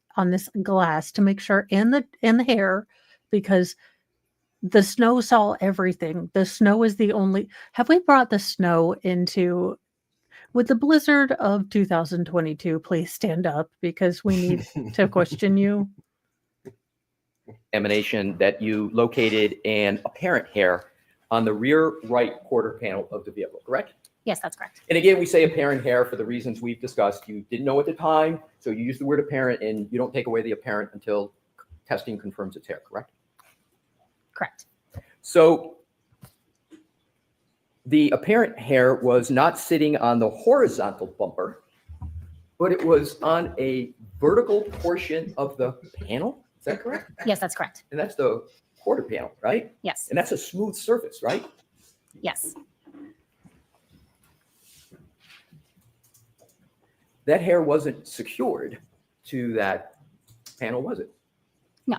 glass to make sure in the hair, because the snow saw everything. The snow is the only. Have we brought the snow into? Would the blizzard of 2022 please stand up, because we need to question you? Examination that you located an apparent hair on the rear right quarter panel of the vehicle, correct? Yes, that's correct. And again, we say apparent hair for the reasons we've discussed. You didn't know at the time, so you use the word apparent, and you don't take away the apparent until testing confirms it's hair, correct? Correct. So the apparent hair was not sitting on the horizontal bumper, but it was on a vertical portion of the panel. Is that correct? Yes, that's correct. And that's the quarter panel, right? Yes. And that's a smooth surface, right? Yes. That hair wasn't secured to that panel, was it? No.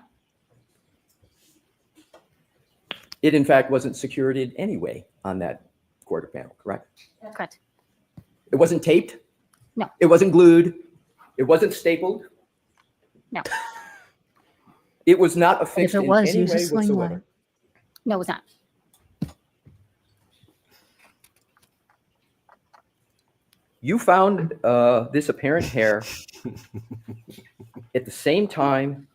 It, in fact, wasn't secured in any way on that quarter panel, correct? Correct. It wasn't taped? No. It wasn't glued? It wasn't stapled? No. It was not affixed If it in was, any use a way sling whatsoever? line. No, it was not. You found this apparent hair at the same time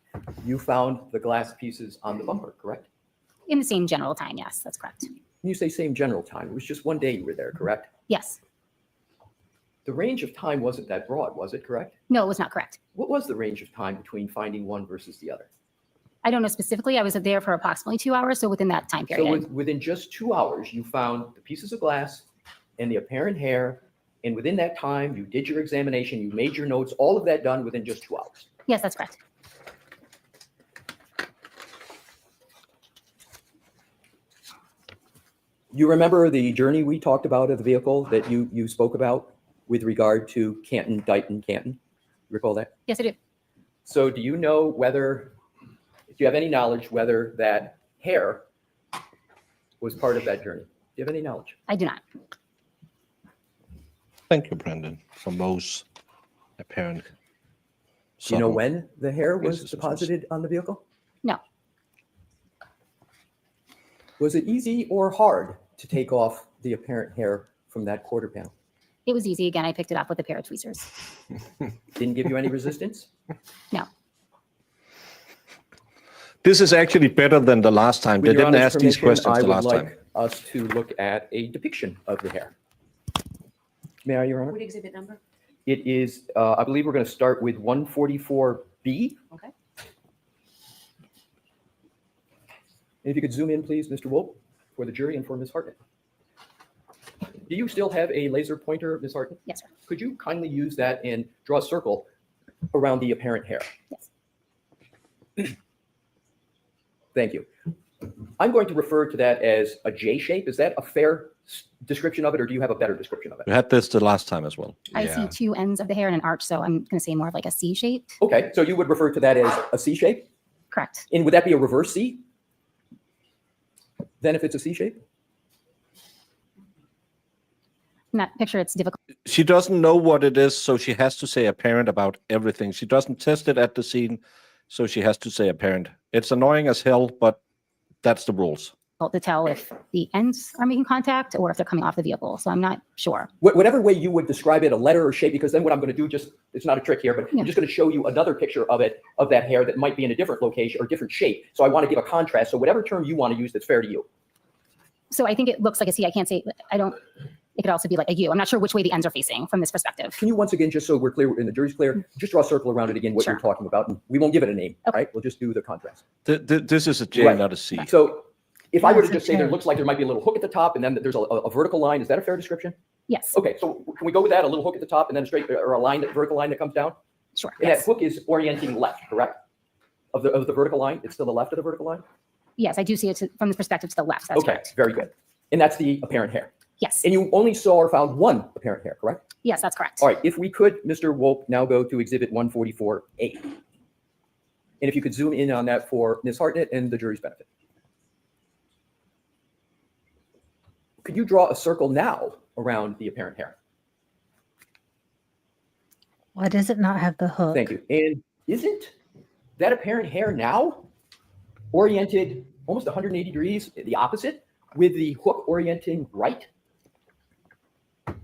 you found the glass pieces on the bumper, correct? In the same general time, yes, that's correct. You say same general time. It was just one day you were there, correct? Yes. The range of time wasn't that broad, was it, correct? No, it was not correct. What was the range of time between finding one versus the other? I don't know specifically. I was there for approximately 2 hours, so within that time period. So within just 2 hours, you found the pieces of glass and the apparent hair, and within that time, you did your examination, you made your notes, all of that done within just 2 hours. Yes, that's correct. You remember the journey we talked about of the vehicle that you spoke about with regard to Canton, Dighton, Canton? Recall that? Yes, I do. So do you know whether, do you have any knowledge whether that hair was part of that journey? Do you have any knowledge? I do not. Thank you, Brendan, for those apparent. Do you know when the hair was Basis of deposited on the vehicle? No. Was it easy or hard to take off the apparent hair from that quarter panel? It was easy. Again, I picked it off with a pair of tweezers. Didn't give you any resistance? No. This is actually better than the last time. They With Your didn't Honor's ask these permission, questions the last I would time. like us to look at a depiction of the hair. May I, Your Honor? What exhibit number? It is, I believe we're going to start with 144B. Okay. If you could zoom in, please, Mr. Wolf, for the jury and for Ms. Hartnett. Do you still have a laser pointer, Ms. Hartnett? Yes, sir. Could you kindly use that and draw a circle around the apparent hair? Yes. Thank you. I'm going to refer to that as a J shape. Is that a fair description of it, or do you have a better description of it? We had this the last time as well. I see two ends of the hair in an arch, so I'm going to say more of like a C shape. Okay, so you would refer to that as a C shape? Correct. And would that be a reverse C? Then if it's a C shape? In that picture, it's difficult. She doesn't know what it is, so she has to say apparent about everything. She doesn't test it at the scene, so she has to say apparent. It's annoying as hell, but that's the rules. To tell if the ends are making contact or if they're coming off the vehicle. So I'm not sure. Whatever way you would describe it, a letter or shape, because then what I'm going to do, just, it's not a trick here, but I'm just going to show you another picture of it, of that hair that might be in a different location or different shape. So I want to give a contrast. So whatever term you want to use that's fair to you. So I think it looks like a C. I can't say, it could also be like a U. I'm not sure which way the ends are facing from this perspective. Can you once again, just so we're clear and the jury's clear, just draw a circle around it again, what you're talking about. And we won't give it a name, all right? We'll just do the contrast. This is a J, not a C. So if I were to just say there looks like there might be a little hook at the top and then there's a vertical line, is that a fair description? Yes. Okay, so can we go with that? A little hook at the top and then a straight or a line, vertical line that comes down? Sure. And that hook is orienting left, correct? Of the vertical line? It's to the left of the vertical line? Yes, I do see it from this perspective to the left. That's okay, correct. Very good. And that's the apparent hair? Yes. And you only saw or found one apparent hair, correct? Yes, that's correct. All right, if we could, Mr. Wolf, now go to exhibit 144A. And if you could zoom in on that for Ms. Hartnett and the jury's benefit. Could you draw a circle now around the apparent hair? Why does it not have the hook? Thank you. And isn't that apparent hair now oriented almost 180 degrees, the opposite, with the hook orienting right?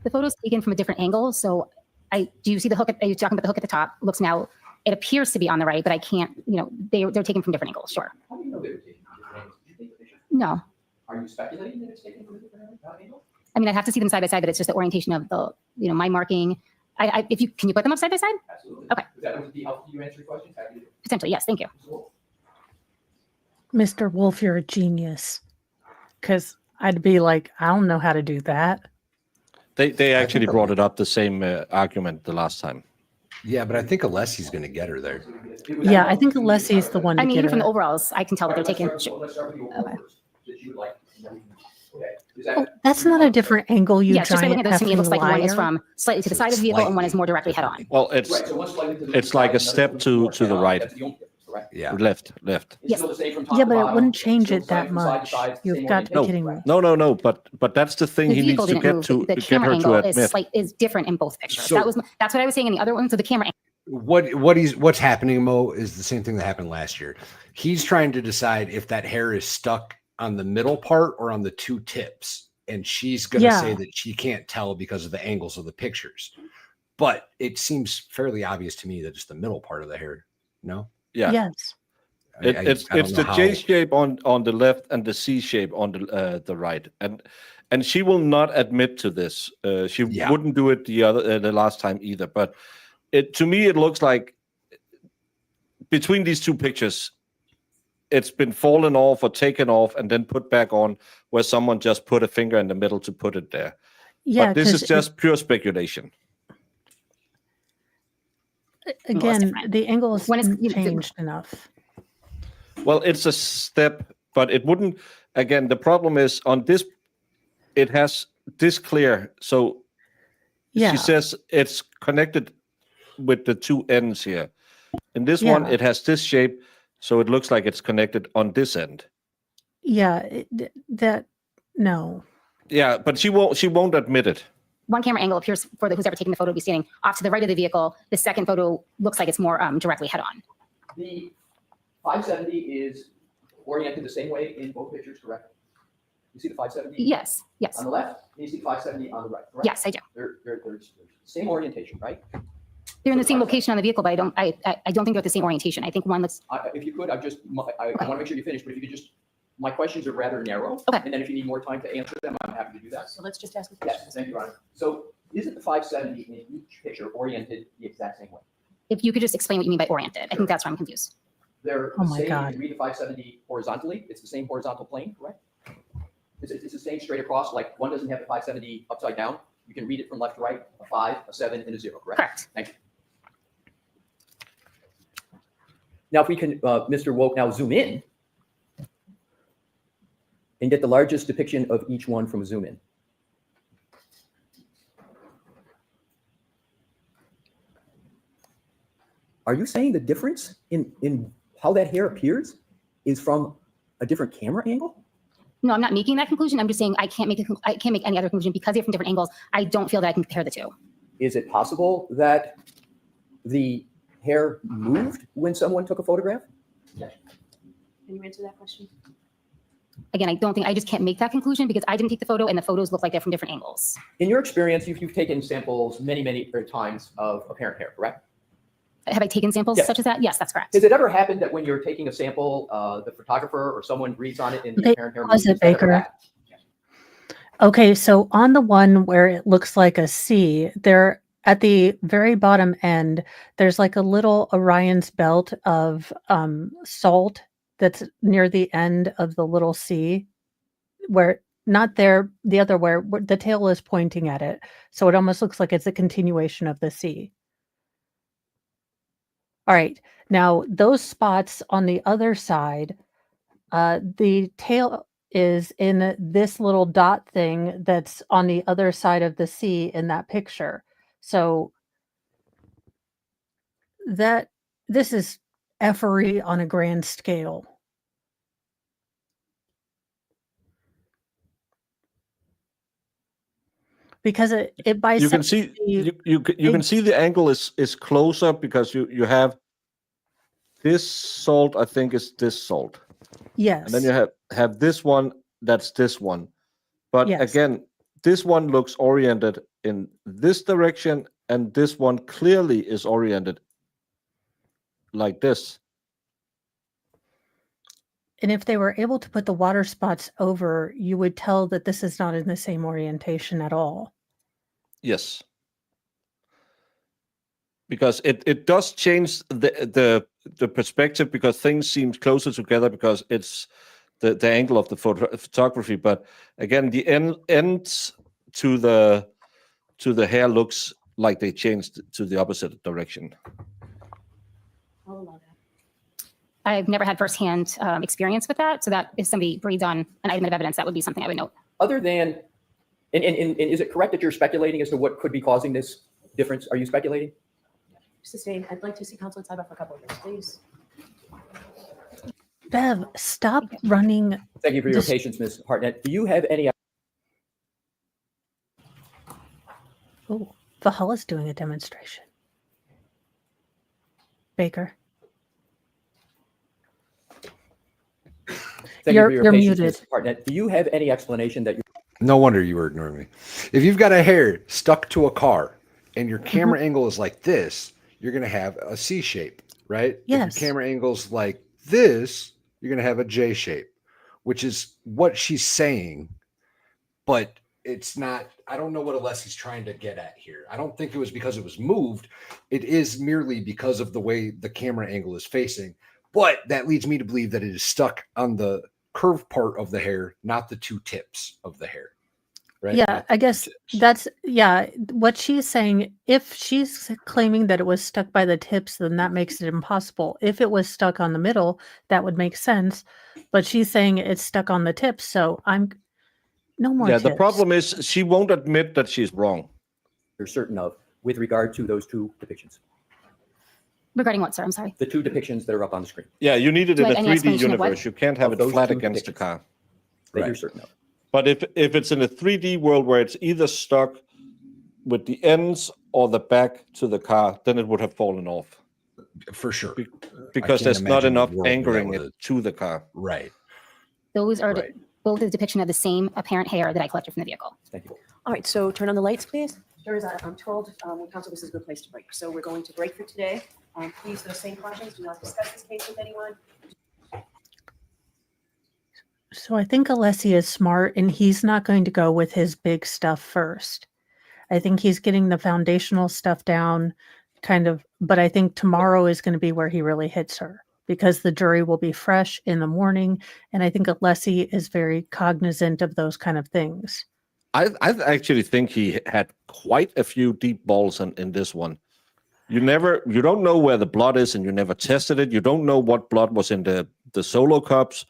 The photo's taken from a different angle. So do you see the hook? Are you talking about the hook at the top? Looks now, it appears to be on the right, but I can't, they're taken from different angles. Sure. How do you know they were taken from different angles? Did you take the picture? No. Are you speculating that it's taken from a different angle? I mean, I'd have to see them side by side, but it's just the orientation of the, my marking. Can you put them up side by side? Absolutely. Okay. Is that would be helpful to you answer your questions? Potentially, yes. Thank you. Mr. Wolf, you're a genius. Because I'd be like, I don't know how to do that. They actually brought it up the same argument the last time. Yeah, but I think Alessi's going to get her there. Yeah, I think Alessi's the one to I mean, get even from the her. overalls, I can tell that they're taking. Let's start with the overall first, that you would like. Okay. Oh, that's not a different angle, you Yes, just by looking giant at those to me, it looks effing like one is liar. from slightly to the side of the vehicle and one is more directly head on. Well, Right, so one slightly to the it's like a side, step another to more the head on. right. That's the only difference, correct? Yeah. Left. It's Yes. still the same from top Yeah, to but it bottom, wouldn't change still it the same that from side to much. side, You've same got to be orientation, kidding me. No. But that's the thing The he needs vehicle to didn't get move. to The get camera her to angle admit. is different in both pictures. So- That's what I was saying in the other one. So the camera What's happening, Mo, is the same thing that happened last year. He's trying to decide if that hair is stuck on the middle part or on the two tips, and she's going to Yeah. say that she can't tell because of the angles of the pictures. But it seems fairly obvious to me that it's the middle part of the hair. No, Yeah. Yes. It's I don't know the how- J shape on the left and the C shape on the right, and she will not admit to this. She Yeah. wouldn't do it the last time either. But to me it looks like between these two pictures, it's been fallen off or taken off and then put back on, where someone just put a finger in the middle to put it there. Yeah. But this is 'cause just pure speculation. again, different. the angle is When it's, you know, changed enough. Well, it's a step, but it wouldn't. Again, the problem is on this, it has this clear. So Yeah. she says it's connected with the two ends here. In this one, Yeah. it has this shape, so it looks like it's connected on this end. Yeah. No. Yeah, but she won't admit it. one camera angle appears for who's ever taking the photo to be standing off to the right of the vehicle. The second photo looks like it's more directly head on. The 570 is oriented the same way in both pictures, correct? You see the 570 Yes. on the left, and you see the 570 on the right, correct? Yes, I do. They're the same orientation, right? They're in the same location on the vehicle, but I don't think they're at the same orientation. I think one looks. If you could, I want to make sure you finish, but if you could just, my questions are rather narrow. Okay. And then if you need more time to answer them, I'm happy to do that. So let's just ask a Yes, question. thank you, Ron. So isn't the 570 in each picture oriented the exact same way? If you could just explain what you mean by oriented, I think that's where I'm confused. They're Oh the my same, God. you can read the 570 horizontally, it's the same horizontal plane, correct? It's the same straight across, like one doesn't have the 570 upside down. You can read it from left to right, a 5, a 7, and a 0, correct? Correct. Thank you. Now, if we can, Mr. Woke, now zoom in and get the largest depiction of each one from a zoom in. Are you saying the difference in how that hair appears is from a different camera angle? No, I'm not making that conclusion. I'm just saying I can't make any other conclusion because they're from different angles. I don't feel that I can compare the two. Is it possible that the hair moved when someone took a photograph? Can you answer that question? Again, I just can't make that conclusion because I didn't take the photo and the photos look like they're from different angles. In your experience, you've taken samples many times of apparent hair, correct? Have I taken samples Yes. such as that? Yes, that's correct. Has it ever happened that when you're taking a sample, the photographer or someone reads on it in the Okay, apparent hair? pause moves? it, Has that ever Baker. happened? Okay, so on the one where it looks like a C, there at the very bottom end, there's like a little Orion's belt of salt that's near the end of the little C, where not there, the other where the tail is pointing at it. So it almost looks like it's a continuation of the C. All right, now those spots on the other side, the tail is in this little dot thing that's on the other side of the C in that picture. So this is effery on a grand scale. Because it by You can see you can see the angle is closer because you have this salt. I think is this salt. Yes. And then you have this one, that's this one. But Yes. again, this one looks oriented in this direction, and this one clearly is oriented like this. And if they were able to put the water spots over, you would tell that this is not in the same orientation at all. Yes. Because it does change the perspective because things seem closer together because it's the angle of the photography. But again, the ends to the hair looks like they changed to the opposite direction. I'll allow that. I've never had firsthand experience with that. So that if somebody reads on an item of evidence, that would be something I would note. Other than, and is it correct that you're speculating as to what could be causing this difference? Are you speculating? Sustained. I'd like to see counsel at sidebar for a couple of minutes, please. Bev, stop running. Thank you for your patience, Ms. Hartnett. Do you have any? Oh, Valhalla's doing a demonstration. Baker. Thank you for your You're patience, muted. Ms. Hartnett. Do you have any explanation that you? No wonder you were ignoring me. If you've got a hair stuck to a car and your camera angle is like this, you're going to have a C shape, right? Yes. If your camera angle's like this, you're going to have a J shape, which is what she's saying, but it's not. I don't know what Alessi's trying to get at here. I don't think it was because it was moved. It is merely because of the way the camera angle is facing, but that leads me to believe that it is stuck on the curved part of the hair, not the two tips of the hair. Right? Yeah, I guess that's, what she's saying. If she's claiming that it was stuck by the tips, then that makes it impossible. If it was stuck on the middle, that would make sense. But she's saying it's stuck on the tips, so I'm no more tips. The problem is she won't admit that she's wrong. You're certain of with regard to those two depictions? Regarding what, sir? I'm sorry. The two depictions that are up on the screen. Yeah, you need it in a 3D explanation of what? universe. You can't have it Those flat two against the depictions. car. That you're certain of. But if it's in a 3D world where it's either stuck with the ends or the back to the car, then it would have fallen off. For sure. Because can't there's not imagine a enough world where anchoring that it would- to the car. Right. Those are Right. both a depiction of the same apparent hair that I collected from the vehicle. Thank you. All right, so turn on the lights, please. There is, I'm told, council, this is a good place to break. So we're going to break for today. Please, those same cautions, do not discuss this case with anyone. So I think Alessi is smart, and he's not going to go with his big stuff first. I think he's getting the foundational stuff down, kind of, but I think tomorrow is going to be where he really hits her, because the jury will be fresh in the morning, and I think Alessi is very cognizant of those kind of things. I actually think he had quite a few deep balls in this one. You don't know where the blood is, and you never tested it. You don't know what blood was in the solo cups.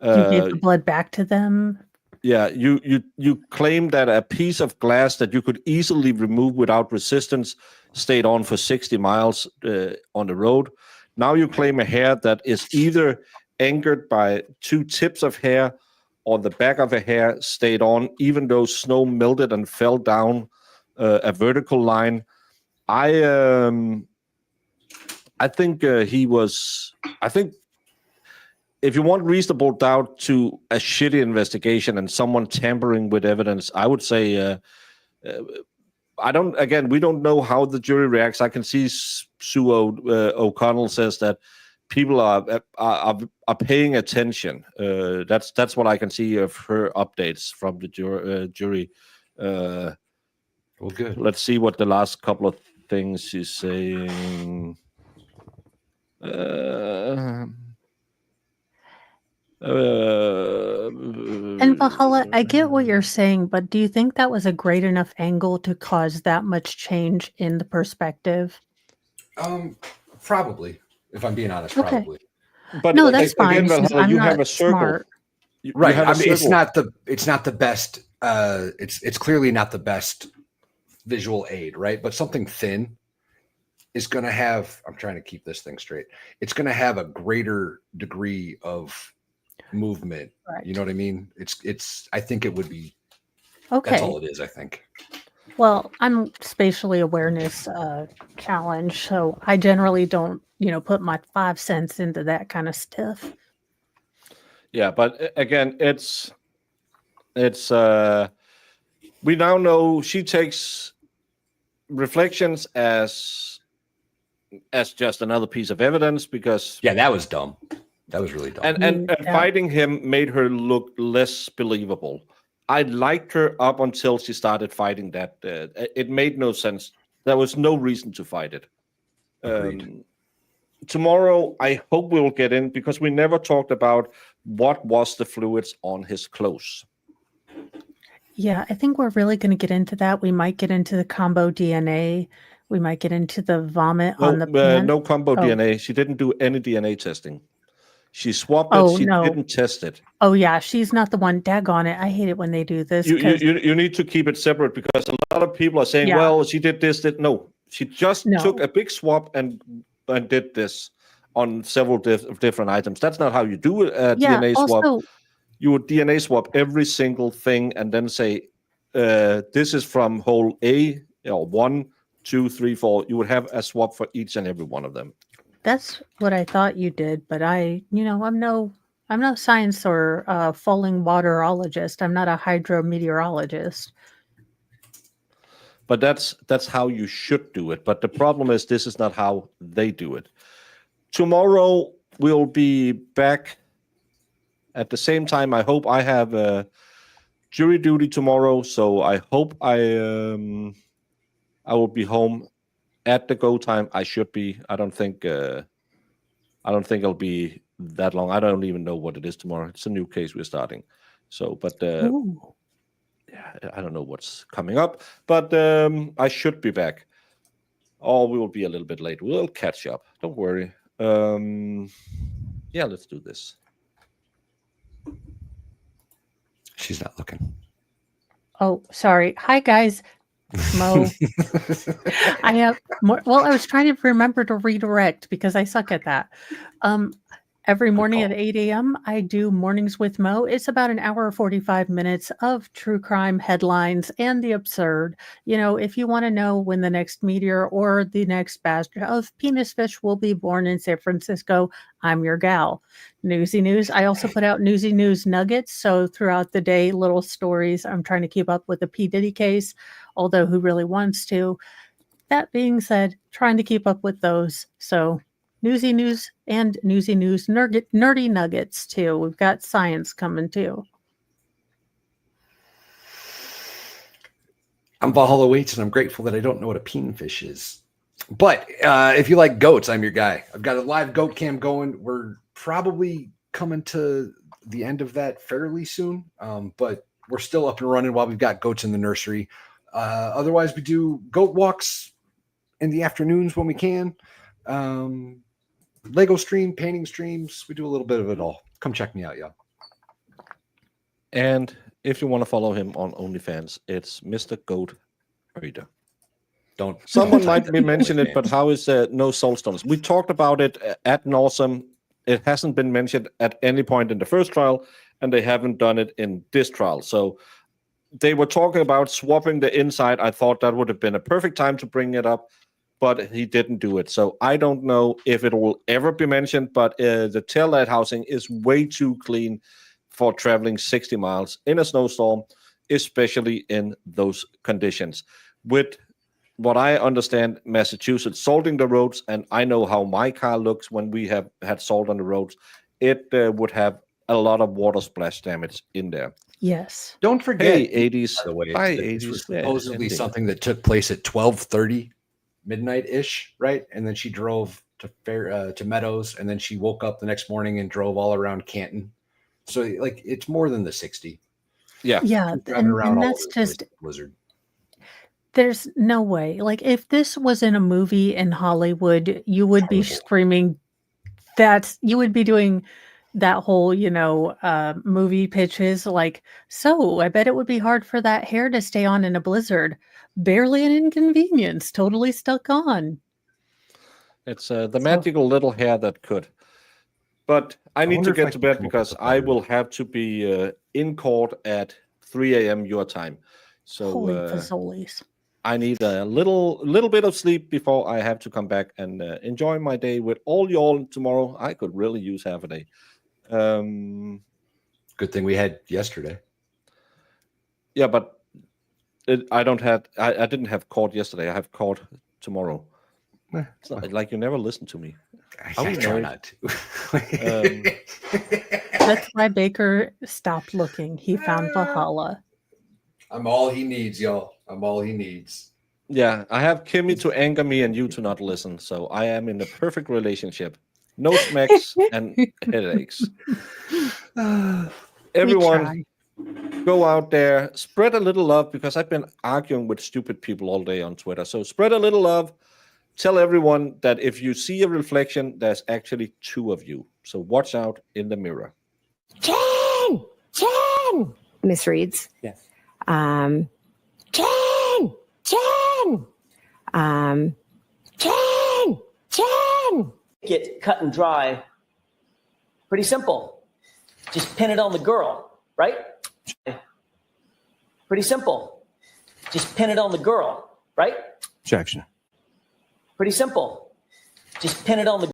You gave the blood back to them. Yeah, you claim that a piece of glass that you could easily remove without resistance stayed on for 60 miles on the road. Now you claim a hair that is either anchored by two tips of hair or the back of a hair stayed on, even though snow melted and fell down a vertical line. I think if you want reasonable doubt to a shitty investigation and someone tampering with evidence, I would say we don't know how the jury reacts. I can see Sue O'Connell says that people are paying attention. That's what I can see of her updates from the jury. Well, good. Let's see what the last couple of things she's saying. And Valhalla, I get what you're saying, but do you think that was a great enough angle to cause that much change in the perspective? Probably, if I'm being honest, Okay. probably. But No, that's fine. again, Since Valhalla, I'm you not have a circle. smart. Right. You have I a mean, it's circle. not the best. It's clearly not the best visual aid, right? But something thin is going to have. I'm trying to keep this thing straight. It's going to have a greater degree of movement. Right. You know what I mean? It's. I think it would be. Okay. That's all it is. I think. Well, I'm spatially awareness challenged, so I generally don't, put my 5 cents into that kind of stuff. Yeah, but again, it's we now know she takes reflections as just another piece of evidence because that was dumb. That was really dumb. And fighting him made her look less believable. I liked her up until she started fighting that. It made no sense. There was no reason to fight it. Tomorrow, I hope we will get in because we never talked about what was the fluids on his clothes. Yeah, I think we're really going to get into that. We might get into the combo DNA. We might get into the vomit on the pants. No combo DNA. She didn't do any DNA testing. She swapped it. She didn't test it. Oh, yeah. She's not the one. Daggone it. I hate it when they do this. You need to keep it separate because a lot of people are saying, well, she did this. No, she just took a big swap and did this on several different items. That's not how you do a DNA swap. You would DNA swap every single thing and then say, this is from hole A, 1, 2, 3, 4. You would have a swap for each and every one of them. That's what I thought you did, but I'm no science or falling waterologist. I'm not a hydrometeorologist. But that's how you should do it. But the problem is this is not how they do it. Tomorrow we'll be back at the same time. I hope I have jury duty tomorrow, so I hope I will be home at the go time. I should be. I don't think it'll be that long. I don't even know what it is tomorrow. It's a new case we're starting. So, but yeah, I don't know what's coming up. But I should be back. Or we will be a little bit late. We'll catch up. Don't worry. Yeah, let's do this. She's not looking. Oh, sorry. Hi, guys. Mo. I have more. Well, I was trying to remember to redirect because I suck at that. Every morning at 8 a.m., I do Mornings with Mo. It's about an hour or 45 minutes of true crime headlines and the absurd. If you want to know when the next meteor or the next batch of penis fish will be born in San Francisco, I'm your gal. Newsy News. I also put out Newsy News nuggets. So throughout the day, little stories. I'm trying to keep up with the P. Diddy case, although who really wants to? That being said, trying to keep up with those. So Newsy News and Newsy News nerdy nuggets too. We've got science coming too. I'm Valhalla Waits, and I'm grateful that I don't know what a peenfish is. But if you like goats, I'm your guy. I've got a live goat cam going. We're probably coming to the end of that fairly soon, but we're still up and running while we've got goats in the nursery. Otherwise, we do goat walks in the afternoons when we can. Lego stream, painting streams. We do a little bit of it all. Come check me out, y'all. And if you want to follow him on OnlyFans, it's Mr. Goat Reader. Someone might be mentioning it, but how is no soul stones? We talked about it ad nauseum. It hasn't been mentioned at any point in the first trial, and they haven't done it in this trial. So they were talking about swapping the inside. I thought that would have been a perfect time to bring it up, but he didn't do it. So I don't know if it will ever be mentioned, but the tail light housing is way too clean for traveling 60 miles in a snowstorm, especially in those conditions. With what I understand, Massachusetts salting the roads, and I know how my car looks when we have had salt on the roads, it would have a lot of water splash damage in there. Yes. Don't forget, hey, 80s. by the way, Hi, this 80s. was supposedly something that took place at 12:30 midnight-ish, right? And then she drove to Meadows, and then she woke up the next morning and drove all around Canton. So, like, it's more than the 60. Yeah, and that's just blizzard. There's no way. Like, if this was in a movie in Hollywood, you would be screaming. You would be doing that whole, movie pitches. Like, so I bet it would be hard for that hair to stay on in a blizzard. Barely an inconvenience. Totally stuck on. It's the magical little hair that could. But I need to get to bed because I will have to be in court at 3 a.m. your time. So holy fazolies. I need a little bit of sleep before I have to come back and enjoy my day with all y'all tomorrow. I could really use half a day. Good thing we had yesterday. Yeah, but I didn't have court yesterday. I have court tomorrow. It's not, like you never listen to me. I try not to. That's why Baker stopped looking. He found Valhalla. I'm all he needs, y'all. I'm all he needs. Yeah, I have Kimmy to anger me and you to not listen. So I am in a perfect relationship. No smacks and headaches. Everyone, go out there, spread a little love, because I've been arguing with stupid people all day on Twitter. So spread a little love. Tell everyone that if you see a reflection, there's actually two of you. So watch out in the mirror. Jen! Misreads. Yes. Jen! it cut and dry, pretty simple. Just pin it on the girl, right? Pretty simple. Just pin it on the girl, right? Objection. Pretty simple. Just pin it on the